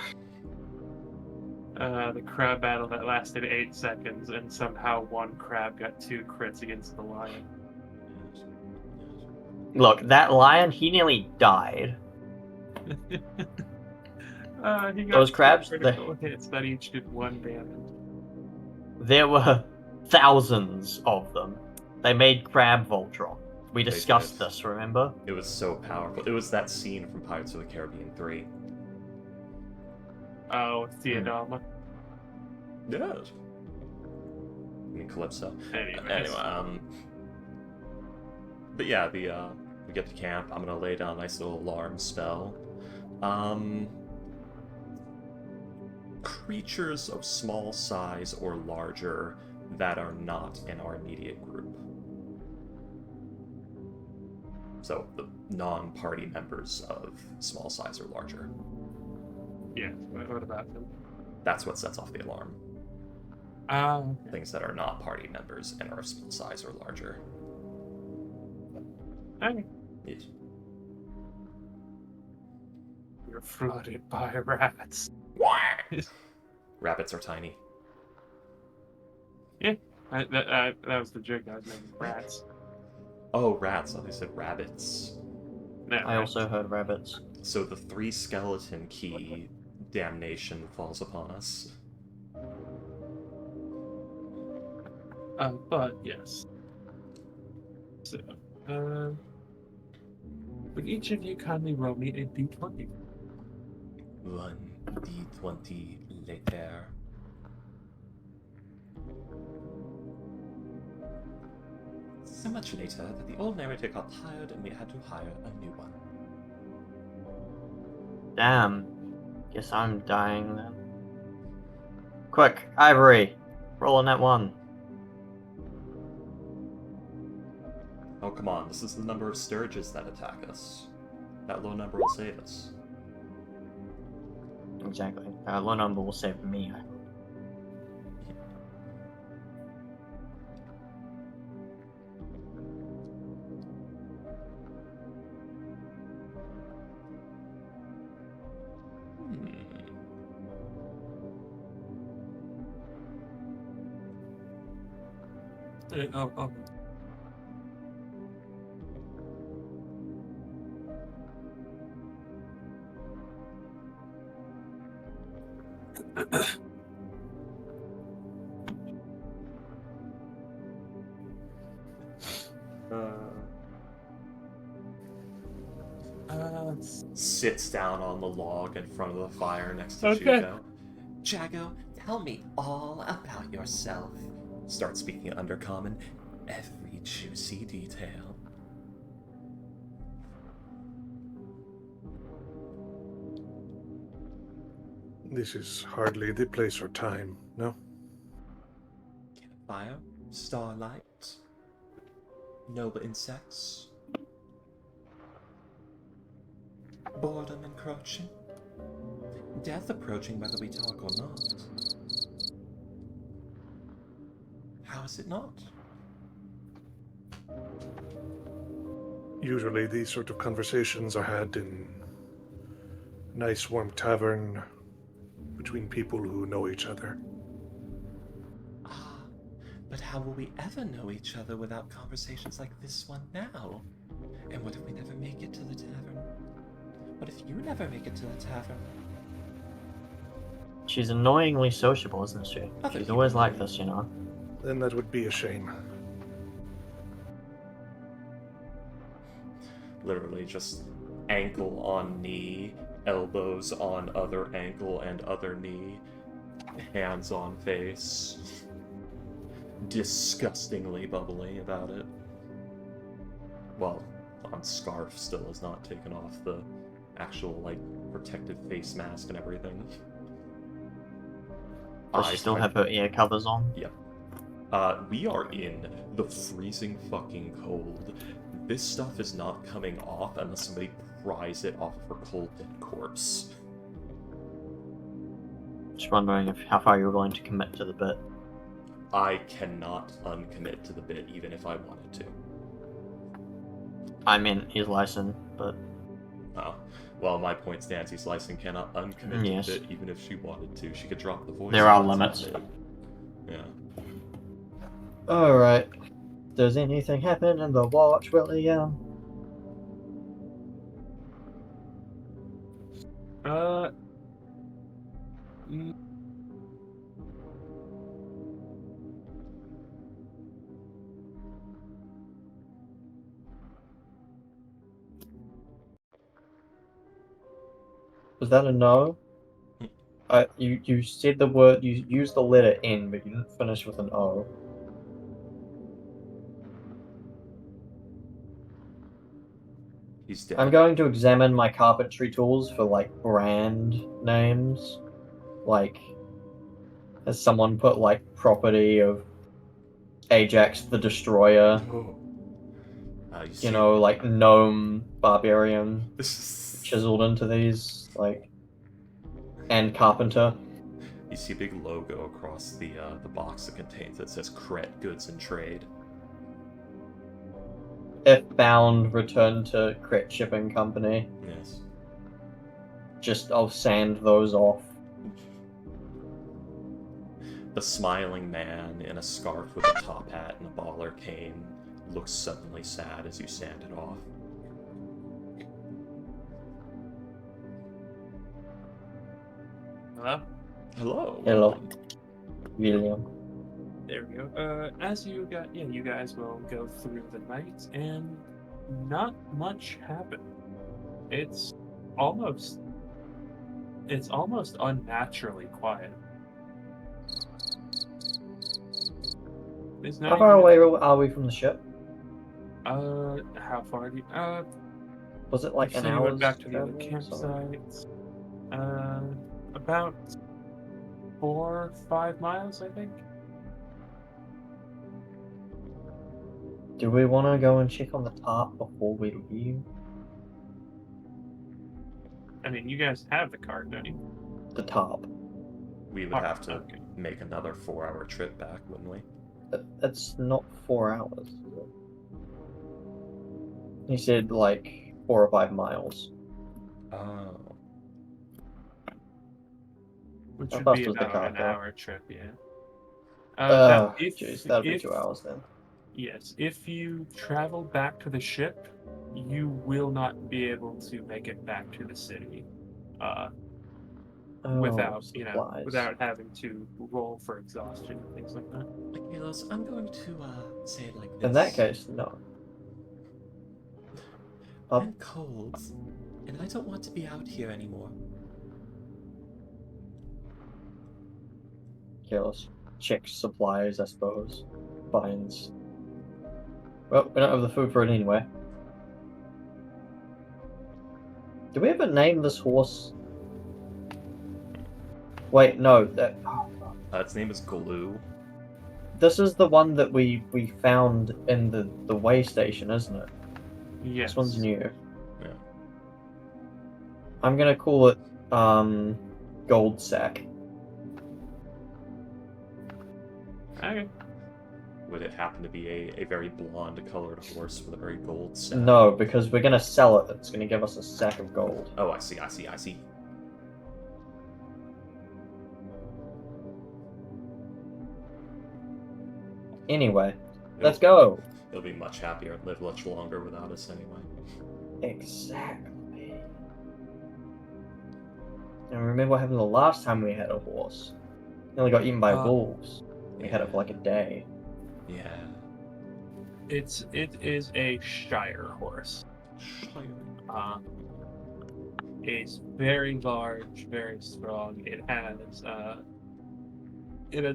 The crab battle that lasted 8 seconds, and somehow one crab got 2 crits against the lion. Yes. Look, that lion, he nearly died. He got Those 2 crabs, critical hits that each did 1 damage. There were thousands of them. They made Crab Voltron. We They discussed did. this, remember? It was so powerful. It was that scene from Pirates of the Caribbean 3. Oh, with Theodama. Yes. I mean, Calypso. Anyways. Anyway, but yeah, we get to camp. I'm gonna lay down a nice little alarm spell. Creatures of small size or larger that are not in our immediate group. So the non-party members of small size or larger. Yeah, what about him? That's what sets off the alarm. Okay. Things that are not party members and are of small size or larger. Hey, Yes. you're flooded by rats. Rabbits are tiny. That was the joke I was making. Rats. Oh, rats. I thought they said rabbits. No, I also heard rabbits. So the 3 skeleton key damnation falls upon us. But yes. So, would each of you kindly roll me a d20? 1 d20 later. So much later that the old narrator got tired and we had to hire a new one. Damn. Guess I'm dying then. Quick, Ivory. Roll on that one. Oh, come on. This is the number of sturges that attack us. That low number will save us. Exactly. Low number will save me. Oh. sits down on the log in front of the fire next to Okay. Jugo. Jago, tell me all about yourself. Start speaking Undercommon. Every juicy detail. This is hardly the place or time, no? Campfire, starlight, noble insects, boredom encroaching, death approaching whether we talk or not. How is it not? Usually these sort of conversations are had in a nice warm tavern between people who know each other. Ah, but how will we ever know each other without conversations like this one now? And what if we never make it to the tavern? What if you never make it to the tavern? She's annoyingly sociable, isn't she? Other She's always people like do. this, you know? Then that would be a shame. Literally just ankle on knee, elbows on other ankle and other knee, hands on face. Disgustingly bubbly about it. Well, on scarf still is not taken off the actual, like, protective face mask and everything. Does she still have her ear covers on? Yep. We are in the freezing fucking cold. This stuff is not coming off unless somebody pries it off of her cold dead corpse. Just wondering how far you were going to commit to the bit. I cannot uncommit to the bit even if I wanted to. I mean, he's licensed, but Oh. Well, my point stands, he's licensed cannot uncommit Yes. to the bit even if she wanted to. She could drop the voice. There are lines limits. Yeah. alright. Does anything happen in the watch, William? Mm, Was that a no? You said the word, you used the letter N, but you didn't finish with an O. He's dead. I'm going to examine my carpentry tools for, like, brand names. Like, has someone put, like, property of Ajax the Destroyer? You see, You know, like, Gnome Barbarian this is... chiseled into these, like, and Carpenter. You see a big logo across the box that contains it. It says Cret Goods and Trade. If bound, return to Crit Shipping Company. Yes. Just, I'll sand those off. The smiling man in a scarf with a top hat and a baller cane looks suddenly sad as you sand it off. hello? Hello. Hello. William. There we go. As you guys will go through the night, and not much happened. It's almost unnaturally quiet. There's not How far even- away are we from the ship? How far do you, Was it like so an you hour? went back to the other campsite. About 4 or 5 miles, I think. Do we want to go and check on the top before we leave? I mean, you guys have the card, don't you? The top. We would have to make another 4-hour trip back, wouldn't we? That's not 4 hours. Is it? He said like 4 or 5 miles. Oh. Which How would fast be was the about car, an though? hour trip, yeah. Jeez, that'd be 2 hours then. Yes, if you travel back to the ship, you will not be able to make it back to the city. Without supplies. without having to roll for exhaustion and things like that. Milos, I'm going to say it like this. In that case, no. I'm cold. And I don't want to be out here anymore. Careless. Checks supplies, I suppose. Finds. Well, we don't have the food for it anyway. Did we ever name this horse? Wait, no. Its name is Glue. This is the one that we found in the way station, isn't it? Yes. This one's new. Yeah. I'm gonna call it Gold Sack. Okay. Would it happen to be a very blonde colored horse with a very gold sack? No, because we're gonna sell it. It's gonna give us a sack of gold. Oh, I see. Anyway, let's go. He'll be much happier and live much longer without us anyway. Exactly. And remember what happened the last time we had a horse? It only got eaten by wolves. We had it for like a day. Yeah. It is a Shire horse. It's very large, very strong. It has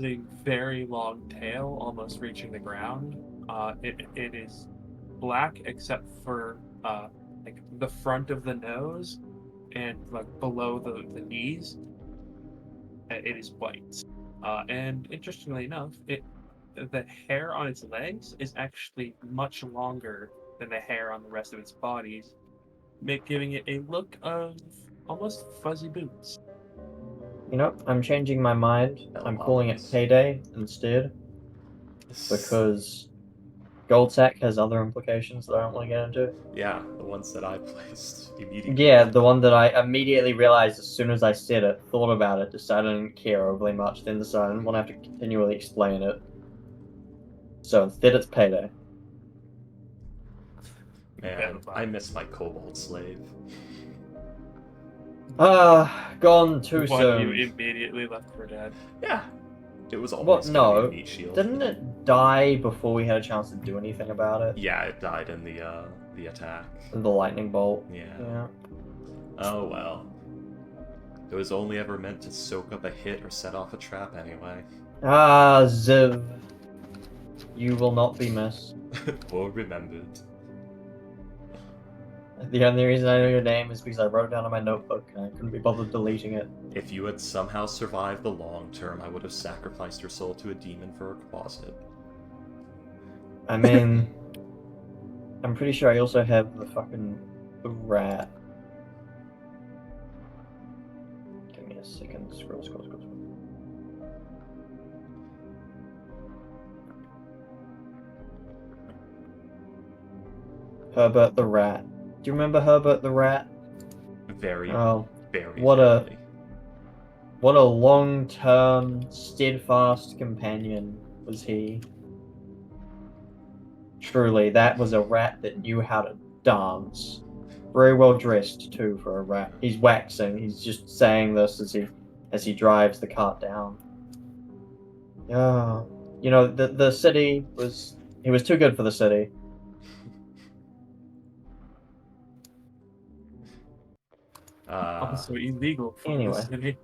a very long tail, almost reaching the ground. It is black except for like the front of the nose and like below the knees. It is white. And interestingly enough, the hair on its legs is actually much longer than the hair on the rest of its bodies, giving it a look of almost fuzzy boots. You know, I'm changing my mind. I'm calling it Payday instead. Because Gold Sack has other implications that I don't want to get into. Yeah, the ones that I placed immediately. Yeah, the one that I immediately realized as soon as I said it, thought about it, decided I didn't care overly much, then decided I didn't want to have to continually explain it. So instead it's Payday. Man, I miss my kobold slave. Gone too One soon. you immediately left for dead. Yeah. It was always What? gonna No. be a meat shield. Didn't it die before we had a chance to do anything about it? Yeah, it died in the attack. The lightning bolt. Yeah. Oh well. It was only ever meant to soak up a hit or set off a trap anyway. Ziv. You will not be missed. Or remembered. The only reason I know your name is because I wrote it down on my notebook and I couldn't be bothered deleting it. If you had somehow survived the long term, I would have sacrificed your soul to a demon for a closet. I mean, I'm pretty sure I also have the fucking rat. Give me a second. Scroll. Herbert the rat. Do you remember Herbert the rat? Very, very. What family. a long-term, steadfast companion was he. Truly, that was a rat that knew how to dance. Very well dressed too for a rat. He's waxing. He's just saying this as he drives the cart down. Yeah, you know the city was. He was too good for the city. Also illegal for Anyway. the city.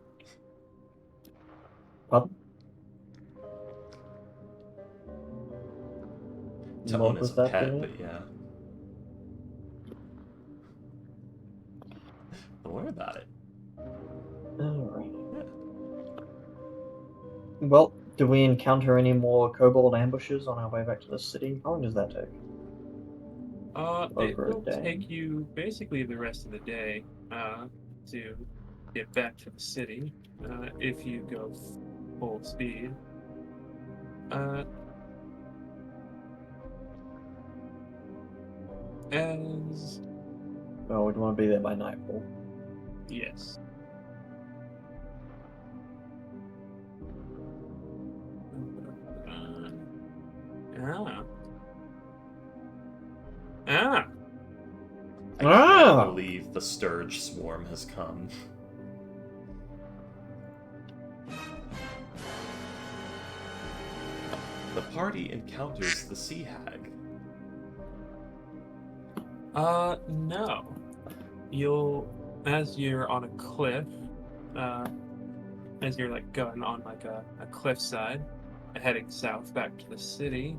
Pardon? To What own was as a that, pet, Jimmy? but yeah. Don't worry about it. Alright. Yeah. Well, do we encounter any more kobold ambushes on our way back to the city? How long does that take? It Over a will day. take you basically the rest of the day to get back to the city if you go full speed. As Well, we'd want to be there by nightfall. yes. I can't believe the Sturge swarm has come. The party encounters the sea hag. No. as you're on a cliff, as you're like going on like a cliffside, heading south back to the city,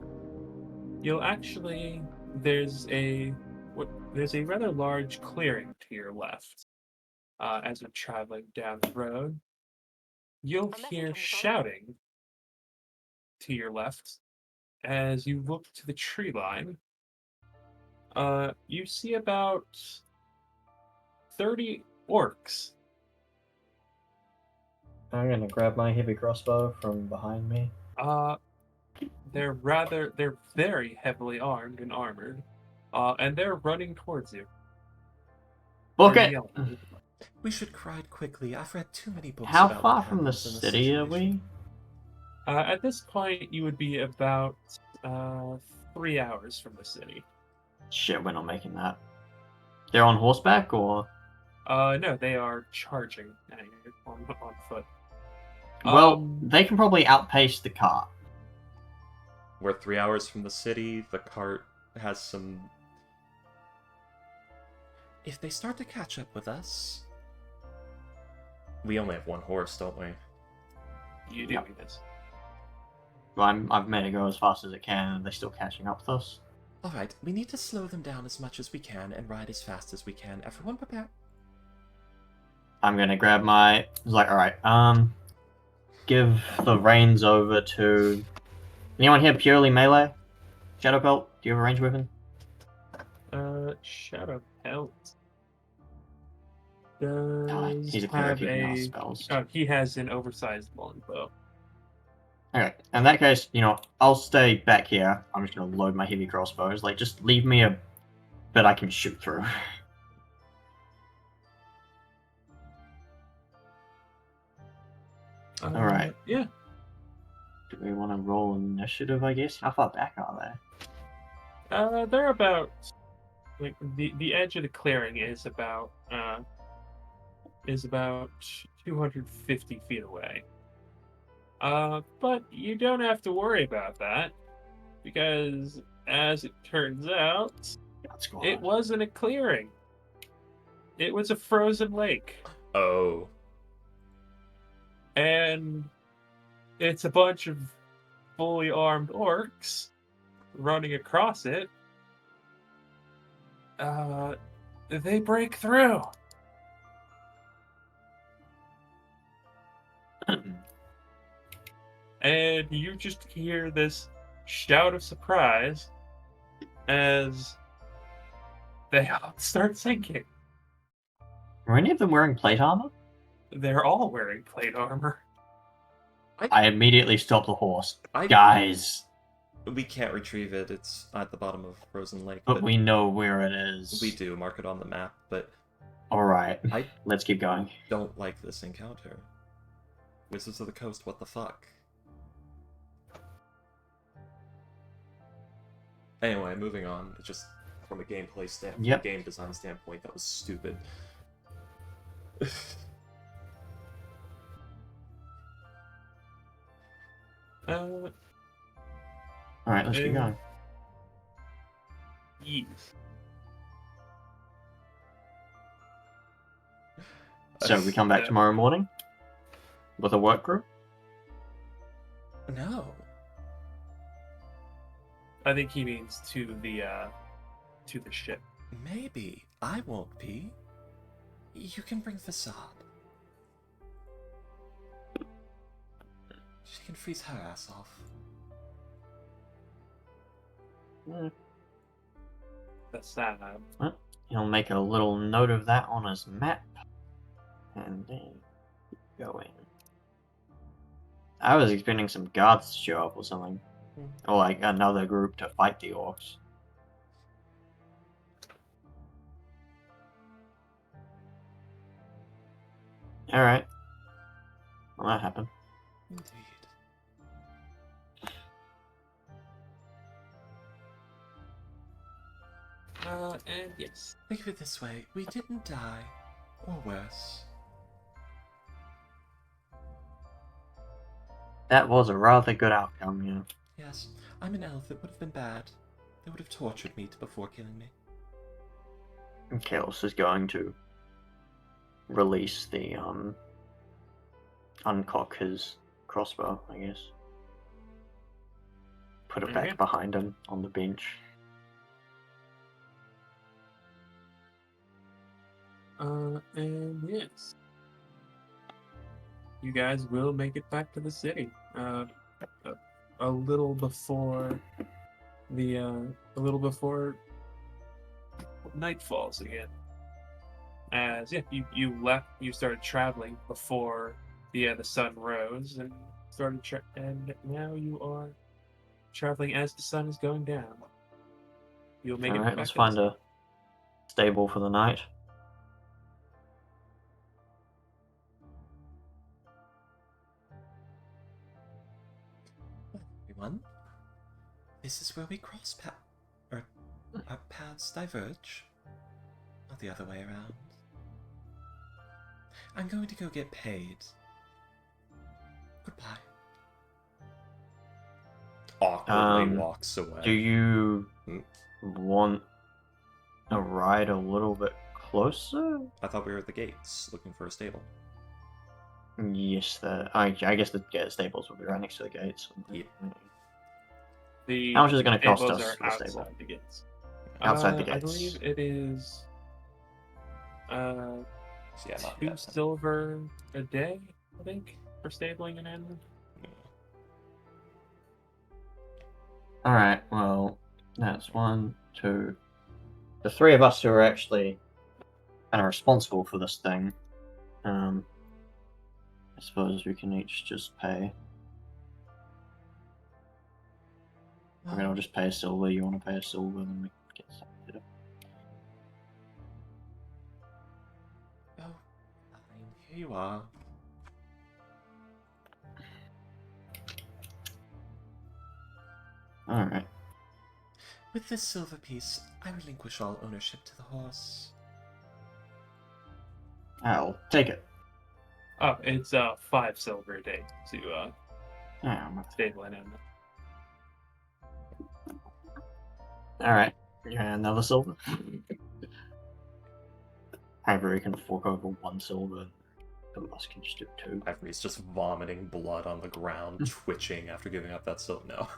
you'll actually there's a rather large clearing to your left. As you're traveling down the road, you'll hear shouting to your left. As you look to the tree line, you see about 30 orcs. I'm gonna grab my heavy crossbow from behind me. They're very heavily armed and armored, and they're running towards you. Book They're it! yelling. We should ride quickly. I've read too many books How about far what from the happens in this city are situation. we? At this point, you would be about 3 hours from the city. Shit, we're not making that. They're on horseback, or? No, they are charging at you on foot. Well, they can probably outpace the cart. We're 3 hours from the city. The cart has some... If they start to catch up with us... We only have one horse, don't we? You do this. Well, I've made it go as fast as it can, and they're still catching up with us. Alright, we need to slow them down as much as we can and ride as fast as we can. Everyone prepare. I'm gonna grab my... It's like, alright, give the reins over to... Anyone here purely melee? Shadowpelt, do you have a ranged weapon? Shadow Pelt He's a cleric, he can cast spells. he has an oversized longbow. Okay, in that case, I'll stay back here. I'm just gonna load my heavy crossbows. Like, just leave me a bit I can shoot through. Alright. Yeah. Do we want to roll initiative, I guess? How far back are they? They're about like the edge of the clearing is about 250 feet away. But you don't have to worry about that, because as it turns out, it wasn't a clearing. It was a frozen lake. Oh. And it's a bunch of fully armed orcs running across it. They break through. And you just hear this shout of surprise as they all start sinking. Are any of them wearing plate armor? They're all wearing plate armor. I immediately stop the horse. Guys! We can't retrieve it. It's at the bottom of Frozen Lake. But we know where it is. We do. Mark it on the map, but... Alright. Let's keep going. Don't like this encounter. Wizards of the Coast, what the fuck? Anyway, moving on. Just from a gameplay standpoint, game design standpoint, that was stupid. Alright, let's keep going. Yes. So we come back tomorrow morning? With a work group? No. I think he means to the ship. Maybe. I won't be. You can bring Facade. She can freeze her ass off. That's sad. Well, he'll make a little note of that on his map. And then keep going. I was expecting some guards to show up or something. Or like another group to fight the orcs. Alright. Well, that happened. Indeed. And yes. Think of it this way. We didn't die. Or worse. That was a rather good outcome, yeah. Yes, I'm an elf. It would have been bad. They would have tortured me before killing me. Chaos is going to release the uncock his crossbow, I guess. Put it back Okay. behind him on the bench. And yes, you guys will make it back to the city. A little before a little before night falls again. As you started traveling before the sun rose and and now you are traveling as the sun is going down. You'll make it Alright, back let's to the find city. a stable for the night. Everyone, this is where we cross or our paths diverge. Not the other way around. I'm going to go get paid. Goodbye. Awkwardly walks away. Do you Hmm? want a ride a little bit closer? I thought we were at the gates looking for a stable. Yes, I guess the stables will be right next to the gates. Yeah. The How much is it going to cost stables us are for the stable? outside the gates. Outside the I gates. believe it is Yeah, not 2 bad. silver a day, I think, for stabling an animal. Alright, well, that's 1, 2. The 3 of us who are actually kind of responsible for this thing, I suppose we can each just pay. I mean, I'll just pay a silver. You want to pay a silver, then we can get something to do. Oh, fine. Here you are. Alright. With this silver piece, I relinquish all ownership to the horse. I'll take it. Oh, it's 5 silver a day to stable an animal. Alright. Yeah, another silver. Ivory can fork over 1 silver. The of us can just do 2. Ivory's just vomiting blood on the ground, twitching after giving up that silver. No.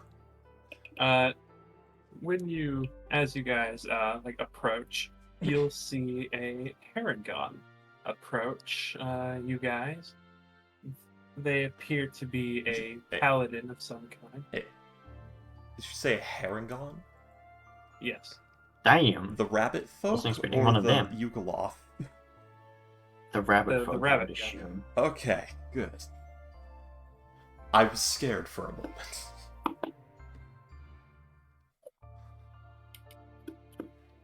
As you guys approach, you'll see a Paragon approach you guys. They appear to be a paladin of some kind. Did you say a Harangon? Yes. Damn. The rabbit folk Wasn't expecting or one of the them. Yugoloth? The rabbit The folk, rabbit I would guy. assume. Okay, good. I was scared for a moment.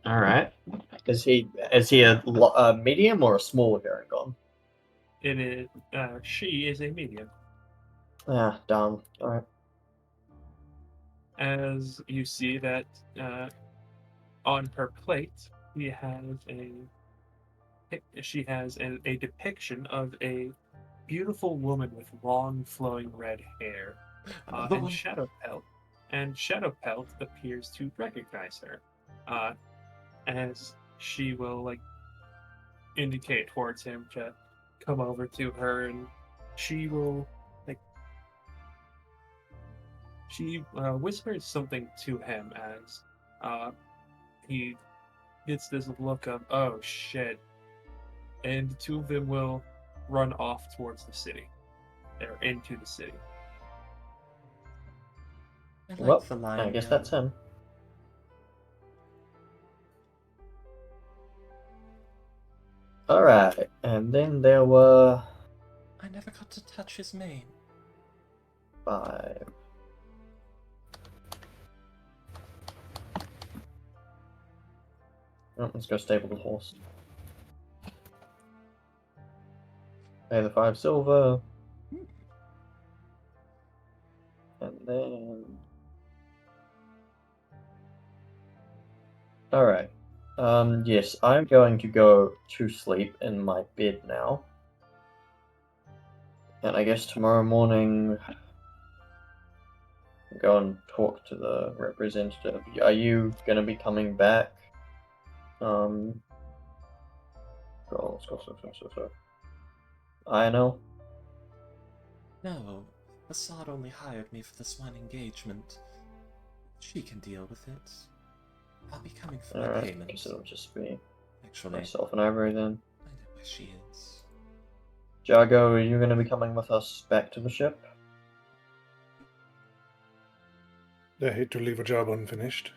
Alright. Is he a medium or a smaller Paragon? It is. She is a medium. Ah, darn. Alright. As you see that on her plate, she has a depiction of a beautiful woman with long, flowing red hair and shadow pelt. And Shadow Pelt appears to recognize her, as she will indicate towards him to come over to her, and she will she whispers something to him as he gets this look of "oh shit," and the 2 of them will run off towards the city. They're into the city. Well, I guess that's him. Alright, and then there were I never got to touch his mane. 5. Oh, let's go stable the horse. Pay the 5 silver. And then... Alright. Yes, I'm going to go to sleep in my bed now. And I guess tomorrow morning... go and talk to the representative. Are you going to be coming back? Let's go. I know. No, Assad only hired me for this one engagement. She can deal with it. I'll be coming for my Alright, payment. so it'll just be Actually, myself and Ivory then. I know where she is. Jago, are you going to be coming with us back to the ship? I hate to leave a job unfinished.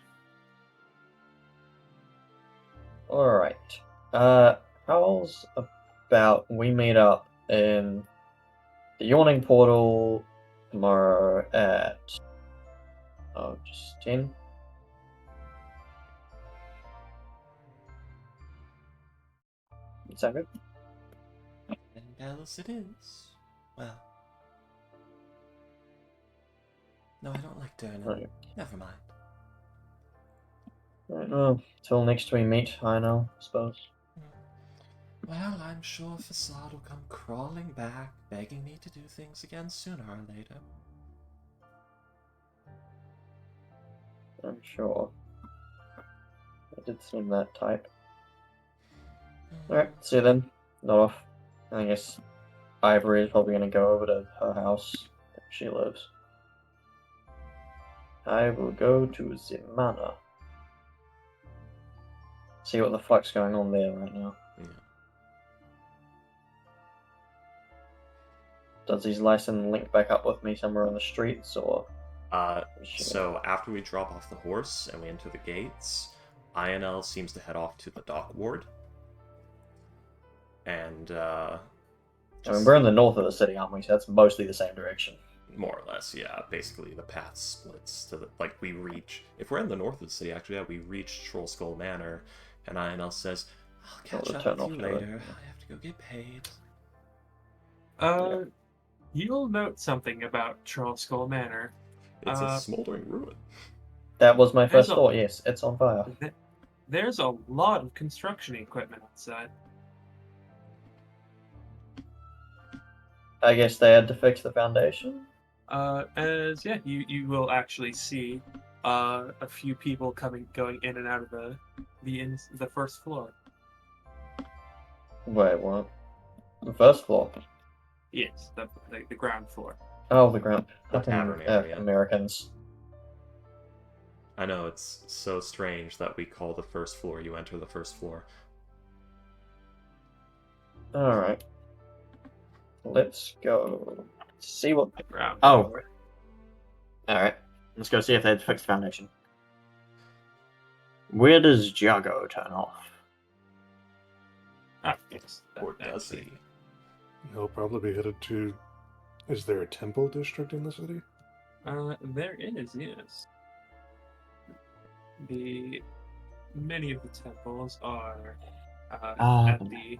Alright. How's about we meet up in the Yawning Portal tomorrow at... Oh, just 10? Does that good? And Dallas it is. Well. No, I don't like Durnan. Right. Never mind. Right, well, till next we meet, I know, I suppose. Well, I'm sure Facade will come crawling back, begging me to do things again sooner or later. I'm sure. It did seem that type. Alright, see you then. Not off. I guess Ivory is probably going to go over to her house where she lives. I will go to the manor. See what the fuck's going on there right now. Yeah. Does his license link back up with me somewhere on the streets, or... So after we drop off the horse and we enter the gates, INL seems to head off to the dock ward. And, I mean, we're in the north of the city, aren't we? So that's mostly the same direction. more or less, yeah. Basically, the path splits to the... Like, we reach... If we're in the north of the city, actually, yeah, we reach Troll Skull Manor, and INL says, I'll catch up with you later. I have to go get paid. You'll note something about Troll Skull Manor. It's a smoldering ruin. That was my first thought, yes. It's on fire. There's a lot of construction equipment outside. I guess they had to fix the foundation? You will actually see a few people going in and out of the first floor. Wait, what? The first floor? Yes, the ground floor. Oh, the ground. The tavern area. Americans. I know, it's so strange that we call the first floor you enter the first floor. Alright. Let's go see what... Ground. Oh. Alright. Let's go see if they had fixed the foundation. Where does Jago turn off? Yes. Or does he? He'll probably be headed to... Is there a temple district in the city? There is, yes. Many of the temples are at the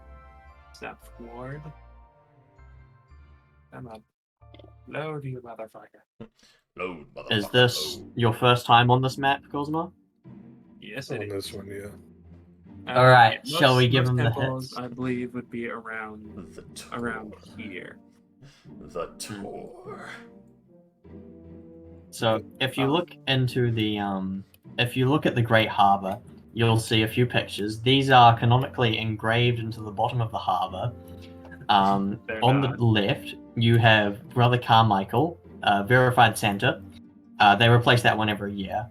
South Ward. Come on. Load, you motherfucker. Load, motherfucker. Is this load. your first time on this map, Cosmo? Yes, On it is. this one, yeah. Alright, shall we give most him the temples, hits? I believe, would be around here. The tour. So, if you look into the, if you look at the Great Harbour, you'll see a few pictures. These are canonically engraved into the bottom of the harbour. On the left, you have Brother Carmichael, Verified Santa. They replace that one every year.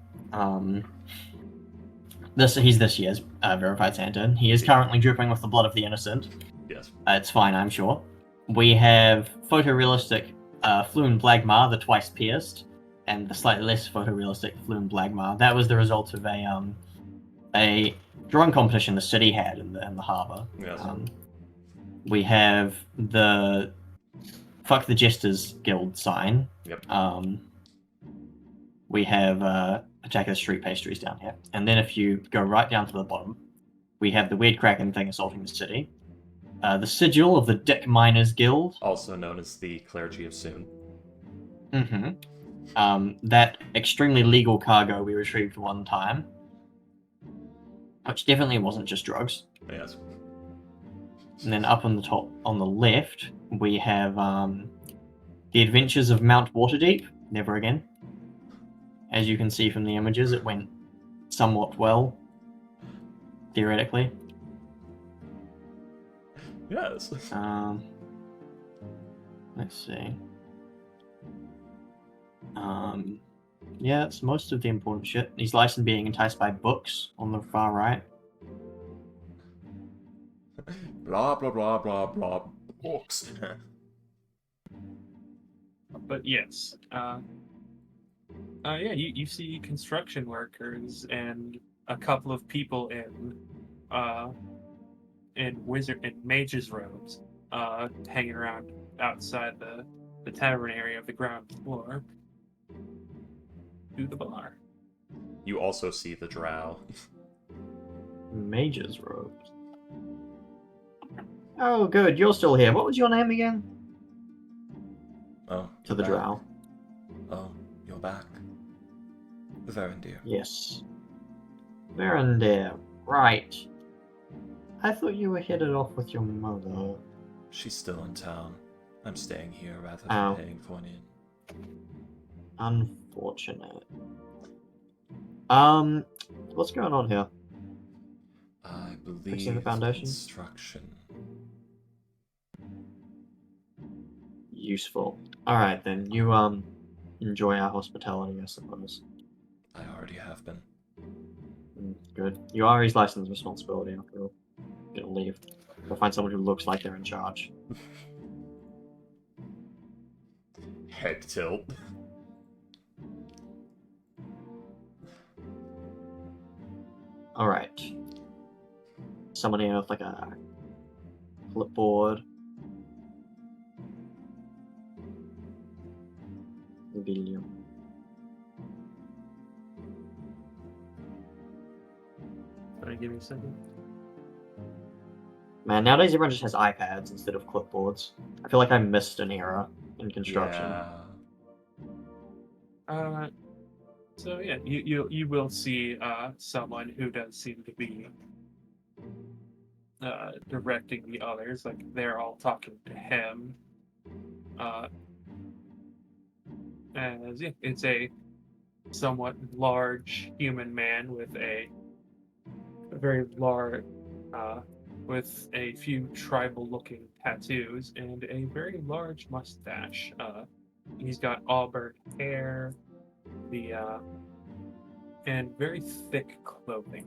He's this year's Verified Santa. He is currently dripping with the blood of the innocent. Yes. It's fine, I'm sure. We have photorealistic Fluin Blagmar, the twice pierced, and the slightly less photorealistic Fluin Blagmar. That was the result of a drawing competition the city had in the harbour. Yes. We have the Fuck the Jesters Guild sign. Yep. We have Attack of the Street pastries down here. And then if you go right down to the bottom, we have the Weird Kraken thing assaulting the city. The sigil of the Dick Miners Guild. Also known as the Clergy of Soon. Mm-hmm. That extremely legal cargo we retrieved one time. Which definitely wasn't just drugs. Yes. And then up on the top, on the left, we have The Adventures of Mount Waterdeep. Never again. As you can see from the images, it went somewhat well, theoretically. Yes. Let's see. Yeah, it's most of the important shit. He's licensed being enticed by books on the far right. Blah, blah, blah, blah, blah. Books. But yes, yeah, you see construction workers and a couple of people in mages robes, hanging around outside the tavern area of the ground floor to the bar. You also see the drow. Mage's robes. Oh, good. You're still here. What was your name again? Oh, To the back. drow. Oh, you're back. Verandir. Yes. Verandir. Right. I thought you were headed off with your mother. She's still in town. I'm staying here rather Oh. than paying for an inn. Unfortunate. What's going on here? I Fixing the believe foundation? construction. Useful. Alright then, you, enjoy our hospitality, I suppose. I already have been. Good. You are his licensed responsibility after all. Gonna leave. Go find someone who looks like they're in charge. Head tilt. Alright. Someone here with like a clipboard. Video. Sorry, give me a second. Man, nowadays everyone just has iPads instead of clipboards. I feel like I missed an era in construction. Yeah. So yeah, you will see someone who does seem to be directing the others, like they're all talking to him. As yeah, it's a somewhat large human man with a very large, with a few tribal-looking tattoos and a very large mustache. He's got auburn hair, and very thick clothing.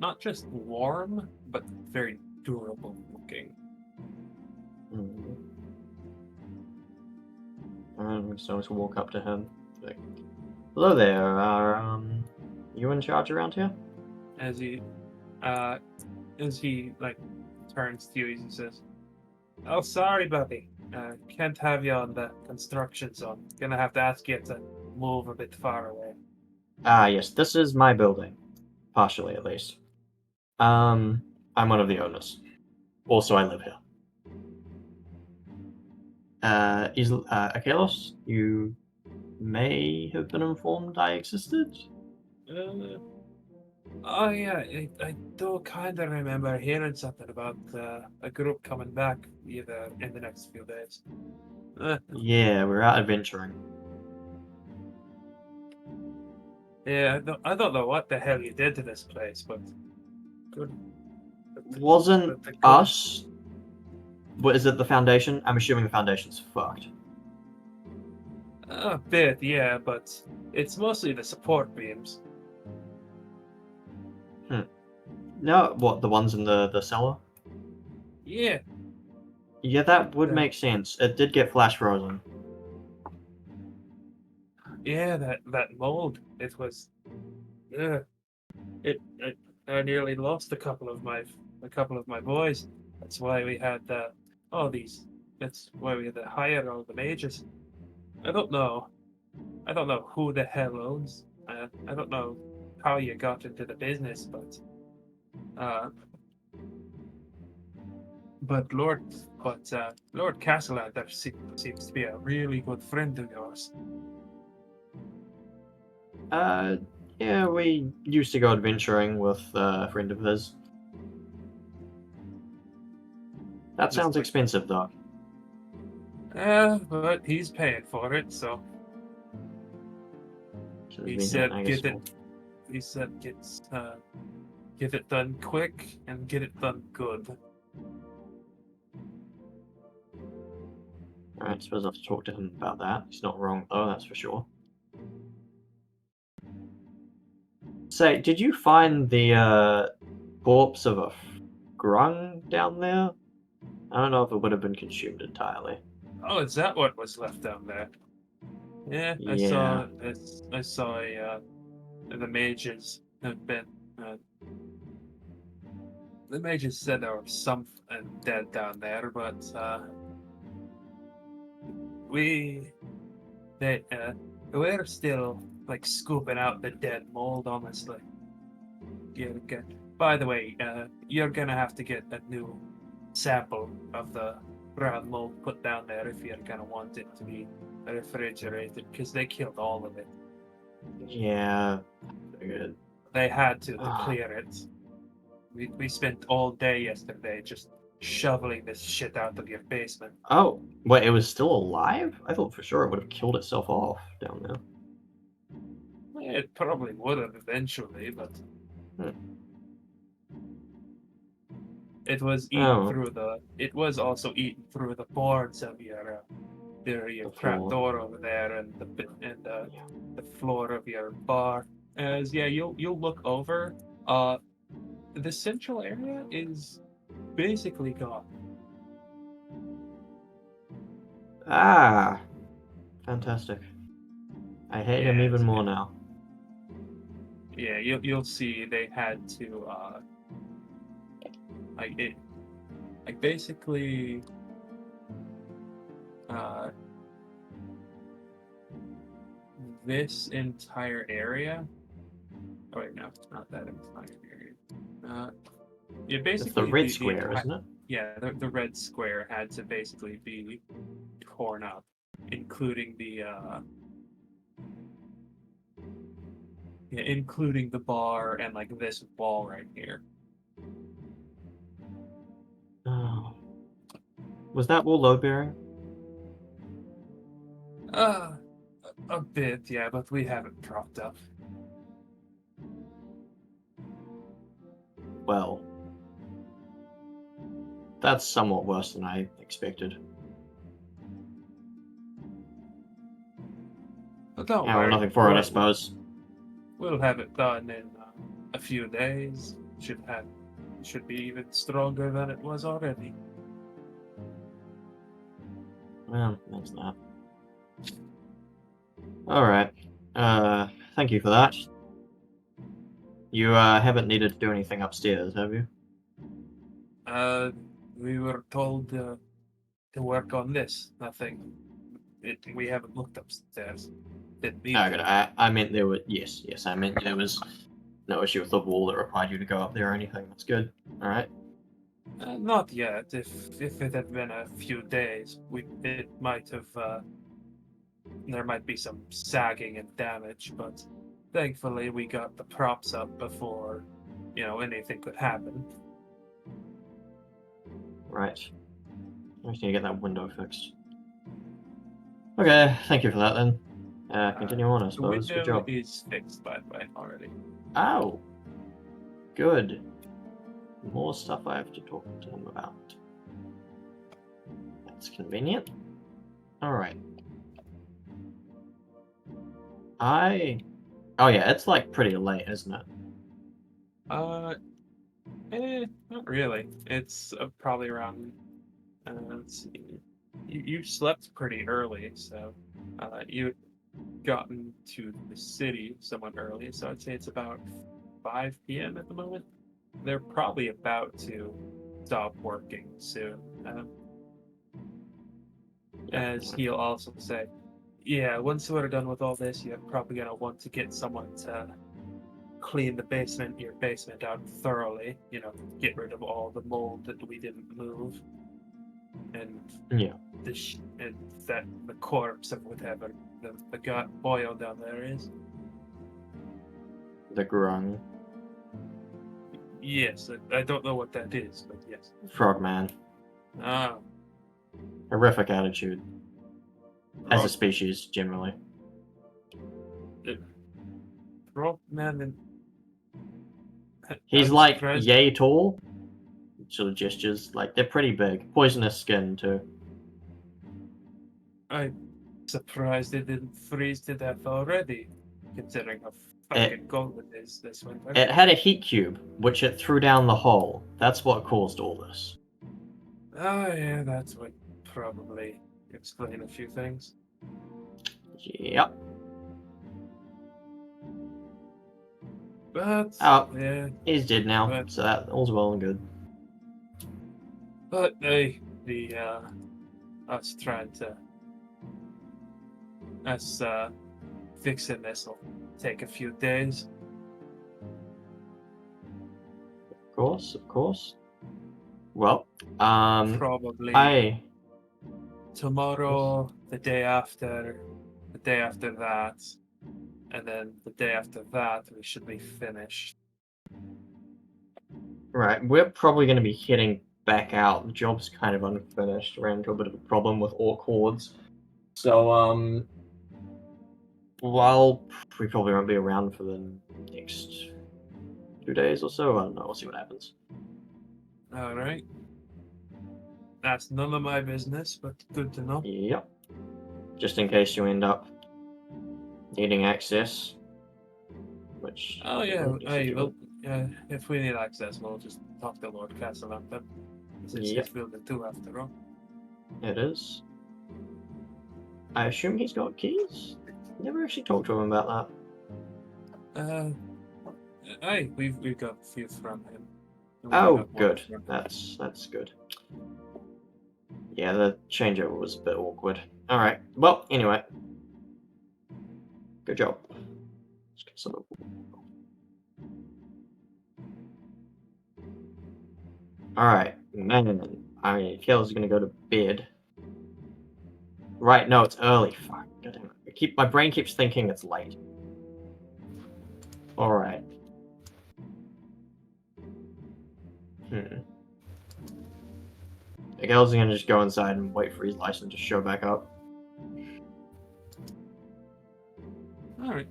Not just warm, but very durable looking. And so to walk up to him. Like, hello there, are you in charge around here? As he like turns to you, he says, "Oh, sorry, buddy. Can't have you on the construction zone. Gonna have to ask you to move a bit far away." Ah, yes, this is my building. Partially, at least. I'm one of the owners. Also, I live here. Akelos, you may have been informed I existed? Oh yeah, I do kind of remember hearing something about a group coming back either in the next few days. Yeah, we're out adventuring. Yeah, I don't know what the hell you did to this place, but good. Wasn't but the good- us? What is it, the Foundation? I'm assuming the Foundation's fucked. A bit, yeah, but it's mostly the support beams. No, what, the ones in the cellar? Yeah, Yeah, that would Yeah. make sense. It did get flash frozen. yeah, that mold. It was, I nearly lost a couple of my boys. That's why we had all these. That's why we had to hire all the mages. I don't know who the hell owns. I don't know how you got into the business, but Lord Castellan seems to be a really good friend of yours. Yeah, we used to go adventuring with a friend of his. That sounds expensive, though. But he's paying for it, so he said get it done quick and get it done good. Alright, suppose I have to talk to him about that. He's not wrong though, that's for sure. Say, did you find the corpse of a grung down there? I don't know if it would have been consumed entirely. Oh, is that what was left down there? Yeah, I Yeah. saw the mages have been. The mages said there was something dead down there, but we're still like scooping out the dead mold. Honestly, yeah. Okay. By the way, you're gonna have to get a new sample of the brown mold put down there if you're gonna want it to be refrigerated, because they killed all of it. Yeah. Good. They had to clear it. We spent all day yesterday just shoveling this shit out of your basement. Oh, wait, it was still alive? I thought for sure it would have killed itself off down there. It probably would have eventually, but it was eaten through the. It was also eaten through the boards of your trap door over there, and the floor of your bar. You'll look over. The central area is basically gone. Ah, fantastic. I hate him even more now. Yeah, you'll see they had to basically this entire area. Oh wait, no, it's not that entire area. Yeah, basically it's the red square, isn't it? Yeah, the red square had to basically be torn up, including including the bar and like this wall right here. Oh. Was that wall load bearing? A bit, yeah, but we haven't propped up. Well, that's somewhat worse than I expected. But don't Yeah, well, worry. nothing for it, I suppose. We'll have it done in a few days. Should be even stronger than it was already. Well, that's that. Alright. Thank you for that. You haven't needed to do anything upstairs, have you? We were told to work on this. Nothing. We haven't looked upstairs. I meant there was yes, I meant there was no issue with the wall that required you to go up there or anything. That's good. Alright. Not yet. If it had been a few days, it might have. There might be some sagging and damage, but thankfully we got the props up before, anything could happen. Right. I just need to get that window fixed. Okay, thank you for that then. Continue on, I suppose. The Good job. window is fixed, by the way, already. Oh. Good. More stuff I have to talk to him about. That's convenient. Alright. Oh yeah, it's like pretty late, isn't it? Not really. It's probably around. Let's see. You slept pretty early, so you gotten to the city somewhat early. So I'd say it's about 5 p.m. at the moment. They're probably about to stop working soon. As he'll also say, yeah, once we're done with all this, you're probably gonna want to get someone to clean your basement out thoroughly. Get rid of all the mold that we didn't move, and the corpse of whatever the gut boil down there is. The grung. Yes, I don't know what that is, but yes. Frogman. Ah. Horrific attitude. As a species, generally. Frogman and... He's like yay tall. Sort of gestures. Like, they're pretty big. Poisonous skin, too. I'm surprised it didn't freeze to death already, considering how fucking cold it is this winter. It had a heat cube, which it threw down the hole. That's what caused all this. Oh yeah, that's what probably explain a few things. Yep. But Oh, yeah, he's dead now, But- so that all's well and good. but hey, us trying to fixing this will take a few days. Of course, of course. Well, Probably tomorrow, the day after that, and then the day after that, we should be finished. Right, we're probably going to be heading back out. The job's kind of unfinished. Ran into a bit of a problem with orc hordes. So, while we probably won't be around for the next 2 days or so, I don't know, we'll see what happens. Alright. That's none of my business, but good to know. Yep. Just in case you end up needing access. Which... Oh yeah, just hey, you- well, if we need access, we'll just talk to Lord Castellan then. It's Yep. his building too, after all. It is. I assume he's got keys? Never actually talked to him about Hey, we've got a few from him. that. We Oh, have one good. from him. That's good. Yeah, the changeover was a bit awkward. Alright, well, anyway. Good job. Let's get some... Alright, man. Kayla's gonna go to bed. Right, no, it's early. Fuck, goddamn it. My brain keeps thinking it's late. Alright. Miguel's gonna just go inside and wait for his license to show back up. Alright.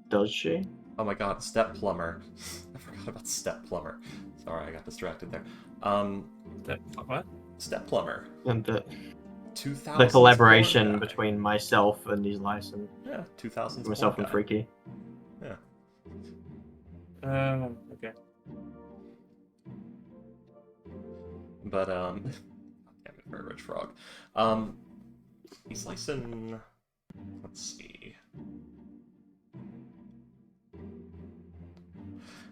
Does she? Oh my god, Step Plumber. I forgot about Step Plumber. Sorry, I got distracted there. What? Step Plumber. And the 2000. collaboration between myself and his license. Yeah, 2000. Myself and Freaky. Yeah. Okay. But damn it, very rich frog. He's licensed. Let's see.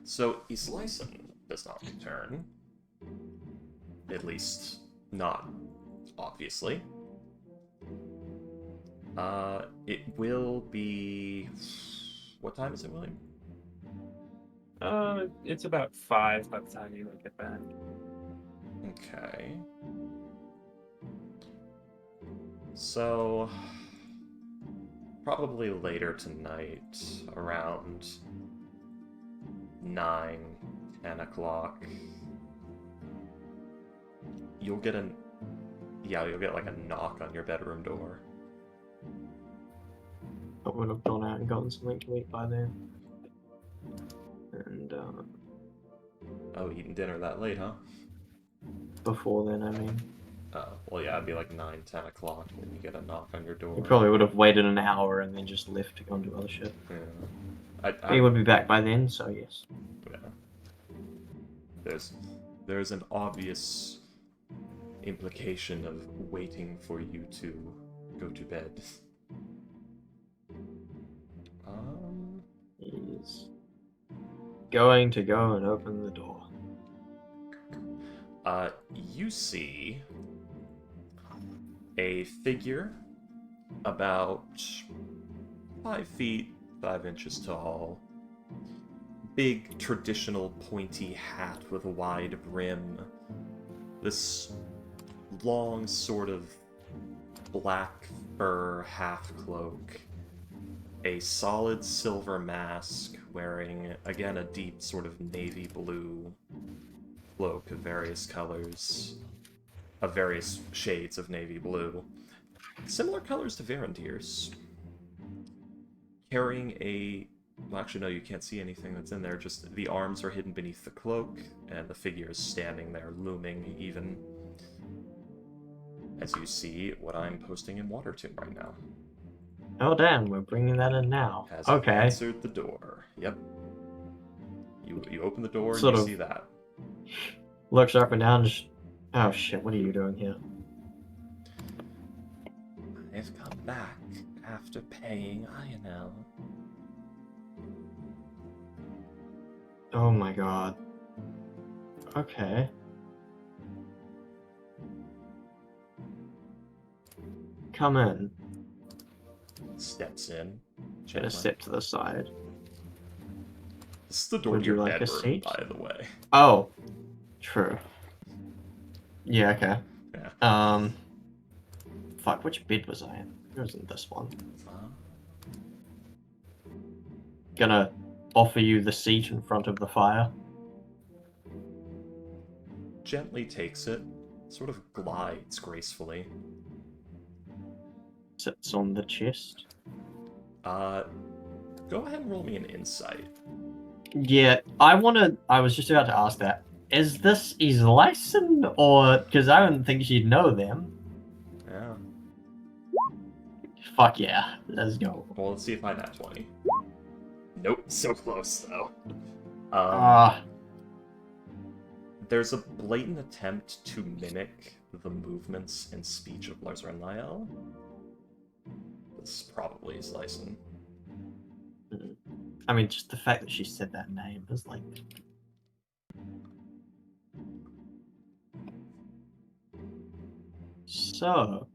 So Islyson does not return. At least, not obviously. It will be... What time is it, William? It's about 5 by the time you get back. Okay. So... Probably later tonight, around 9, 10 o'clock. You'll get like a knock on your bedroom door. I would have gone out and gotten something to eat by then. And, Oh, eating dinner that late, huh? before then, I mean. Well, yeah, it'd be like 9, 10 o'clock when you get a knock on your door. He probably would have waited an hour and then just left to go and do other shit. Yeah. He would be back by then, so yes. Yeah. There's an obvious implication of waiting for you to go to bed. He's going to go and open the door. You see a figure about 5 feet, 5 inches tall. Big, traditional, pointy hat with a wide brim. This long, sort of black fur half cloak. A solid silver mask, wearing, again, a deep sort of navy blue cloak of various colors. Of various shades of navy blue. Similar colors to Varandir's. Carrying a... Well, actually, no, you can't see anything that's in there. Just the arms are hidden beneath the cloak, and the figure is standing there, looming even. as you see what I'm posting in Watertomb right now. Oh damn, we're bringing that in now. Has Okay. answered the door. Yep. You open the door and Sort you of see that. Looks up and down. Just, oh shit! What are you doing here? I've come back after paying Ionel. Oh my god. Okay. Come in. Steps in. Gonna Gently. step to the side. This is the door Would to you your like a bedroom, seat? by the way. Oh. True. Yeah, okay. Yeah. Fuck, which bed was I in? It wasn't this one. Gonna offer you the seat in front of the fire. Gently takes it, sort of glides gracefully. Sits on the chest. Go ahead and roll me an insight. Yeah, I was just about to ask that. Is this his license, or... Because I don't think she'd know them. Yeah. Fuck yeah, let's go. Well, let's see if I nat 20. Nope, so close though. There's a blatant attempt to mimic the movements and speech of Lars Renlael. This is probably his license. I mean, just the fact that she said that name is like... So,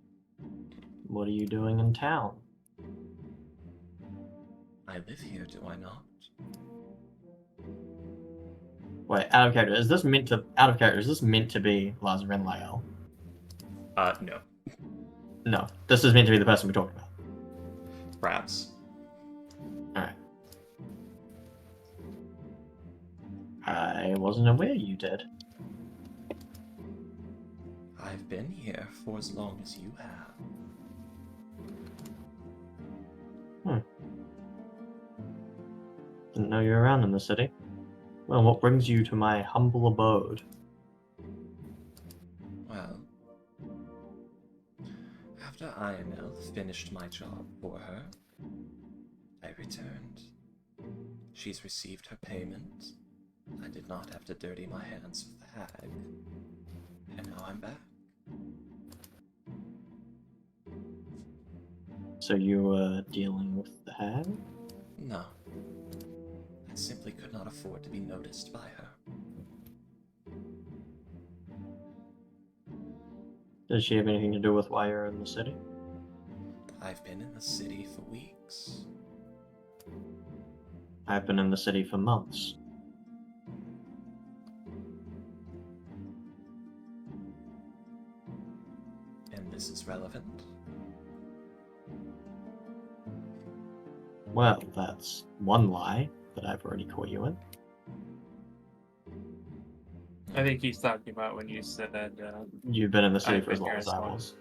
what are you doing in town? I live here, do I not? Wait, out of character, is this meant to be Lars Renlael? No. No, this is meant to be the person we talked about. Perhaps. Alright. I wasn't aware you did. I've been here for as long as you have. Didn't know you were around in the city. Well, what brings you to my humble abode? Well, after Ionel finished my job for her, I returned. She's received her payment. I did not have to dirty my hands with the hag. And now I'm back. So you were dealing with the hag? No. I simply could not afford to be noticed by her. Does she have anything to do with why you're in the city? I've been in the city for weeks. I've been in the city for months. And this is relevant? Well, that's one lie that I've already caught you in. I think he's talking about when you said You've been in the city I've for as been long here as as I long. was.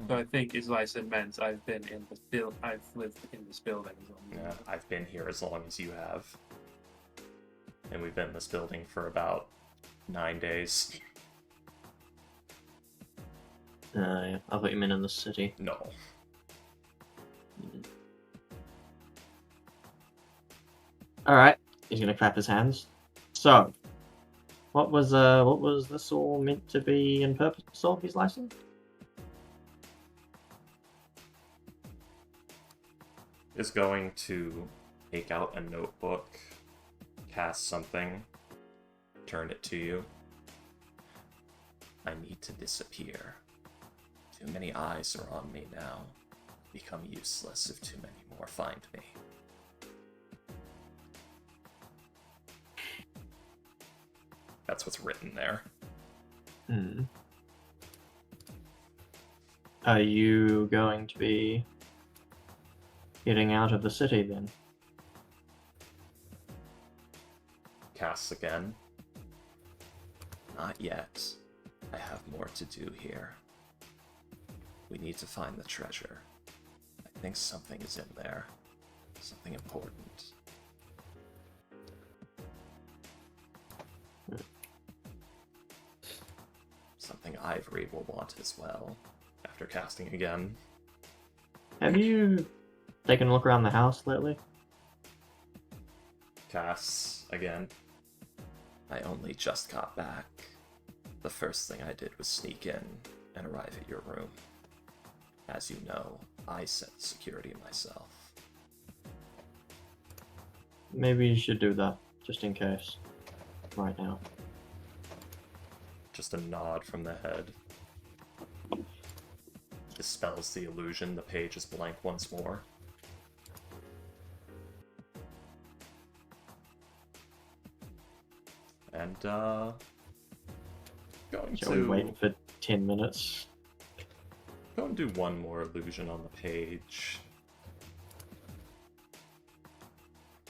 So I think his license meant I've been in this I've lived in this building as long as Yeah, I've been here as long as you have. And we've been in this building for about 9 days. Yeah, I thought you meant in the city. No. Alright, he's gonna clap his hands. So, what was this all meant to be in purpose of his license? Is going to take out a notebook, cast something, turn it to you. I need to disappear. Too many eyes are on me now. Become useless if too many more find me. That's what's written there. Are you going to be getting out of the city then? Casts again. Not yet. I have more to do here. We need to find the treasure. I think something is in there. Something important. Ivory will want as well, after casting again. Have you taken a look around the house lately? Casts again. I only just got back. The first thing I did was sneak in and arrive at your room. As you know, I set the security myself. Maybe you should do that, just in case. Right now. Just a nod from the head. Dispels the illusion, the page is blank once more. And, going Shall we wait for 10 minutes? Go and do one more illusion on the page.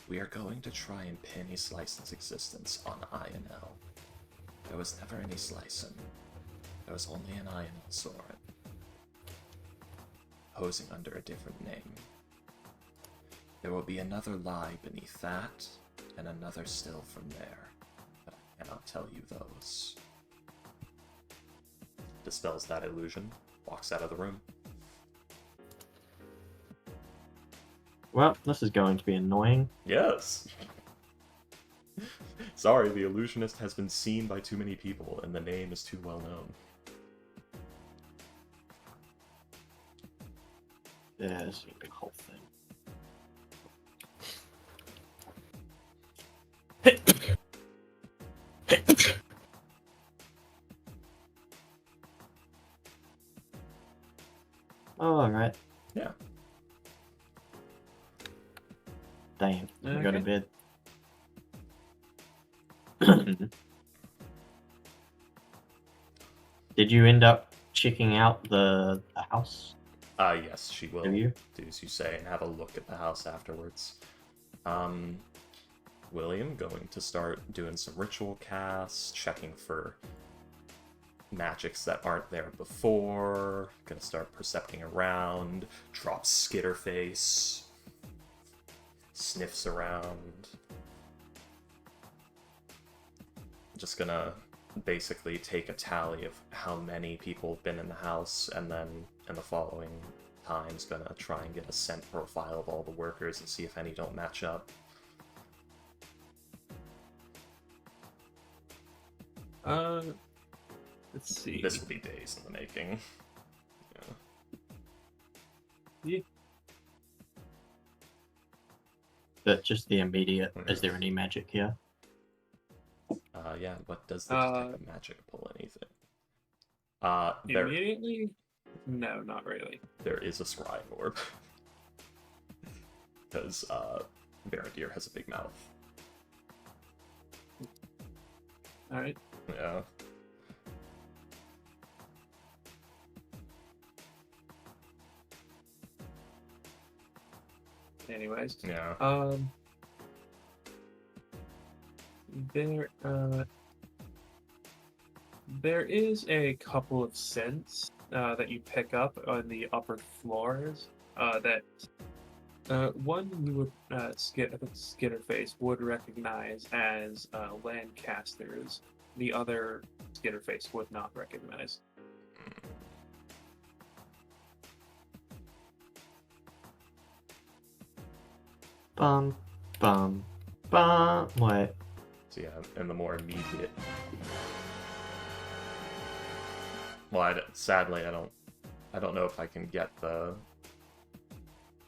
We are going to try and pin a Slicen's existence on INL. There was never any Slicen. There was only an INL Soren. Posing under a different name. There will be another lie beneath that, and another still from there. But I cannot tell you those. Dispels that illusion, walks out of the room. Well, this is going to be annoying. Yes! Sorry, the illusionist has been seen by too many people, and the name is too well known. Yeah, this is a big whole thing. Oh, alright. Yeah. Damn, I go to bed. Did you end up checking out the house? Yes, she will Have you? do as you say and have a look at the house afterwards. William going to start doing some ritual casts, checking for magics that aren't there before, gonna start percepting around, drops Skitterface, sniffs around. Just gonna basically take a tally of how many people have been in the house, and then in the following times gonna try and get a scent profile of all the workers and see if any don't match up. Let's see. This will be days in the making. Yeah. But just the immediate, is there any magic here? Yeah, what does the detect of magic pull anything? There Immediately? No, not really. there is a scrying orb. Because Varadיר has a big mouth. Alright. Yeah. Anyways. Yeah. There is a couple of scents that you pick up on the upper floors that one you would Skitterface would recognize as Lancasters. The other Skitterface would not recognize. Bum, bum, bum. Wait. So yeah, and the more immediate. Well, sadly, I don't know if I can get the.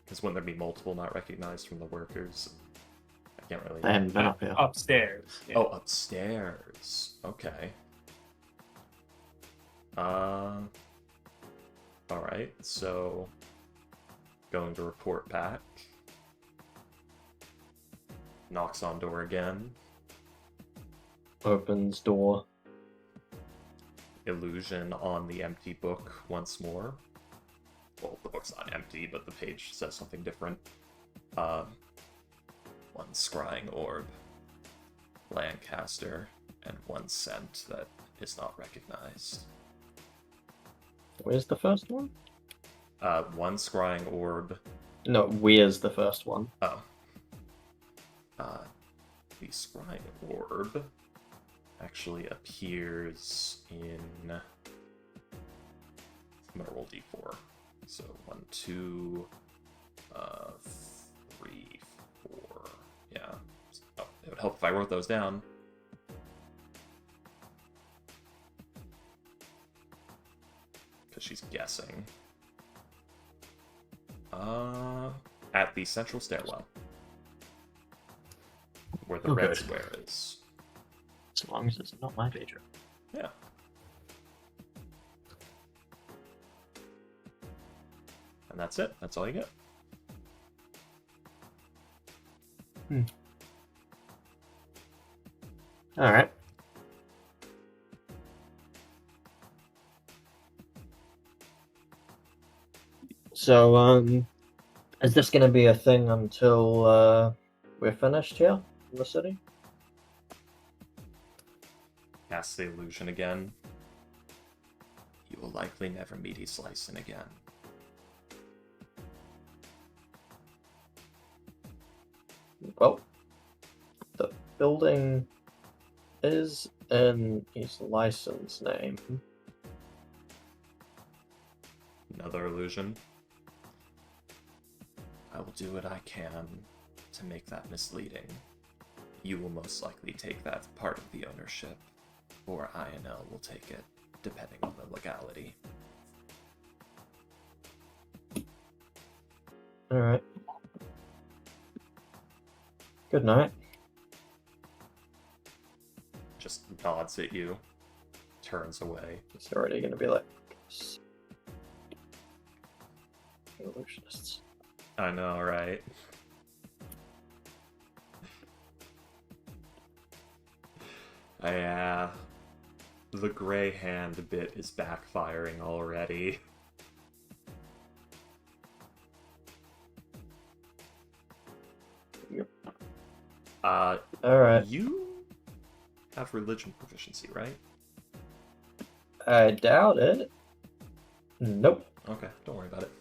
Because wouldn't there be multiple not recognized from the workers? I can't really. They haven't been up here. Upstairs. Yeah. Oh, upstairs. Okay. Alright, so going to report back. Knocks on door again. Opens door. Illusion on the empty book once more. Well, the book's not empty, but the page says something different. One scrying orb, Lancaster, and one scent that is not recognized. Where's the first one? One scrying orb. No, where's the first one? Oh. The scrying orb actually appears in I'm gonna roll d4. So 1, 2, 3, 4. Yeah. Oh, it would help if I wrote those down. Because she's guessing. At the central stairwell. Where the red good. square is. As long as it's not my bedroom. Yeah. And that's it. That's all you get. Alright. So, is this gonna be a thing until, we're finished here in the city? Cast the illusion again. You will likely never meet Slicin again. Well, the building is in his license name. Another illusion. I will do what I can to make that misleading. You will most likely take that part of the ownership, or INL will take it, depending on the legality. Alright. Good night. Just nods at you, turns away. It's already gonna be like illusionists. I know, right? Yeah. The gray hand bit is backfiring already. Yep. Alright. You have religion proficiency, right? I doubt it. Nope. Okay, don't worry about it.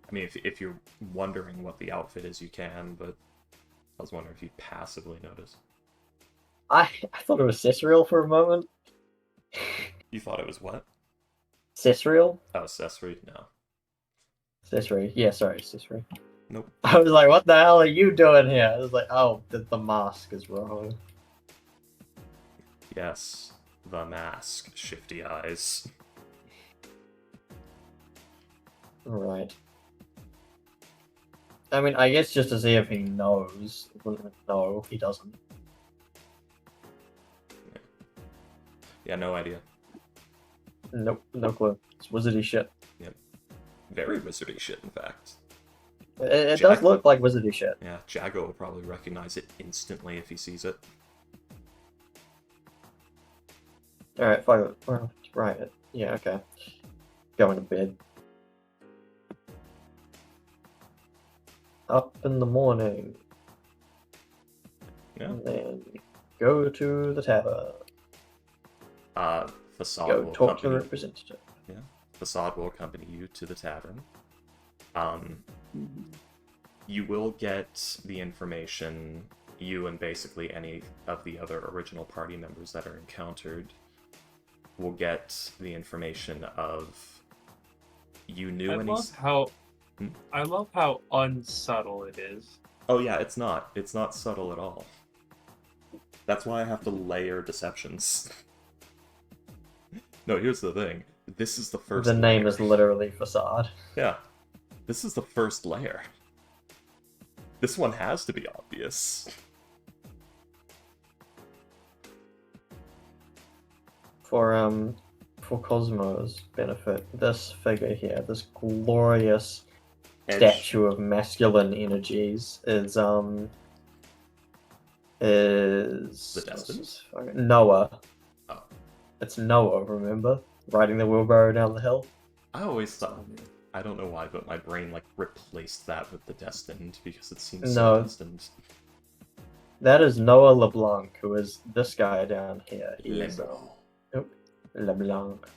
I mean, if you're wondering what the outfit is, you can, but I was wondering if you passively notice. I thought it was Cicerial for a moment. You thought it was what? Cicerial? Oh, Cesri? No. Ciceri. Yeah, sorry, Ciceri. Nope. I was like, what the hell are you doing here? I was like, oh, the mask is wrong. Yes, the mask, shifty eyes. Right. I mean, I guess just to see if he knows. No, he doesn't. Yeah, no idea. Nope, no clue. It's wizardy shit. Very wizardy shit, in fact. It does look like wizardy shit. Yeah, Jago will probably recognize it instantly if he sees it. Alright, fine. Well, right. Yeah, okay. Going to bed. Up in the morning. Yeah. And then go to the tavern. Facade Go will talk to the accompany. representative. Yeah, Facade will accompany you to the tavern. You will get the information. You and basically any of the other original party members that are encountered will get the information of you knew I any. I love how unsubtle it is. Oh yeah, it's not. It's not subtle at all. That's why I have to layer deceptions. No, here's the thing. This is the first The name layer. is literally Facade. Yeah. This is the first layer. This one has to be obvious. For Cosmo's benefit, this figure here, this glorious Edge. statue of masculine energies is The Destined? Noah. Oh. It's Noah, remember? Riding the wheelbarrow down the hill. I always thought, I don't know why, but my brain like replaced that with the Destined because it seems so No. destined. That is Noah LeBlanc, who is this guy down here. He's Lembo. LeBlanc.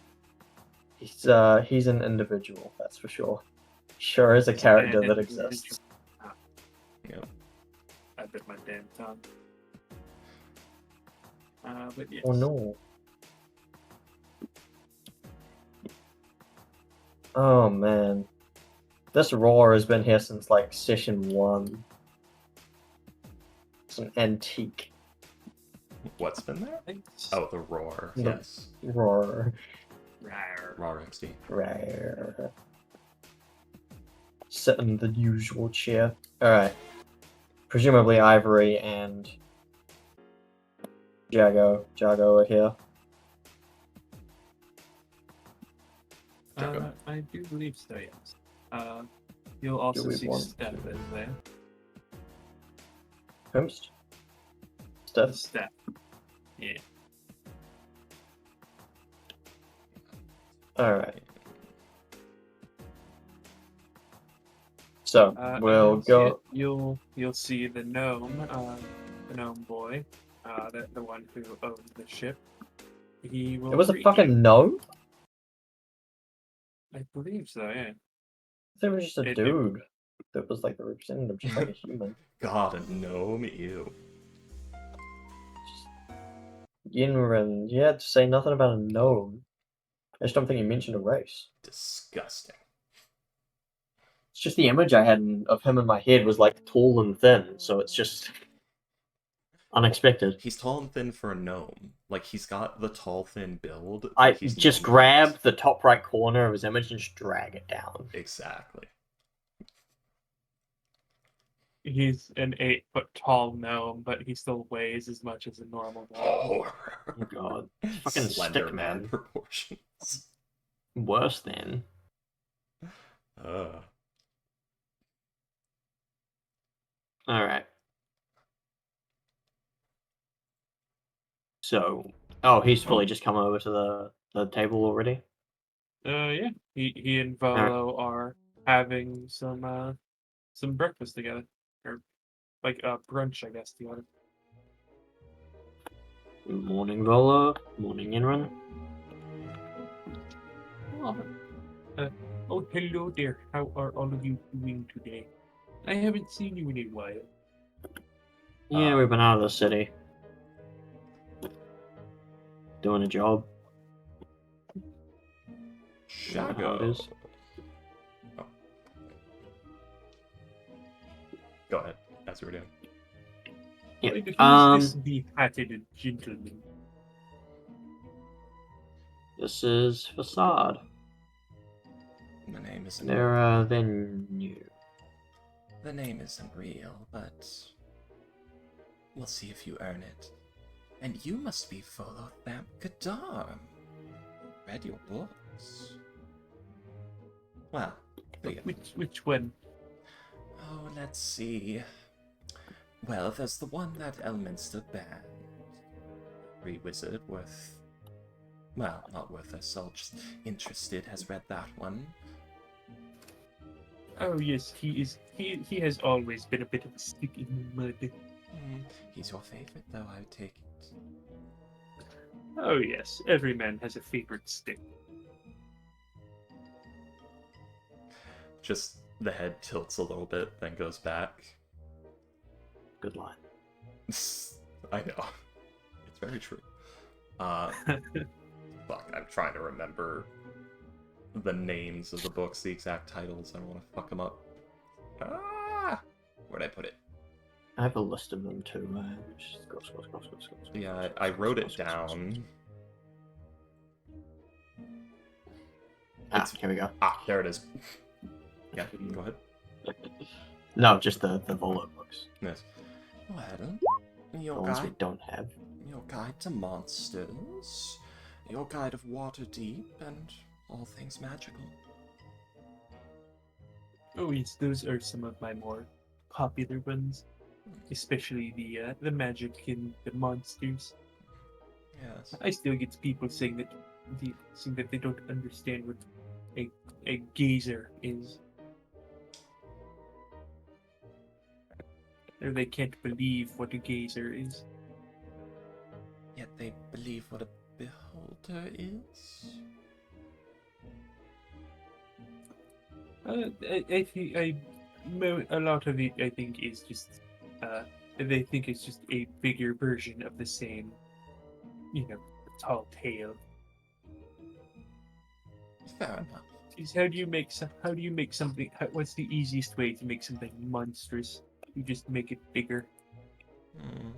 He's an individual, that's for sure. Sure is a character that exists. Yep. I bit my damn tongue. But yes. Oh no. Oh man. This roar has been here since like session 1. It's an antique What's been there? Thanks. Oh, the roar. The- Yes. roar. Rawr. Roar XD. Rare. Sit in the usual chair. Alright. Presumably Ivory and Jago are here. Jago. I do believe so, yes. You'll also we see want Steph to- in there. Whomst? Steph? Steph. Yeah. Alright. So, we'll and go. You'll see the gnome boy, the one who owned the ship. He will. It was a greet fucking you. gnome? I believe so. Yeah. I thought it was just a It- dude that was like the representative, just like a human. God, a gnome, ew. Yinren, you had to say nothing about a gnome. I just don't think you mentioned a race. Disgusting. It's just the image I had of him in my head was like tall and thin, so it's just unexpected. He's tall and thin for a gnome. Like, he's got the tall, thin build. but I he's just gnome grab size. the top right corner of his image and just drag it down. Exactly. He's an 8-foot tall gnome, but he still weighs as much as a normal gnome. Oh, Oh god. Fucking Slender stick man man. proportions. Worse than. Alright. So, oh, he's fully just come over to the table already? Yeah. He and Volo are having some breakfast together, or like brunch, I guess together. Morning, Vola. Morning, Inran. Oh, hello there. How are all of you doing today? I haven't seen you in a while. Yeah, we've been out of the city. Doing a job. You know how it Shago. is. Oh. Go ahead. That's what we're doing. Yeah. Who's this behatted gentleman? This is Facade. The name isn't. They're new. The name isn't real, but we'll see if you earn it. And you must be Volo Thamp Kadar. Read your books. Well, forget it. Which one? Oh, let's see. Well, there's the one that Elminster banned. Wizard worth. Well, not worth a soul, just interested has read that one. Oh yes, he has always been a bit of a stick in the mud. He's your favorite, though, I would take it. Oh yes, every man has a favorite stick. Just the head tilts a little bit, then goes back. Good line. I know. It's very true. Fuck, I'm trying to remember the names of the books, the exact titles. I don't want to fuck them up. Ah! Where'd I put it? I have a list of them too. Yeah, I wrote it down. Ah, here we go. Ah, there it is. Yeah, go ahead. No, just the Volo books. Yes. Well, The your ones we guide, don't have. your guide to monsters, your guide of Waterdeep, and all things magical. Oh yes, those are some of my more popular ones, especially the magic and the monsters. Yes. I still get people saying that they don't understand what a gazer is, or they can't believe what a gazer is. Yet they believe what a beholder is. I think a lot of it I think is just they think it's just a bigger version of the same, tall tale. Fair enough. is how do you make something? What's the easiest way to make something monstrous? You just make it bigger. Hmm.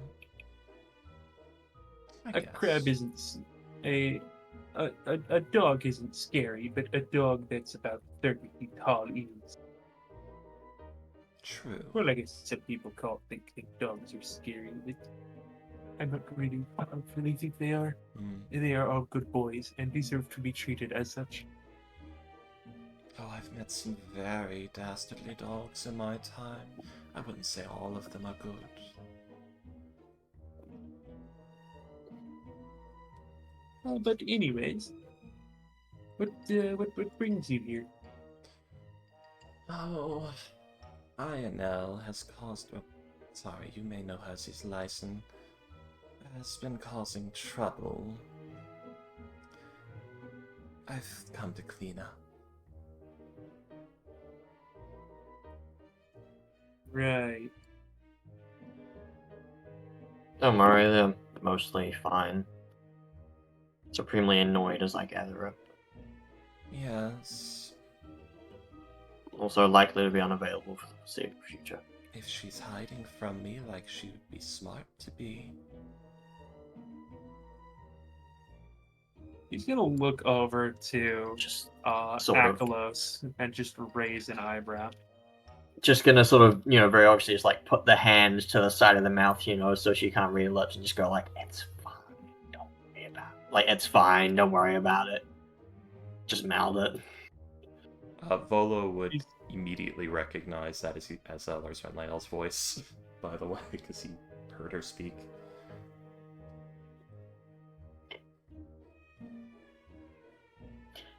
I A guess. crab isn't a dog isn't scary, but a dog that's about 30 feet tall is. True. Well, I guess some people think dogs are scary, but I don't really think they are. Hmm. They are all good boys and deserve to be treated as such. Oh, I've met some very dastardly dogs in my time. I wouldn't say all of them are good. But anyways, what brings you here? Oh, INL has caused. Oh, sorry, you may know her. She's Lyson. Has been causing trouble. I've come to clean up. Right. Don't worry, they're mostly fine. Supremely annoyed as I gather it. Yes. Also likely to be unavailable for the foreseeable future. If she's hiding from me like she would be smart to be. He's gonna look over to Just sort of. Akalos and just raise an eyebrow. Just gonna sort of, very obviously just like put the hand to the side of the mouth, so she can't read lips and just go like, it's fine, don't worry about it. Like, it's fine, don't worry about it. Just mouth it. Volo would immediately recognize that as Lars Van Lionel's voice, by the way, because he heard her speak.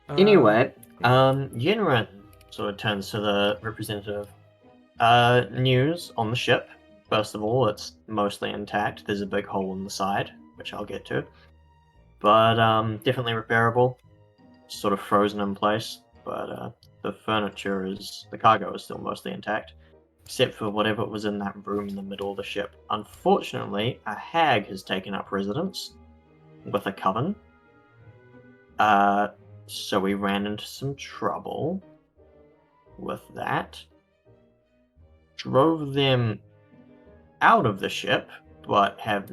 Anyway, Yinren sort of turns to the representative. News on the ship. First of all, it's mostly intact. There's a big hole in the side, which I'll get to. But, definitely repairable. Sort of frozen in place. But, the cargo is still mostly intact. Except for whatever was in that room in the middle of the ship. Unfortunately, a hag has taken up residence with a coven. So we ran into some trouble with that. Drove them out of the ship, but we're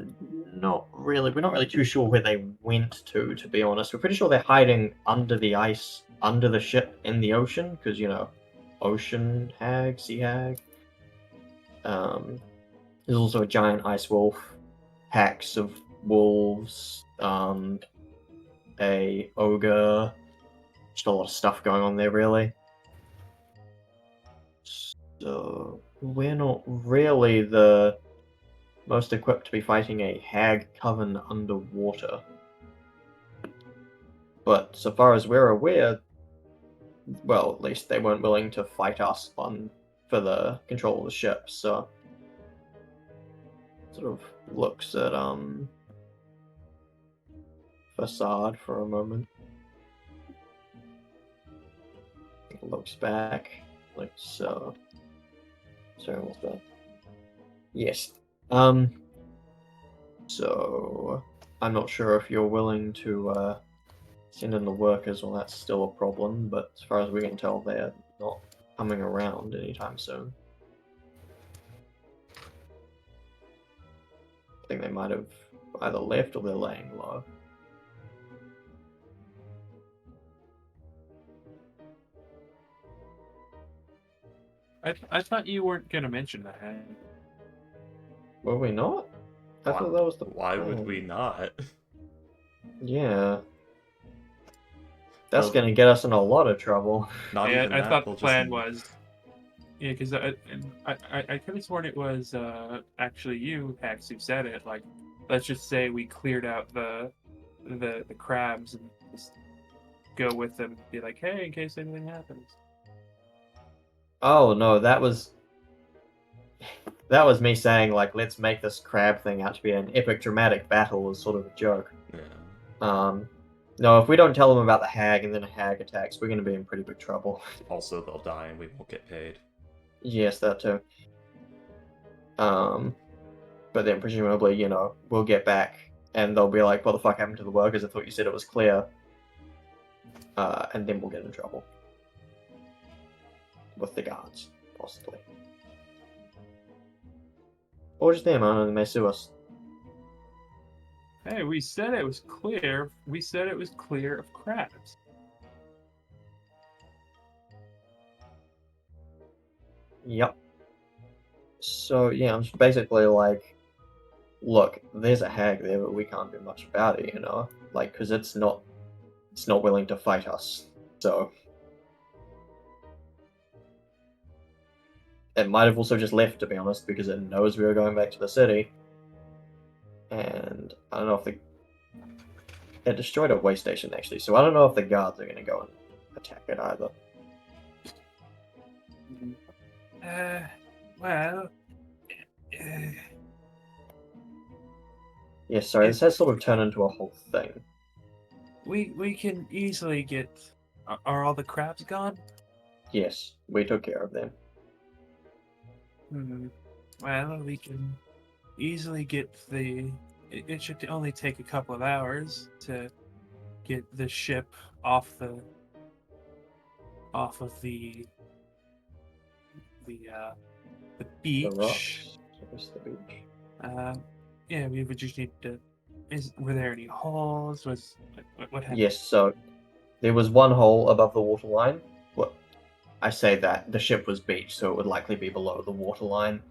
not really too sure where they went to be honest. We're pretty sure they're hiding under the ice, under the ship, in the ocean, because, ocean hag, sea hag. There's also a giant ice wolf, packs of wolves, a ogre, just a lot of stuff going on there, really. So, we're not really the most equipped to be fighting a hag coven underwater. But so far as we're aware, well, at least they weren't willing to fight us for the control of the ship, so sort of looks at Facade for a moment. Looks back, like so. Sorry, what's that? Yes. So I'm not sure if you're willing to send in the workers, well, that's still a problem, but as far as we can tell, they're not coming around anytime soon. I think they might have either left or they're laying low. I thought you weren't gonna mention that. Were we not? I thought that was the Why would plan. we not? Yeah. That's Well, gonna get us in a lot of trouble. Not even I that. thought We'll the plan just... was. Yeah, because I could have sworn it was actually you, Hex, who said it. Like, let's just say we cleared out the crabs and just go with them and be like, hey, in case anything happens. Oh no, that was me saying, like, let's make this crab thing out to be an epic dramatic battle as sort of a joke. Yeah. No, if we don't tell them about the hag and then a hag attacks, we're gonna be in pretty big trouble. Also, they'll die and we won't get paid. Yes, that too. But then presumably, we'll get back and they'll be like, what the fuck happened to the workers? I thought you said it was clear. And then we'll get in trouble. with the guards, possibly. Or just them, I don't know, they may sue us. Hey, we said it was clear. We said it was clear of crabs. Yep. So, yeah, I'm just basically like, look, there's a hag there, but we can't do much about it, you know? Like, because it's not willing to fight us. So, it might have also just left, to be honest, because it knows we were going back to the city. And I don't know if it destroyed a way station, actually, so I don't know if the guards are going to go and attack it either. Well... Yeah, sorry, this has sort of turned into a whole thing. We can easily get... Are all the crabs gone? Yes, we took care of them. Well, we can easily get the... It should only take a couple of hours to get the ship off of the beach. The rocks. Where's the beach? Yeah, we would just need to... Were there any holes? What happened? Yes, so there was one hole above the waterline. Well, I say that the ship was beached, so it would likely be below the waterline.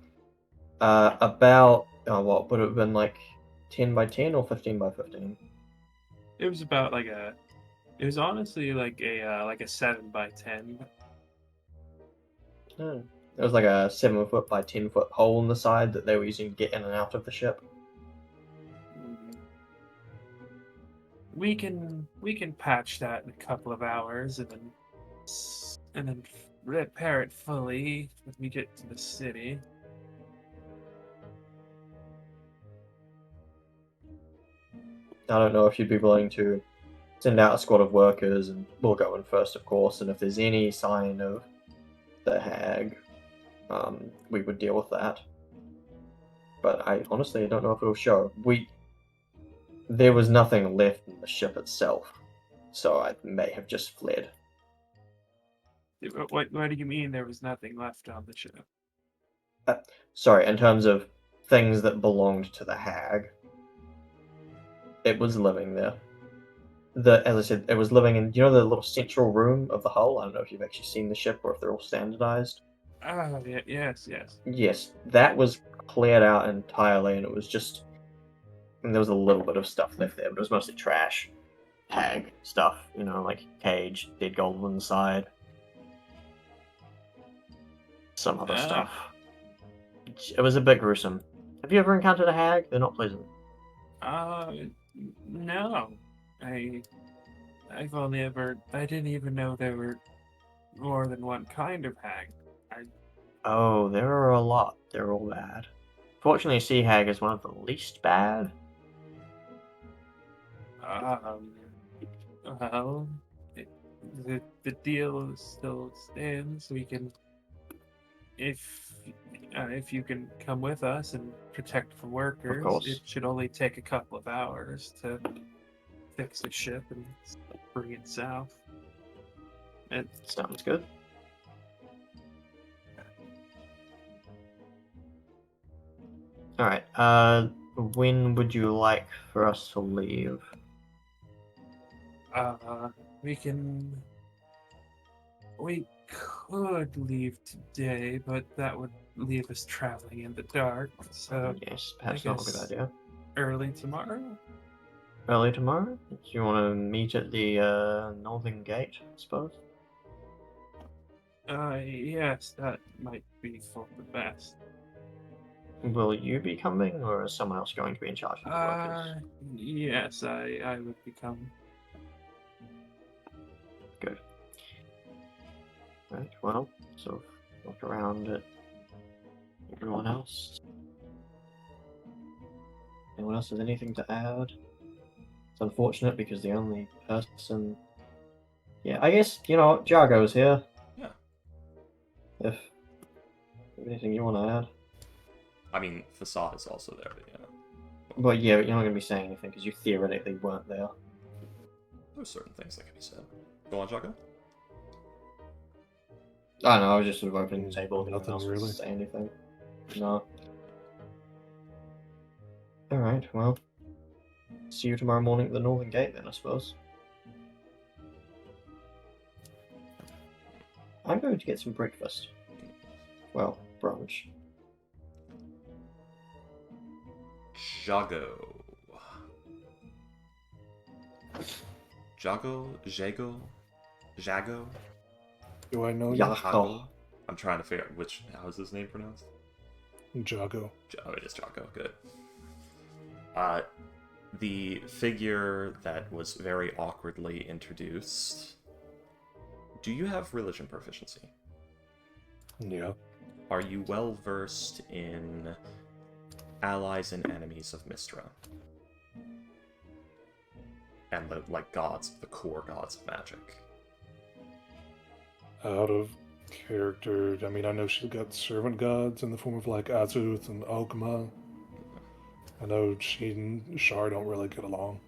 About what would it have been, like 10 by 10 or 15 by 15? It was about like a... It was honestly like a 7 by 10. It was like a 7-foot by 10-foot hole in the side that they were using to get in and out of the ship. We can patch that in a couple of hours and then repair it fully when we get to the city. I don't know if you'd be willing to send out a squad of workers, and we'll go in first, of course, and if there's any sign of the hag, we would deal with that. But I honestly don't know if it'll show. There was nothing left in the ship itself, so I may have just fled. What do you mean there was nothing left on the ship? Sorry, in terms of things that belonged to the hag. It was living there. As I said, it was living in, you know, the little central room of the hull? I don't know if you've actually seen the ship or if they're all standardized. Ah, yes. Yes, that was cleared out entirely, and it was just... And there was a little bit of stuff left there, but it was mostly trash. Hag stuff, you know, like cage, dead gold inside. Some other stuff. It was a bit gruesome. Have you ever encountered a hag? They're not pleasant. No. I didn't even know there were more than one kind of hag. Oh, there are a lot. They're all bad. Fortunately, sea hag is one of the least bad. Well, the deal still stands. We can, if you can come with us and protect the workers, Of course. it should only take a couple of hours to fix the ship and bring it south. It Sounds good. Alright, when would you like for us to leave? We could leave today, but that would leave us traveling in the dark. So Yes, perhaps not a good idea. early tomorrow. Early tomorrow? Do you want to meet at the northern gate, I suppose? Yes, that might be for the best. Will you be coming, or is someone else going to be in charge of the workers? Yes, I would become. Good. Right, well, so look around at everyone else. Anyone else has anything to add? It's unfortunate because the only person... Yeah, I guess, you know, Jargo's here. Yeah. If anything you want to add. I mean, Facade is also there, but yeah. Well, yeah, but you're not going to be saying anything because you theoretically weren't there. There's certain things that can be said. Go on, Jaco. I don't know, I was just sort of opening the table. If anyone Nothing else really. wants to say anything. No. Alright, well. See you tomorrow morning at the Northern Gate then, I suppose. I'm going to get some breakfast. Well, brunch. Jago. Jago? Do I know Jago. I'm trying to figure out how is his name pronounced? you? Jago. Oh, it is Jago, good. The figure that was very awkwardly introduced. Do you have religion proficiency? Yeah. Are you well versed in allies and enemies of Mystra? And the gods, the core gods of magic. Out of character, I mean, I know she's got servant gods in the form of Azuth and Ogma. I know she and Shar don't really get along.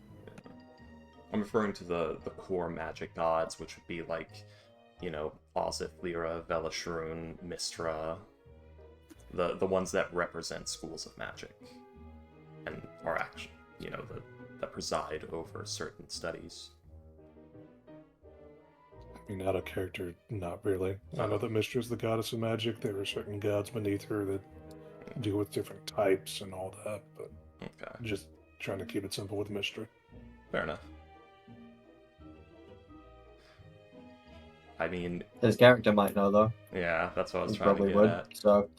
I'm referring to the core magic gods, which would be Ozith, Lyra, Velashroon, Mystra, the ones that represent schools of magic, and are actually, that preside over certain studies. I mean, out of character, not really. I know that Mystra's the goddess of magic. There are certain gods beneath her that deal with different types and all that, but Okay. just trying to keep it simple with Mystra. Fair enough. I mean, His character might know, though. yeah, that's what I was He trying to probably get would. at. So,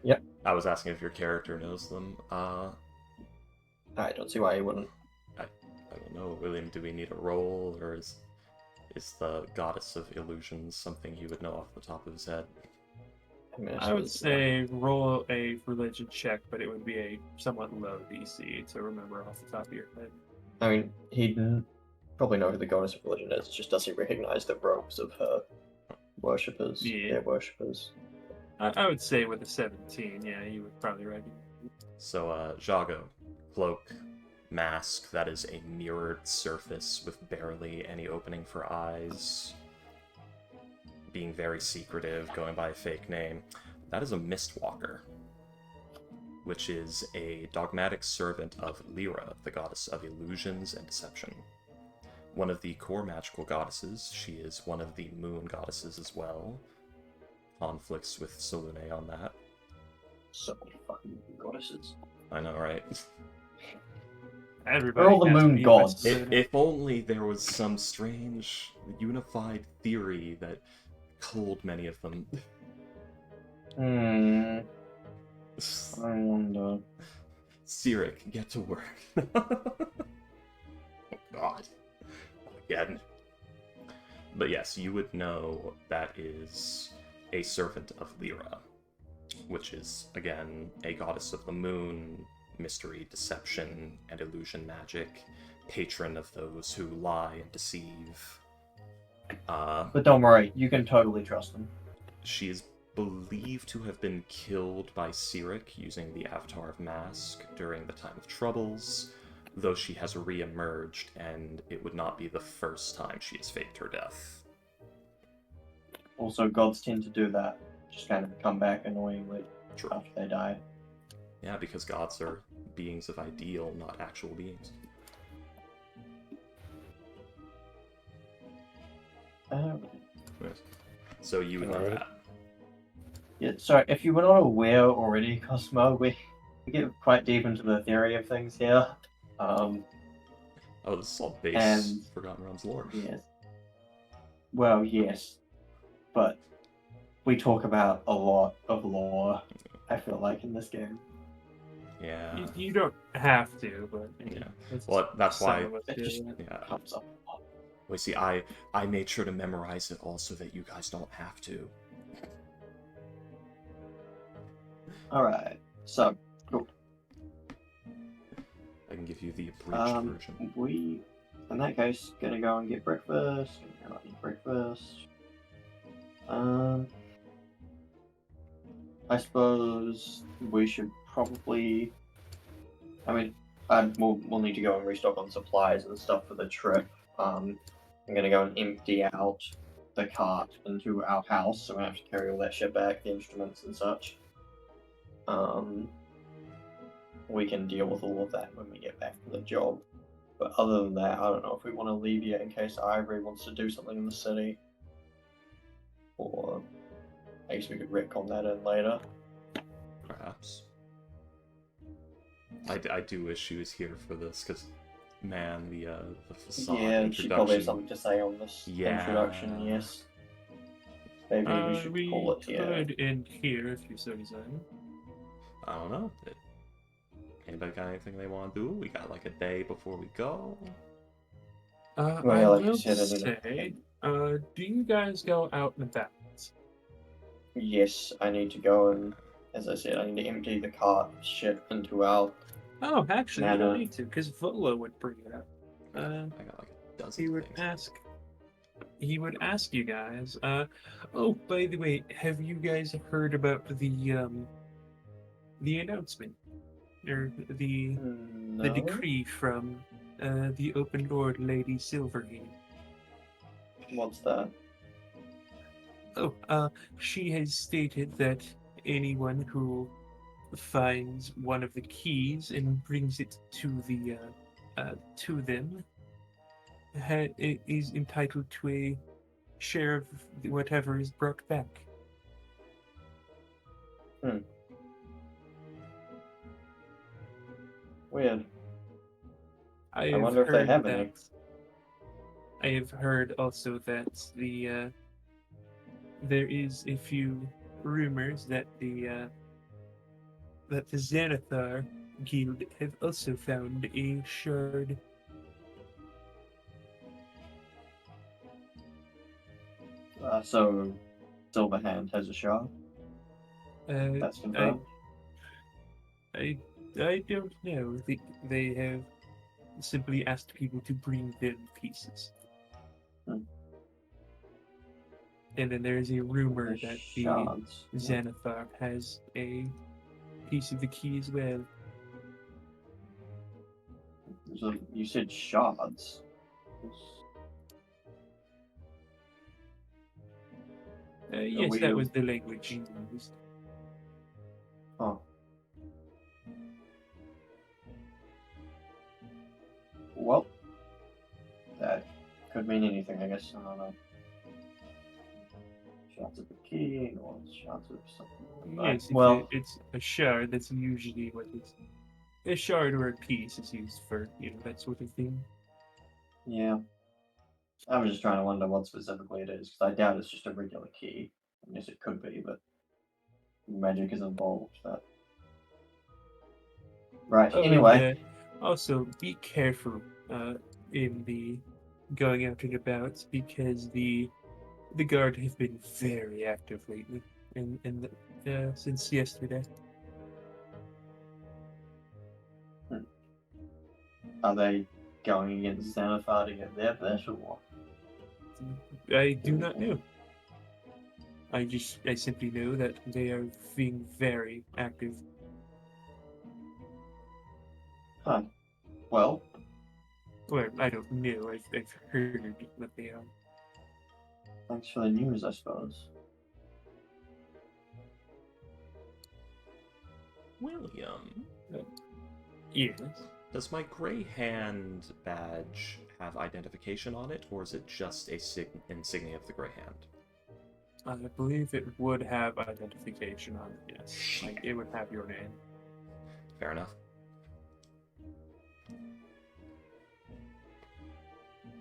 yep. I was asking if your character knows them. I don't see why he wouldn't. I don't know, William. Do we need a roll, or is the goddess of illusions something he would know off the top of his head? I would say roll a religion check, but it would be a somewhat low DC to remember off the top of your head. I mean, he'd probably know who the goddess of religion is, just does he recognize the robes of her worshippers, Yeah. their worshippers? I would say with a 17, yeah, you would probably recognize it. So, Jago, cloak, mask, that is a mirrored surface with barely any opening for eyes. Being very secretive, going by a fake name. That is a Mistwalker, which is a dogmatic servant of Lyra, the goddess of illusions and deception. One of the core magical goddesses, she is one of the moon goddesses as well. Conflicts with Selune on that. So many fucking goddesses. I know, right? Everybody They're all the has moon me gods. with- If only there was some strange unified theory that culled many of them. I wonder. Cyric, get to work. Oh god. Again. But yes, you would know that is a servant of Lyra, which is, again, a goddess of the moon, mystery, deception, and illusion magic, patron of those who lie and deceive. But don't worry, you can totally trust them. She is believed to have been killed by Cyric using the Avatar of Mask during the time of Troubles, though she has re-emerged, and it would not be the first time she has faked her death. Also, gods tend to do that. Just kind of come back annoyingly True. after they die. Yeah, because gods are beings of ideal, not actual beings. So you would know Alright. that. Yeah, so if you were not aware already, Cosmo, we get quite deep into the theory of things here. Oh, this is all base And- Forgotten Realms lore. Yes. Well, yes. But we talk about a lot of lore, I feel like, in this game. Yeah. You don't have to, but Yeah. it's Well, that's some why. of us It do just that. Yeah. comes up a lot. Well, see, I made sure to memorize it all so that you guys don't have to. Alright, so, I can give you the abridged version. we, in that case, gonna go and get breakfast. Gonna go and eat breakfast. I suppose we should probably. I mean, we'll need to go and restock on supplies and stuff for the trip. I'm gonna go and empty out the cart into our house, so we have to carry all that shit back, the instruments and such. We can deal with all of that when we get back to the job. But other than that, I don't know if we want to leave yet in case Ivory wants to do something in the city. Or I guess we could retcon that in later. Perhaps. I do wish she was here for this, because, man, the facade Yeah, introduction... she probably has something to say on this Yeah. introduction, yes. Maybe we should call it here. We could end here if you so desire. I don't know. Anybody got anything they want to do? We got like a day before we go. Well, I like you will said, say, do you guys go out and about? Yes, I need to go and, as I said, I need to empty the cart shit into our... Oh, actually, you Nana. don't need to, because Volo would bring it up. I got like a dozen He would things. ask. He would ask you guys. Oh, by the way, have you guys heard about the announcement or the No? decree from the Open Lord Lady Silverhand? What's that? Oh, she has stated that anyone who finds one of the keys and brings it to the to them is entitled to a share of whatever is brought back. Weird. I I wonder if they have any. I have heard also that there is a few rumors that the Xanathar Guild have also found a shard. So, Silverhand has a shard? That's confirmed? I don't know. They have simply asked people to bring them pieces. And then there is a rumor that the Shards. Xanathar has a piece of the key as well. So you said shards. Yes, that was the language used. Oh. Well, that could mean anything, I guess. I don't know. Shards of the key, or shards of something. Yes, well, it's a shard. That's usually what it's. A shard or a piece is used for, that sort of thing. yeah. I was just trying to wonder what specifically it is, because I doubt it's just a regular key. I guess it could be, but magic is involved. But... Right. Oh, anyway. and, also, be careful in the going out and about, because the guard have been very active lately, and since yesterday. Are they going against Xanathar to get their bit, or what? I do not know. I simply know that they are being very active. Huh. Well, I don't know. I've heard that they are. thanks for the news, I suppose. William? Yes. Does my gray hand badge have identification on it, or is it just a insignia of the gray hand? I believe it would have identification on it, yes. Like, it would have your name. Fair enough.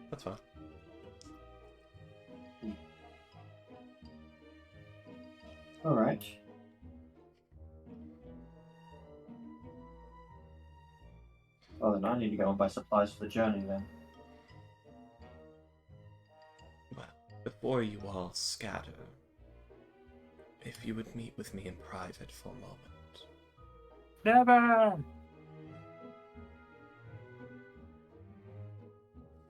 That's fine. Alright. Well, then I need to go and buy supplies for the journey then. Well, before you all scatter, if you would meet with me in private for a moment. Never!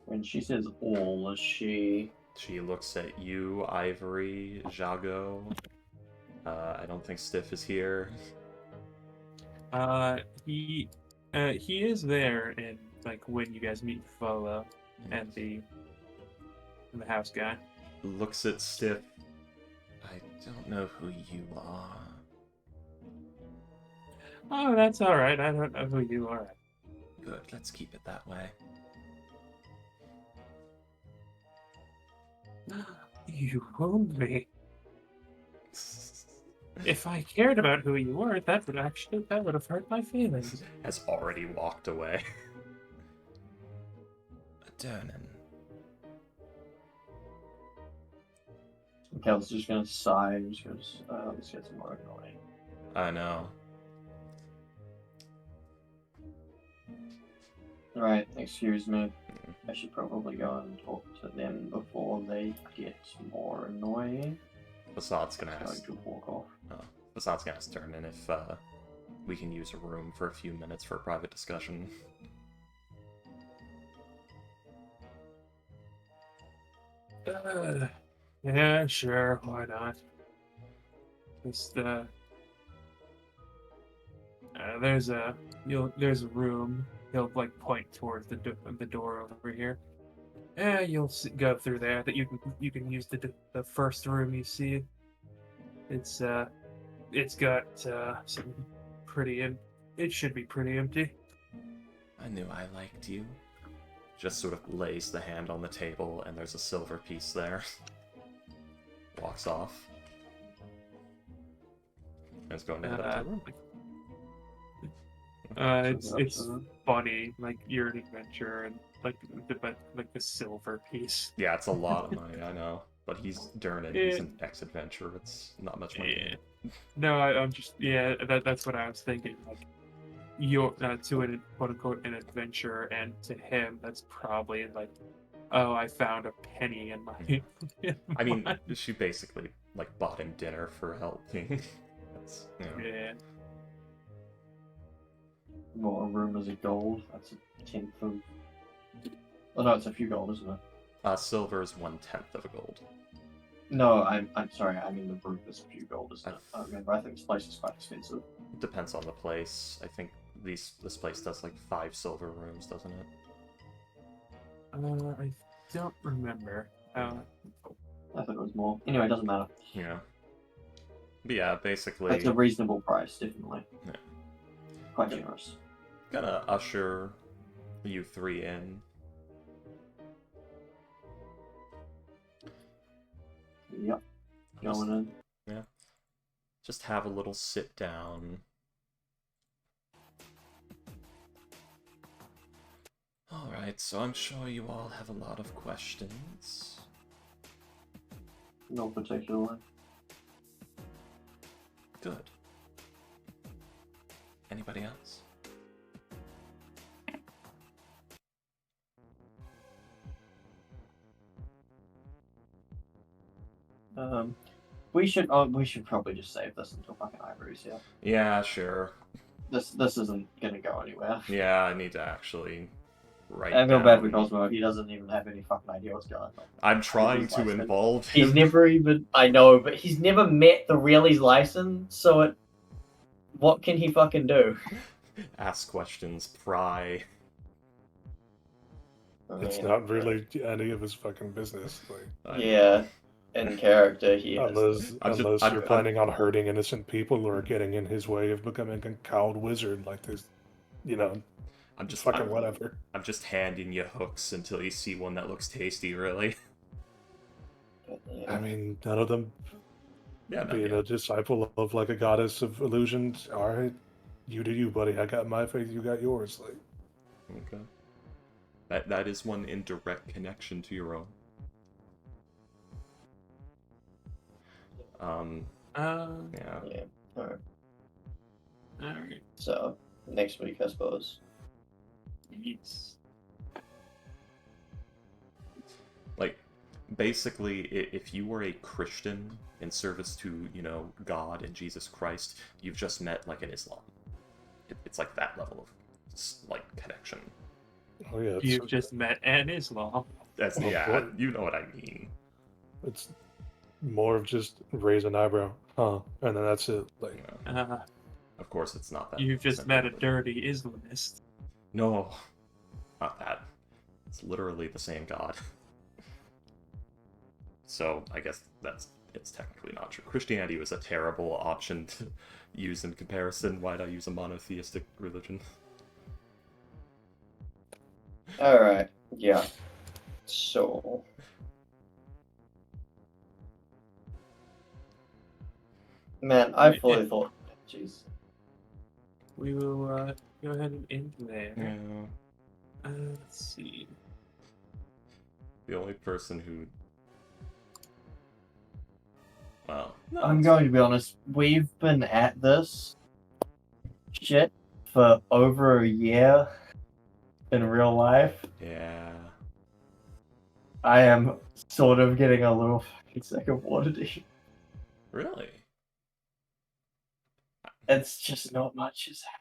When she says all, is she... She looks at you, Ivory, Jago. I don't think Stiff is here. He is there, and like when you guys meet Volo and the house guy. looks at Stiff. I don't know who you are. Oh, that's alright. I don't know who you are. Good, let's keep it that way. You fooled me. If I cared about who you were, that would have hurt my feelings. Has already walked away. Adonan. Kel's just gonna sigh and just goes, this gets more annoying. I know. Alright, excuse me. I should probably go and talk to them before they get more annoying. Bassad's gonna Going ask. to walk off. Bassad's gonna ask turn in if we can use a room for a few minutes for a private discussion. Yeah, sure, why not? Just there's a room. He'll like point towards the door over here. Yeah, you'll go through there. That you can use the first room you see. It's got some pretty. It should be pretty empty. I knew I liked you. Just sort of lays the hand on the table, and there's a silver piece there. Walks off. And it's going to head up to the room. It's funny. Like you're an adventurer, and like the silver piece. Yeah, it's a lot of money, I know. But he's Durnan, he's an ex-adventurer, it's not much money. Yeah. No, I'm just that's what I was thinking. Like you're to an quote unquote an adventurer, and to him that's probably like, oh, I found a penny in my. I mean, she basically like bought him dinner for helping. That's, you know. Yeah. More rumors of gold. That's a tenth of. Oh no, it's a few gold, isn't it? Silver is 1/10 of a gold. No, I'm sorry. I mean the brute is a few gold, isn't it? I remember. I think this place is quite expensive. Depends on the place. I think this place does like 5 silver rooms, doesn't it? I don't remember. I thought it was more. Anyway, it doesn't matter. Yeah. But yeah, basically. It's a reasonable price, definitely. Yeah. Quite generous. Gonna usher you 3 in. Yep. Going in. Yeah. Just have a little sit down. Alright, so I'm sure you all have a lot of questions. No particularly. Good. Anybody else? We should probably just save this until fucking Ivory's here. Yeah, sure. This isn't gonna go anywhere. Yeah, I need to actually write I feel down. bad for Cosmo. He doesn't even have any fucking idea what's going on. I'm trying to license. involve him. He's never even. I know, but he's never met the Really's license. So what can he fucking do? Ask questions, pry. It's not really any of his fucking business. Like, Yeah, in character, he is. unless you're planning on hurting innocent people or getting in his way of becoming a cowed wizard, like there's, I'm just fucking whatever. I'm just handing you hooks until you see one that looks tasty, really. I mean, none of them Yeah, no, being yeah. a disciple of like a goddess of illusions. All right, you do you, buddy. I got my faith, you got yours. Like, Okay. That is one in direct connection to your own. Yeah. Yeah. Alright. Alright. So next week, I suppose. Yes. Like, basically, if you were a Christian in service to, God and Jesus Christ, you've just met, like, an Islam. It's like that level of, like, connection. oh yeah, You've just met an Islam. That's, Well, yeah, what- you know what I mean. it's more of just raise an eyebrow, huh? And then that's it. Like, Of course, it's not that. You've just met a simple, but- dirty Islamist. No, not that. It's literally the same God. So I guess it's technically not true. Christianity was a terrible option to use in comparison. Why'd I use a monotheistic religion? Alright, yeah. So. Man, I fully thought. Jeez. We will go ahead and end there. Yeah. Let's see. The only person who... Well, no, I'm it's- going to be honest, we've been at this shit for over a year in real life. Yeah. I am sort of getting a little fucking sick of Waterdeep. Really? It's just not much is happening.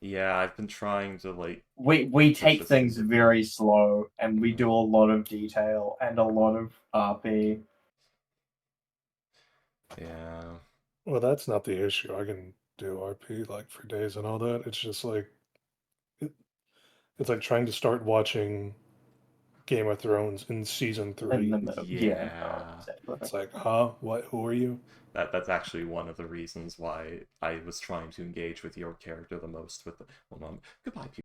Yeah, I've been trying to, like... We take this things into- very slow, and we do a lot of detail and a lot of RP. Yeah. Well, that's not the issue. I can do RP like for days and all that. It's just like it's like trying to start watching Game of Thrones in season 3. In the middle. Yeah. No, exactly. It's like, huh? What? Who are you? That's actually one of the reasons why I was trying to engage with your character the most with the... Well, no, goodbye, people.